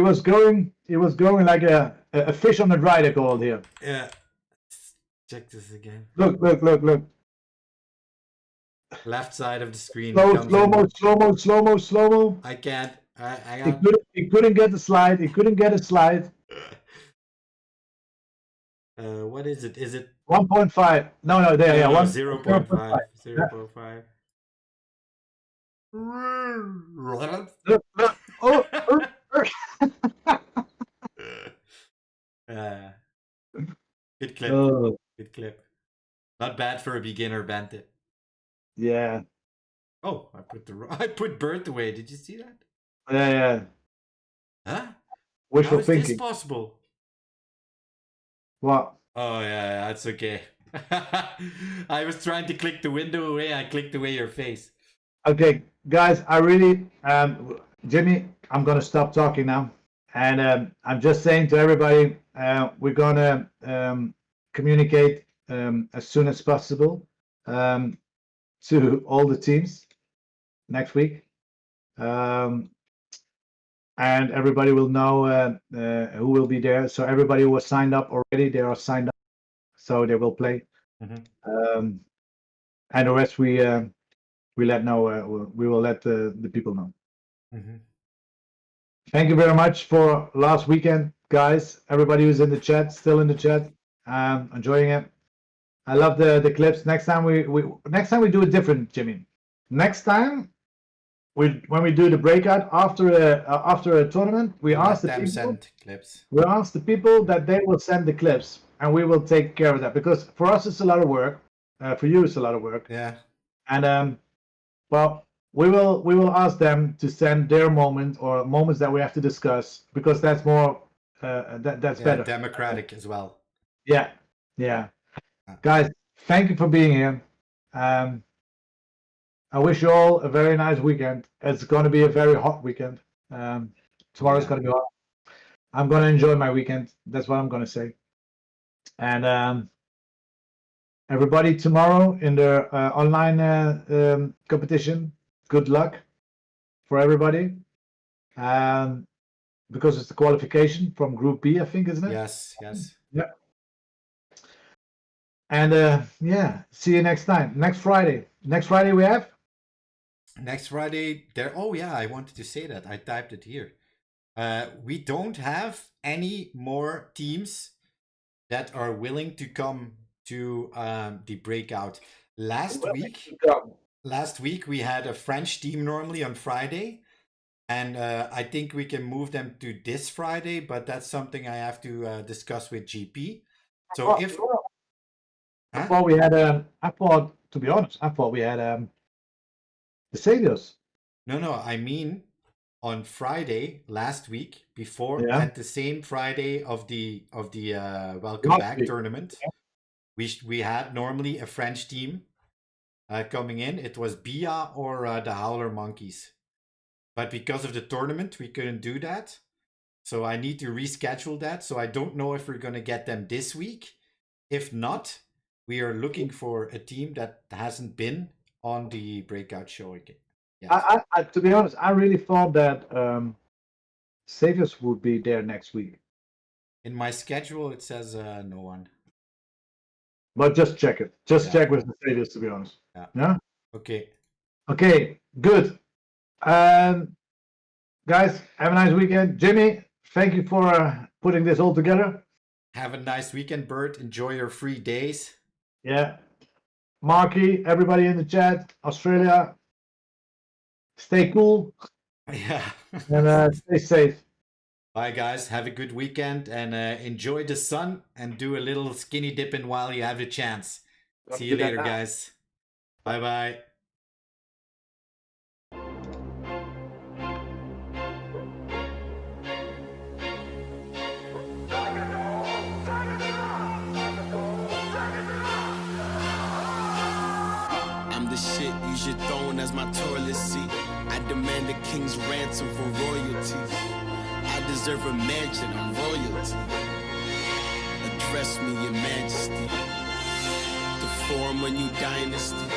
Speaker 2: was going like a fish on the dry, they call it here.
Speaker 1: Yeah. Check this again.
Speaker 2: Look.
Speaker 1: Left side of the screen.
Speaker 2: Slow mo.
Speaker 1: I can't.
Speaker 2: He couldn't get the slide.
Speaker 1: What is it? Is it
Speaker 2: 1.5? No, there, yeah,
Speaker 1: 0.5. 0.5.
Speaker 2: Look. Oh.
Speaker 1: Good clip. Good clip. Not bad for a beginner, Bente.
Speaker 2: Yeah.
Speaker 1: Oh, I put Bert away. Did you see that?
Speaker 2: Yeah.
Speaker 1: Huh?
Speaker 2: Wishful
Speaker 1: How is
Speaker 2: thinking.
Speaker 1: this possible?
Speaker 2: What?
Speaker 1: Oh yeah, that's okay. I was trying to click the window away. I clicked away your face.
Speaker 2: Okay, guys, I really, Jimmy, I'm gonna stop talking now, and I'm just saying to everybody, we're gonna communicate as soon as possible to all the teams next week, and everybody will know who will be there. So everybody who was signed up already, they are signed up, so they will play.
Speaker 1: Mm-hmm.
Speaker 2: And the rest we let know. We will let the people know.
Speaker 1: Mm-hmm.
Speaker 2: Thank you very much for last weekend, guys. Everybody who's in the chat, still in the chat, enjoying it. I love the clips. Next time we do it different, Jimmy. Next time, when we do the breakout after a tournament, we ask the people.
Speaker 1: Send clips.
Speaker 2: We ask the people that they will send the clips, and we will take care of that because for us it's a lot of work. For you, it's a lot of work.
Speaker 1: Yeah.
Speaker 2: And well, we will ask them to send their moment or moments that we have to discuss because that's more that's better.
Speaker 1: Democratic as well.
Speaker 2: Yeah. Guys, thank you for being here. I wish you all a very nice weekend. It's going to be a very hot weekend. Tomorrow's going to be hot. I'm going to enjoy my weekend. That's what I'm going to say. And everybody tomorrow in the online competition, good luck for everybody. Because it's the qualification from Group B, I think, isn't it?
Speaker 1: Yes.
Speaker 2: Yeah. And yeah, see you next time. Next Friday. Next Friday we have?
Speaker 1: Next Friday, there. Oh yeah, I wanted to say that. I typed it here. We don't have any more teams that are willing to come to the breakout. Last week we had a French team normally on Friday, and I think we can move them to this Friday, but that's something I have to discuss with GP. So
Speaker 2: I thought we had to be honest, I thought we had the Saviors.
Speaker 1: No, I mean on Friday last week, before at the same Friday of the Welcome Back tournament, we had normally a French team coming in. It was Bia or the Howler Monkeys, but because of the tournament, we couldn't do that. So I need to reschedule that. So I don't know if we're gonna get them this week. If not, we are looking for a team that hasn't been on the breakout show again.
Speaker 2: I to be honest, I really thought that Saviors would be there next week.
Speaker 1: In my schedule, it says no one.
Speaker 2: But just check it. Just check with the Saviors, to be honest. Yeah?
Speaker 1: Okay.
Speaker 2: Okay, good. Guys, have a nice weekend. Jimmy, thank you for putting this all together.
Speaker 1: Have a nice weekend, Bert. Enjoy your free days.
Speaker 2: Yeah. Marky, everybody in the chat, Australia, stay cool.
Speaker 1: Yeah.
Speaker 2: And stay safe.
Speaker 1: Bye, guys. Have a good weekend and enjoy the sun and do a little skinny dipping while you have the chance. See you later, guys. Bye-bye.
Speaker 7: Shit, use your throne as my toilet seat. I demand a king's ransom for royalty. I deserve a mansion, I'm royalty. Address me, your majesty. To form a new dynasty.